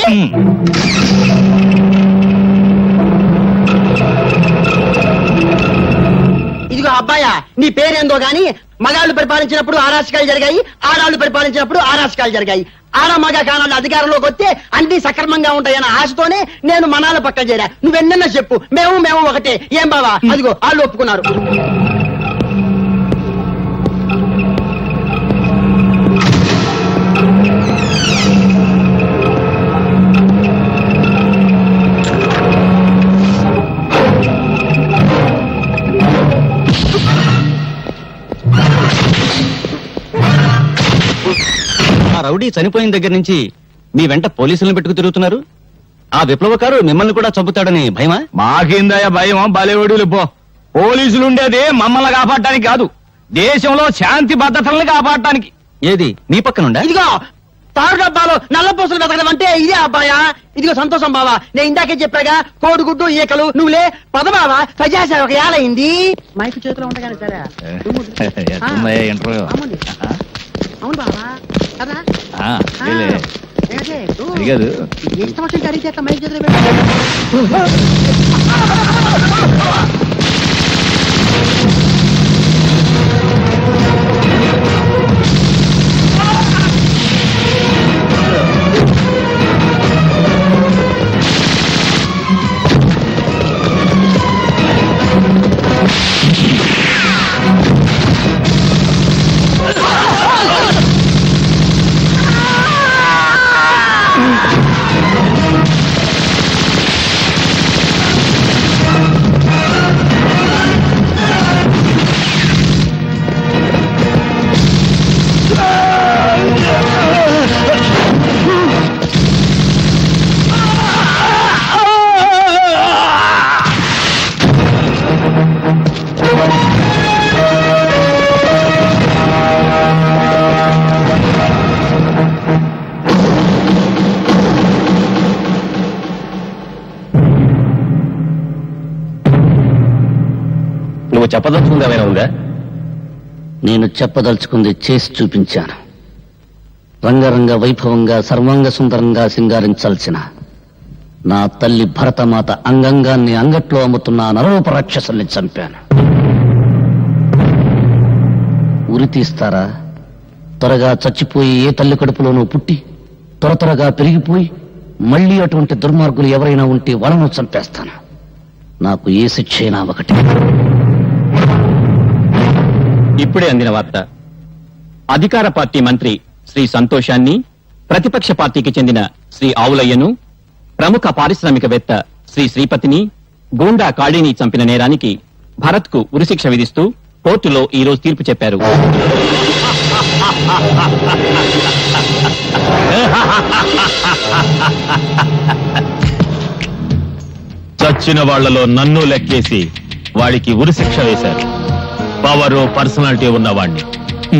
ఇదిగో అబ్బాయా, నీ పేరేందో గాని మగాళ్ళు పరిపాలించినప్పుడు ఆరాచకాలు జరిగాయి, ఆడాళ్ళు పరిపాలించినప్పుడు ఆరాచకాలు జరిగాయి. ఆడ మగ కానాళ్ళు అధికారంలోకి వస్తే అన్ని సక్రమంగా ఉంటాయన్న ఆశతోనే నేను మనాల పక్కన చేరా. నువ్వెన్నన్నా చెప్పు, మేము ఒకటే. ఏం బావా? అదిగో వాళ్ళు ఒప్పుకున్నారు. రౌడీ చనిపోయిన దగ్గర నుంచి మీ వెంట పోలీసులను పెట్టుకు తిరుగుతున్నారు. ఆ విప్లవకారు మిమ్మల్ని కూడా చంపుతాడని భయమా? మాకిందయ్య భయం బలేవడులు పో. పోలీసులు ఉండేది మమ్మల్ని కాపాడటానికి కాదు, దేశంలో శాంతి భద్రతల్ని కాపాడటానికి. ఏది నీ పక్కనుండా? ఇదిగో తారు డబ్బాలో నల్ల పూసలు వెతకడం అంటే ఇదే అబ్బాయా. ఇదిగో సంతోషం బావా, నేను ఇందాకే చెప్పాగా కోడిగుడ్డు ఈకలు నువ్వులే పద బావా. ప్రజాసేవకు ఏలైంది మైకు చేతిలో ఉండగానే సరే. అవును బావా కదా. ఇష్టం వచ్చిన అడిగితే అట్లా మైక్ చేతిలో నువ్వు చెప్పదలుచుకుంది ఏమైనా ఉందా? నేను చెప్పదలుచుకుంది చేసి చూపించాను. రంగరంగ వైభవంగా సర్వాంగ సుందరంగా సింగారించాల్సిన నా తల్లి భరతమాత అంగంగాన్ని అంగట్లో అమ్ముతున్న ఆ నరరూప రాక్షసుల్ని చంపాను. ఉరి తీస్తారా? త్వరగా చచ్చిపోయి ఏ తల్లి కడుపులోనూ పుట్టి త్వరగా పెరిగిపోయి మళ్ళీ అటువంటి దుర్మార్గులు ఎవరైనా ఉంటే వాళ్ళను చంపేస్తాను. నాకు ఏ శిక్ష అయినా ఒకటి. ఇప్పుడే అందిన వార్త. అధికార పార్టీ మంత్రి శ్రీ సంతోషాన్ని, ప్రతిపక్ష పార్టీకి చెందిన శ్రీ ఆవులయ్యను, ప్రముఖ పారిశ్రామికవేత్త శ్రీ శ్రీపతిని, గూండా కాళీని చంపిన నేరానికి భరత్ కు ఉరిశిక్ష విధిస్తూ కోర్టులో ఈ రోజు తీర్పు చెప్పారు. చచ్చిన వాళ్లలో నన్ను లెక్కేసి వాడికి ఉరిశిక్ష వేశారు. పవరు పర్సనాలిటీ ఉన్నవాణ్ణి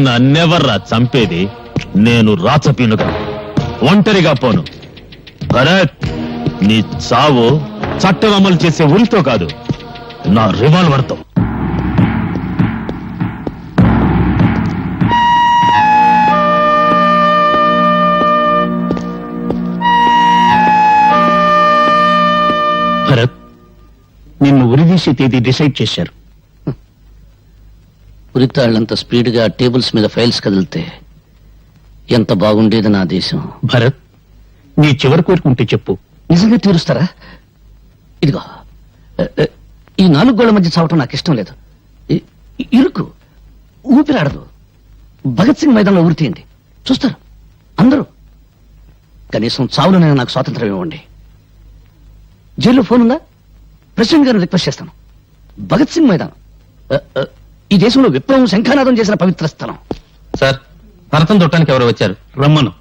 నన్నెవర్రా చంపేది? నేను రాచపీనుగా ఒంటరిగా పోను. భరత్, నీ చావు చట్టం అమలు చేసే ఉరితో కాదు, నా రివాల్వర్తో. భరత్, నిన్ను ఉరిదీసే తేదీ డిసైడ్ చేశారు. ఉరితాళ్లంత స్పీడ్గా టేబుల్స్ మీద ఫైల్స్ కదిలితే ఎంత బాగుండేది నా దేశం. భరత్, నీ చివరి కోరుకుంటే చెప్పు, నిజంగా తీరుస్తారా? ఇదిగో, ఈ 4 గోళ్ల మధ్య చావటం నాకు ఇష్టం లేదు. ఇరుకు ఊపిరాడదు. భగత్ సింగ్ మైదానంలో ఊరి తీయండి, చూస్తారు అందరూ. కనీసం చావులోనైనా నాకు స్వాతంత్రం ఇవ్వండి. జైల్లో ఫోన్ ఉందా? ప్రెసిడెంట్ గారిని రిక్వెస్ట్ చేస్తాను. భగత్ సింగ్ మైదానం ఈ దేశంలో విప్లవం శంఖానాదం చేసిన పవిత్ర స్థలం. సార్, భరతం చుట్టానికి ఎవరో వచ్చారు, రమ్మను.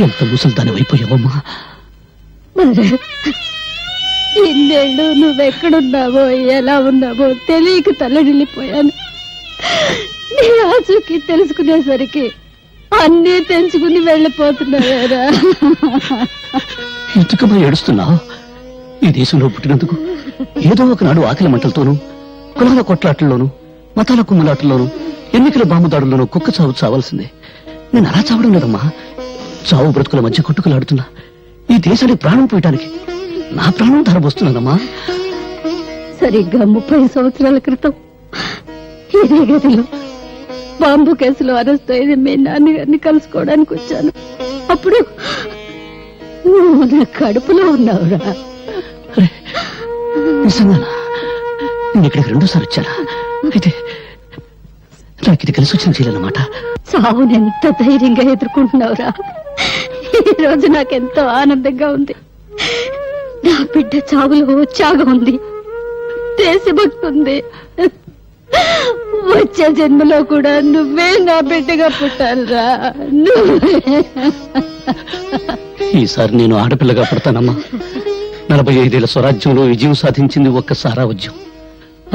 ఎంత ముసల్దాని అయిపోయావమ్మా. మరి ఇన్నేళ్ళు నువ్వెక్కడున్నావో ఎలా ఉన్నావో తెలియక తల్లడిల్లిపోయాను. నీ ఆచూకి తెలుసుకునేసరికి అన్నీ తెంచుకుని వెళ్ళిపోతున్నావేరా. ఎందుకమ్మా ఏడుస్తున్నావు? ఈ దేశంలో పుట్టినందుకు ఏదో ఒకనాడు ఆకలి మంటలతోనూ, కులాల కొట్లాటల్లోనూ, మతాల కుమ్ములాటల్లోనూ, ఎన్నికల బాంబుదాడుల్లోనూ కుక్క చావు చావాల్సిందే. నేను అలా చావడం లేదమ్మా. చావు బ్రతుకుల మధ్య కొట్టుకులాడుతున్నా ఈ దేశానికి ప్రాణం పోయటానికి నా ప్రాణం ధరబోస్తున్నానమ్మా. సరిగ్గా 30 సంవత్సరాల క్రితం ఇదే గదిలో బాంబు కేసులో అరెస్ట్ అయిన మీ నాన్నగారిని కలుసుకోవడానికి వచ్చాను. అప్పుడు నువ్వు నా కడుపులో ఉన్నావురా. నిజంగానా? నేను ఇక్కడికి 2 సార్లు వచ్చానా? అయితే నాకు ఇది కలిసి వచ్చిన చేయాలన్నమాట. చావుని ఎంత ధైర్యంగా ఎదుర్కొంటున్నావురా. ఈ రోజు నాకెంతో ఆనందంగా ఉంది. నా బిడ్డ చావులో ఉత్సాహం ఉంది, దేశభక్తి ఉంది. వచ్చే జన్మలో కూడా నువ్వే నా బిడ్డగా పుట్టాలిరా. ఈసారి నేను ఆడపిల్లగా పుడతానమ్మా. 45 ఏళ్ల స్వరాజ్యంలో విజయం సాధించింది ఒక్క సారావజ్యం.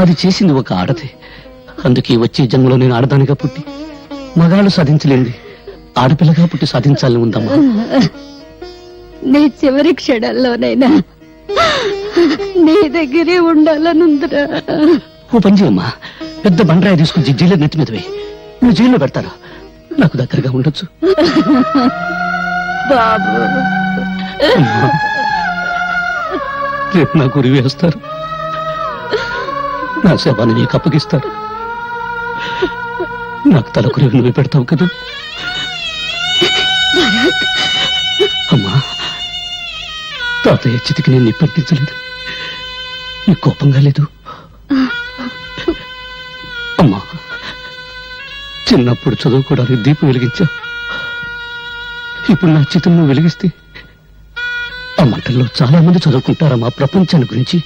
అది చేసింది ఒక ఆడదే. అందుకే వచ్చే జన్మలో నేను ఆడదానిగా పుట్టి మగాళ్ళు సాధించలేంది ఆడపిల్లగా పుట్టి సాధించాలని ఉందమ్మా. నీ చివరి క్షణాల్లోనైనా నీ దగ్గరే ఉండాలనుందిరా. ఓ పని చేయమ్మా, పెద్ద బండరాయి తీసుకుని జైలు నెత్తి మీద వేయి. నువ్వు జైల్లో పెడతారా? నాకు దగ్గరగా ఉండొచ్చు. బాబు, అమ్మా, రేపు నా గురి వేస్తారు, నా శవాన్ని నీకు అప్పగిస్తారు. నాకు తలకురి నువ్వే పెడతావు కదా అమ్మా. తాతయ్య చితికి నేను నిప్పట్టించలేదు, నీ కోపంగా లేదు అమ్మా. చిన్నప్పుడు చదువుకోవడానికి దీపం వెలిగించావు. ఇప్పుడు నా చితం నువ్వు వెలిగిస్తే ఆ మంటల్లో చాలా మంది చదువుకుంటారమ్మా ప్రపంచాన్ని గురించి.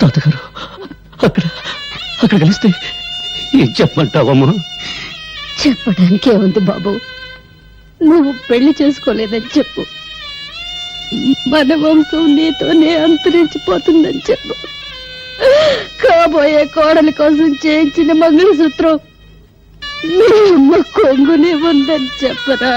తాతగారు అక్కడ కలిస్తే ఏం చెప్పమంటావమ్మా? చెప్పడానికే ఉంది బాబు. నువ్వు పెళ్లి చేసుకోలేదని చెప్పు. మన వంశం నీతోనే అంతరించిపోతుందని చెప్పు. కాబోయే కోడలి కోసం చేయించిన మంగళసూత్రం మీ అమ్మ కొంగునే ఉందని చెప్పరా.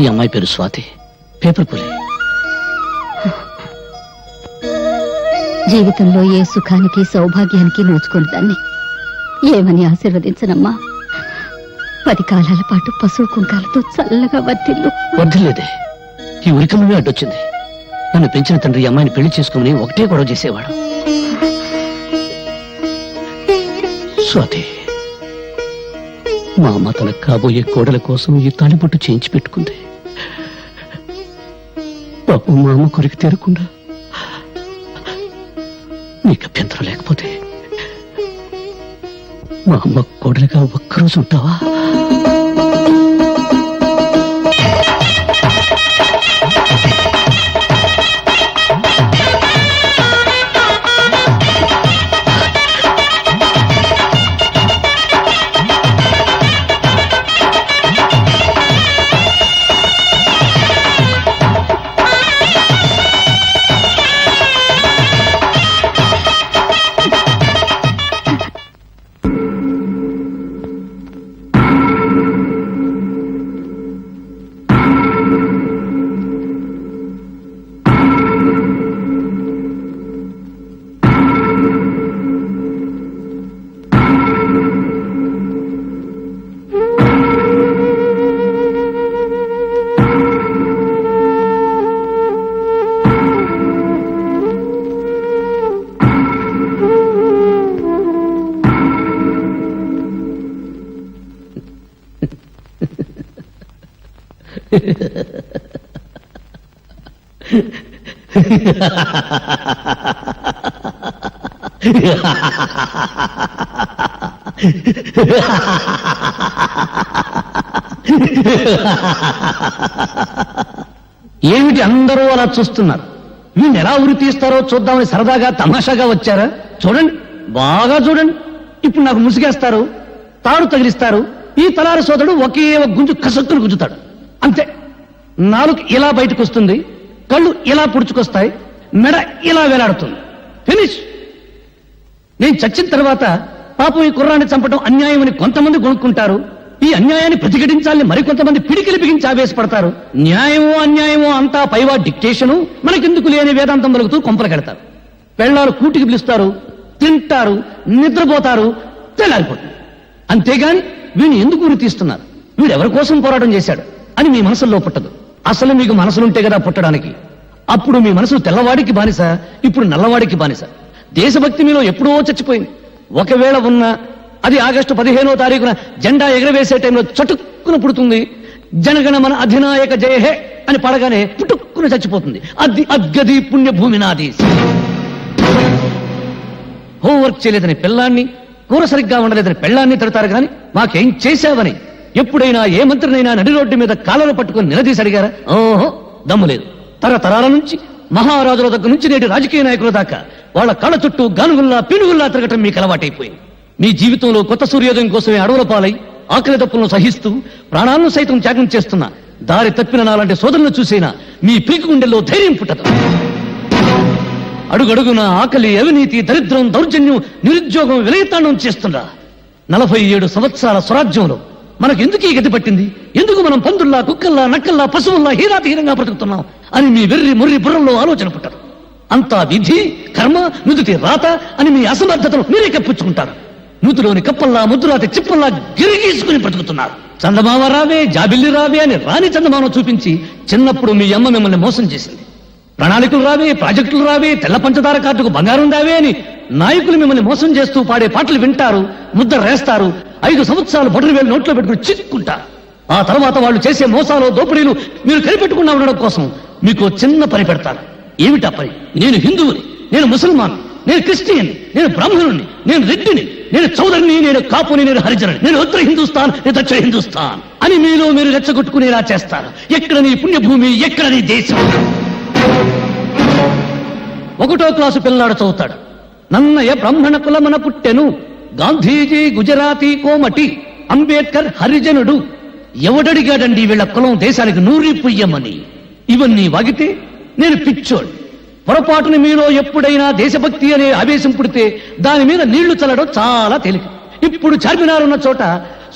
ఈ అమ్మాయి పేరు స్వాతి, పేపర్ పులి. జీవితంలో ఏ సుఖానికి సౌభాగ్యానికి నోచుకుని దాన్ని ఏమని ఆశీర్వదించనమ్మా. 10 కాలాల పాటు పశువు కుంకాలతో చల్లగా వర్తిల్లు. వద్దులేదే, ఈ ఉరికమే అడ్డొచ్చింది. నన్ను పెంచిన తండ్రి ఈ అమ్మాయిని పెళ్లి చేసుకుని ఒకటే గొడవ చేసేవాడు. స్వాతి, మా అమ్మ తన కాబోయే కోడల కోసం ఈ తాలిబొట్టు చేయించి పెట్టుకుంది. పాపం మా అమ్మ కొరికి తీరకుండా నీకు అభ్యంతరం లేకపోతే మా అమ్మ కోడలిగా ఒక్కరోజు ఉంటావా? ఏమిటి అందరూ అలా చూస్తున్నారు? వీళ్ళు ఎలా ఉరి తీస్తారో చూద్దామని సరదాగా తమాషాగా వచ్చారా? చూడండి, బాగా చూడండి. ఇప్పుడు నాకు ముసిగేస్తారు, తాడు తగిలిస్తారు. ఈ తలారి సోదరుడు ఒకే ఒక గుంజు కసక్కును గుంజుతాడు, అంతే. నాలుగు ఇలా బయటకు వస్తుంది, కళ్ళు ఇలా పుడుచుకొస్తాయి, మెడ ఇలా వేలాడుతుంది. ఫినిష్. నేను చచ్చిన తర్వాత పాపం ఈ కుర్రాన్ని చంపడం అన్యాయమని కొంతమంది కొనుక్కుంటారు. ఈ అన్యాయాన్ని ప్రతిఘటించాలని మరికొంతమంది పిడికిలి బిగించి ఆవేశపడతారు. న్యాయమో అన్యాయమో అంతా పైవా డిక్టేషను, మనకెందుకు లేని వేదాంతం పలుకుతూ కొంపలకెడతారు. పెళ్ళారు కూటికి పిలుస్తారు, తింటారు, నిద్రపోతారు, తెల్లారిపోతుంది. అంతేగాని వీడిని ఎందుకు ఉరి తీస్తున్నారు, వీడెవరి కోసం పోరాటం చేశాడు అని మీ మనసులో పుట్టదు. అసలు మీకు మనసులుంటే కదా పుట్టడానికి. అప్పుడు మీ మనసు తెల్లవాడికి బానిస, ఇప్పుడు నల్లవాడికి బానిస. దేశభక్తి మీలో ఎప్పుడో చచ్చిపోయింది. ఒకవేళ ఉన్నా అది ఆగస్టు 15వ తారీఖున జెండా ఎగరవేసే టైంలో చటుక్కున పుడుతుంది. జనగణ మన అధినాయక జయ హే అని పడగానే పుట్టుక్కున చచ్చిపోతుంది. అది అద్గది పుణ్యభూమి నాది. హోంవర్క్ చేయలేదని పిల్లాన్ని, కూర సరిగ్గా ఉండలేదని పెళ్ళాన్ని తిడతారు కానీ మాకేం చేశావని ఎప్పుడైనా ఏ మంత్రినైనా నడి రోడ్డు మీద కాళ్ళను పట్టుకుని నిలదీసి అడిగారా? ఓహో, దమ్ము లేదు. తరతరాల నుంచి మహారాజుల దగ్గర నుంచి నేటి రాజకీయ నాయకుల దాకా వాళ్ళ కళ్ళ చుట్టూ గానుగుల్లా పినుగుల్లా తిరగటం మీకు అలవాటైపోయింది. మీ జీవితంలో కొత్త సూర్యోదయం కోసమే అడవుల పాలై ఆకలి తప్పులను సహిస్తూ ప్రాణాలను సైతం త్యాగం చేస్తున్న దారి తప్పిన నాలాంటి సోదరులను చూసైనా మీ పీకు గుండెల్లో ధైర్యం పుట్టదు. అడుగడుగున ఆకలి, అవినీతి, దరిద్రం, దౌర్జన్యం, నిరుద్యోగం విలయతాండం చేస్తుందా 47 సంవత్సరాల స్వరాజ్యంలో మనకెందుకు ఈ గతి పట్టింది? ఎందుకు మనం పందుల్లా, కుక్కల్లా, నక్కల్లా, పశువుల్లా హీరాతిహీనంగా బ్రతుకుతున్నాం అని మీ వెర్రి ముర్రి బుర్రంలో ఆలోచన పుట్టదు. అంతా విధి, కర్మ, నుదుటి రాత అని మీ అసమర్థతను మీరే కప్పించుకుంటారు. నుదులోని కప్పల్లా, ముద్దురాతి చిప్పల్లా గిరిగీసుకుని బ్రతుకుతున్నారు. చందమామ రావే, జాబిల్లి రావే అని రాని చందమామ చూపించి చిన్నప్పుడు మీ అమ్మ మిమ్మల్ని మోసం చేసింది. ప్రణాళికలు రావే, ప్రాజెక్టులు రావే, తెల్ల పంచదార కార్డుకు బంగారం రావే అని నాయకులు మిమ్మల్ని మోసం చేస్తూ పాడే పాటలు వింటారు, ముద్ద రేస్తారు. 5 సంవత్సరాలు బొటన వేలు నోట్లో పెట్టుకుని చిక్కుంటారు. ఆ తర్వాత వాళ్ళు చేసే మోసాలు, దోపిడీలు మీరు కనిపెట్టుకున్నా ఉండడం కోసం మీకు చిన్న పని పెడతారు. ఏమిటా పని? నేను హిందువుని, నేను ముసల్మాన్, నేను క్రిస్టియన్, నేను బ్రాహ్మణుని, నేను రెడ్డిని, నేను చౌదరిని, నేను కాపుని, నేను హరిజనుని, నేను ఉత్తర హిందుస్థాన్, నేను దక్షిణ హిందుస్థాన్ అని మీలో మీరు రెచ్చగొట్టుకునేలా చేస్తారు. ఎక్కడ నీ పుణ్యభూమి, ఎక్కడ నీ దేశం? 1వ క్లాసు పిల్లాడు చదువుతాడు. నన్నయ బ్రాహ్మణ కులమన పుట్టెను, గాంధీజీ గుజరాతీ కోమటి, అంబేద్కర్ హరిజనుడు. ఎవడడిగాడండి వీళ్ళ కులం దేశానికి నూరి పుయ్యమని? ఇవన్నీ వాగితే నేను పిచ్చోడు. పొరపాటుని మీలో ఎప్పుడైనా దేశభక్తి అనే ఆవేశం పుడితే దాని మీద నీళ్లు చల్లడం చాలా తేలిక. ఇప్పుడు చార్మినార్ ఉన్న చోట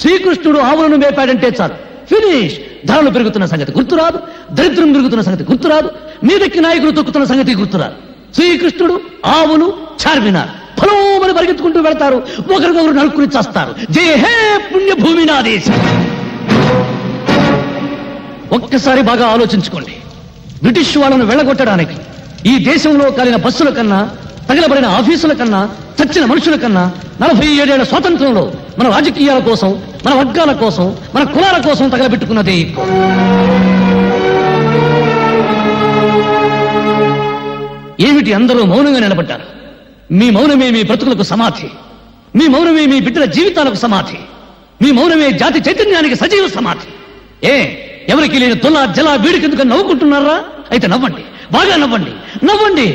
శ్రీకృష్ణుడు ఆవులను మేపాడంటే చాలు, ఫినిష్. ధరలు పెరుగుతున్న సంగతి గుర్తురాదు, దరిద్రం పెరుగుతున్న సంగతి గుర్తురాదు, మీదకి నాయకులు తొక్కుతున్న సంగతి గుర్తురాదు. శ్రీకృష్ణుడు, ఆవులు, చార్మినార్ ఫలోమని పరిగెత్తుకుంటూ వెళ్తారు, ఒకరికొకరు నలుక్కుని చేస్తారు. జయ హే పుణ్యభూమి నా దేశం. ఒక్కసారి బాగా ఆలోచించుకోండి. బ్రిటిష్ వాళ్ళను వెళ్ళగొట్టడానికి ఈ దేశంలో కాలిన బస్సుల కన్నా, తగలబడిన ఆఫీసుల కన్నా, చచ్చిన మనుషుల కన్నా 47 ఏళ్ల స్వాతంత్రంలో మన రాజకీయాల కోసం, మన వర్గాల కోసం, మన కులాల కోసం తగలబెట్టుకున్నదే ఎక్కువ. ఏమిటి అందరూ మౌనంగా నిలబడ్డారు? మీ మౌనమే మీ బ్రతుకులకు సమాధి, మీ మౌనమే మీ బిడ్డల జీవితాలకు సమాధి, మీ మౌనమే జాతి చైతన్యానికి సజీవ సమాధి. ఎవరికి లేని తొల జల వీడికెందుకు నవ్వుకుంటున్నారా? అయితే నవ్వండి, బాగా నవ్వండి, నవ్వండి.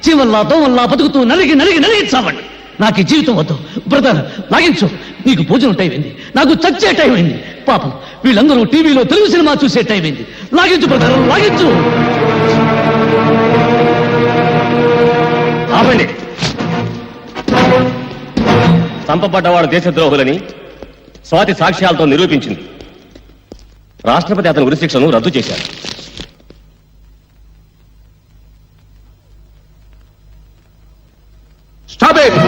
చీవల్లా దోవల్లా బతుకుతూ నలిగి నలిగి నలిగి చావండి. నాకు ఈ జీవితం వద్దు. బ్రదర్ లాగించు, నీకు భోజనం టైం అయింది, నాకు చచ్చే టైం అయింది. పాపం వీళ్ళందరూ టీవీలో తెలుగు సినిమా చూసే టైం అయింది. లాగించు బ్రదర్, లాగించు. ఆపండి. చంపబడ్డవాడు దేశద్రోహులని స్వాతి సాక్ష్యాలతో నిరూపించింది. రాష్ట్రపతి అతని ఉరిశిక్షను రద్దు చేశారు. Stop it.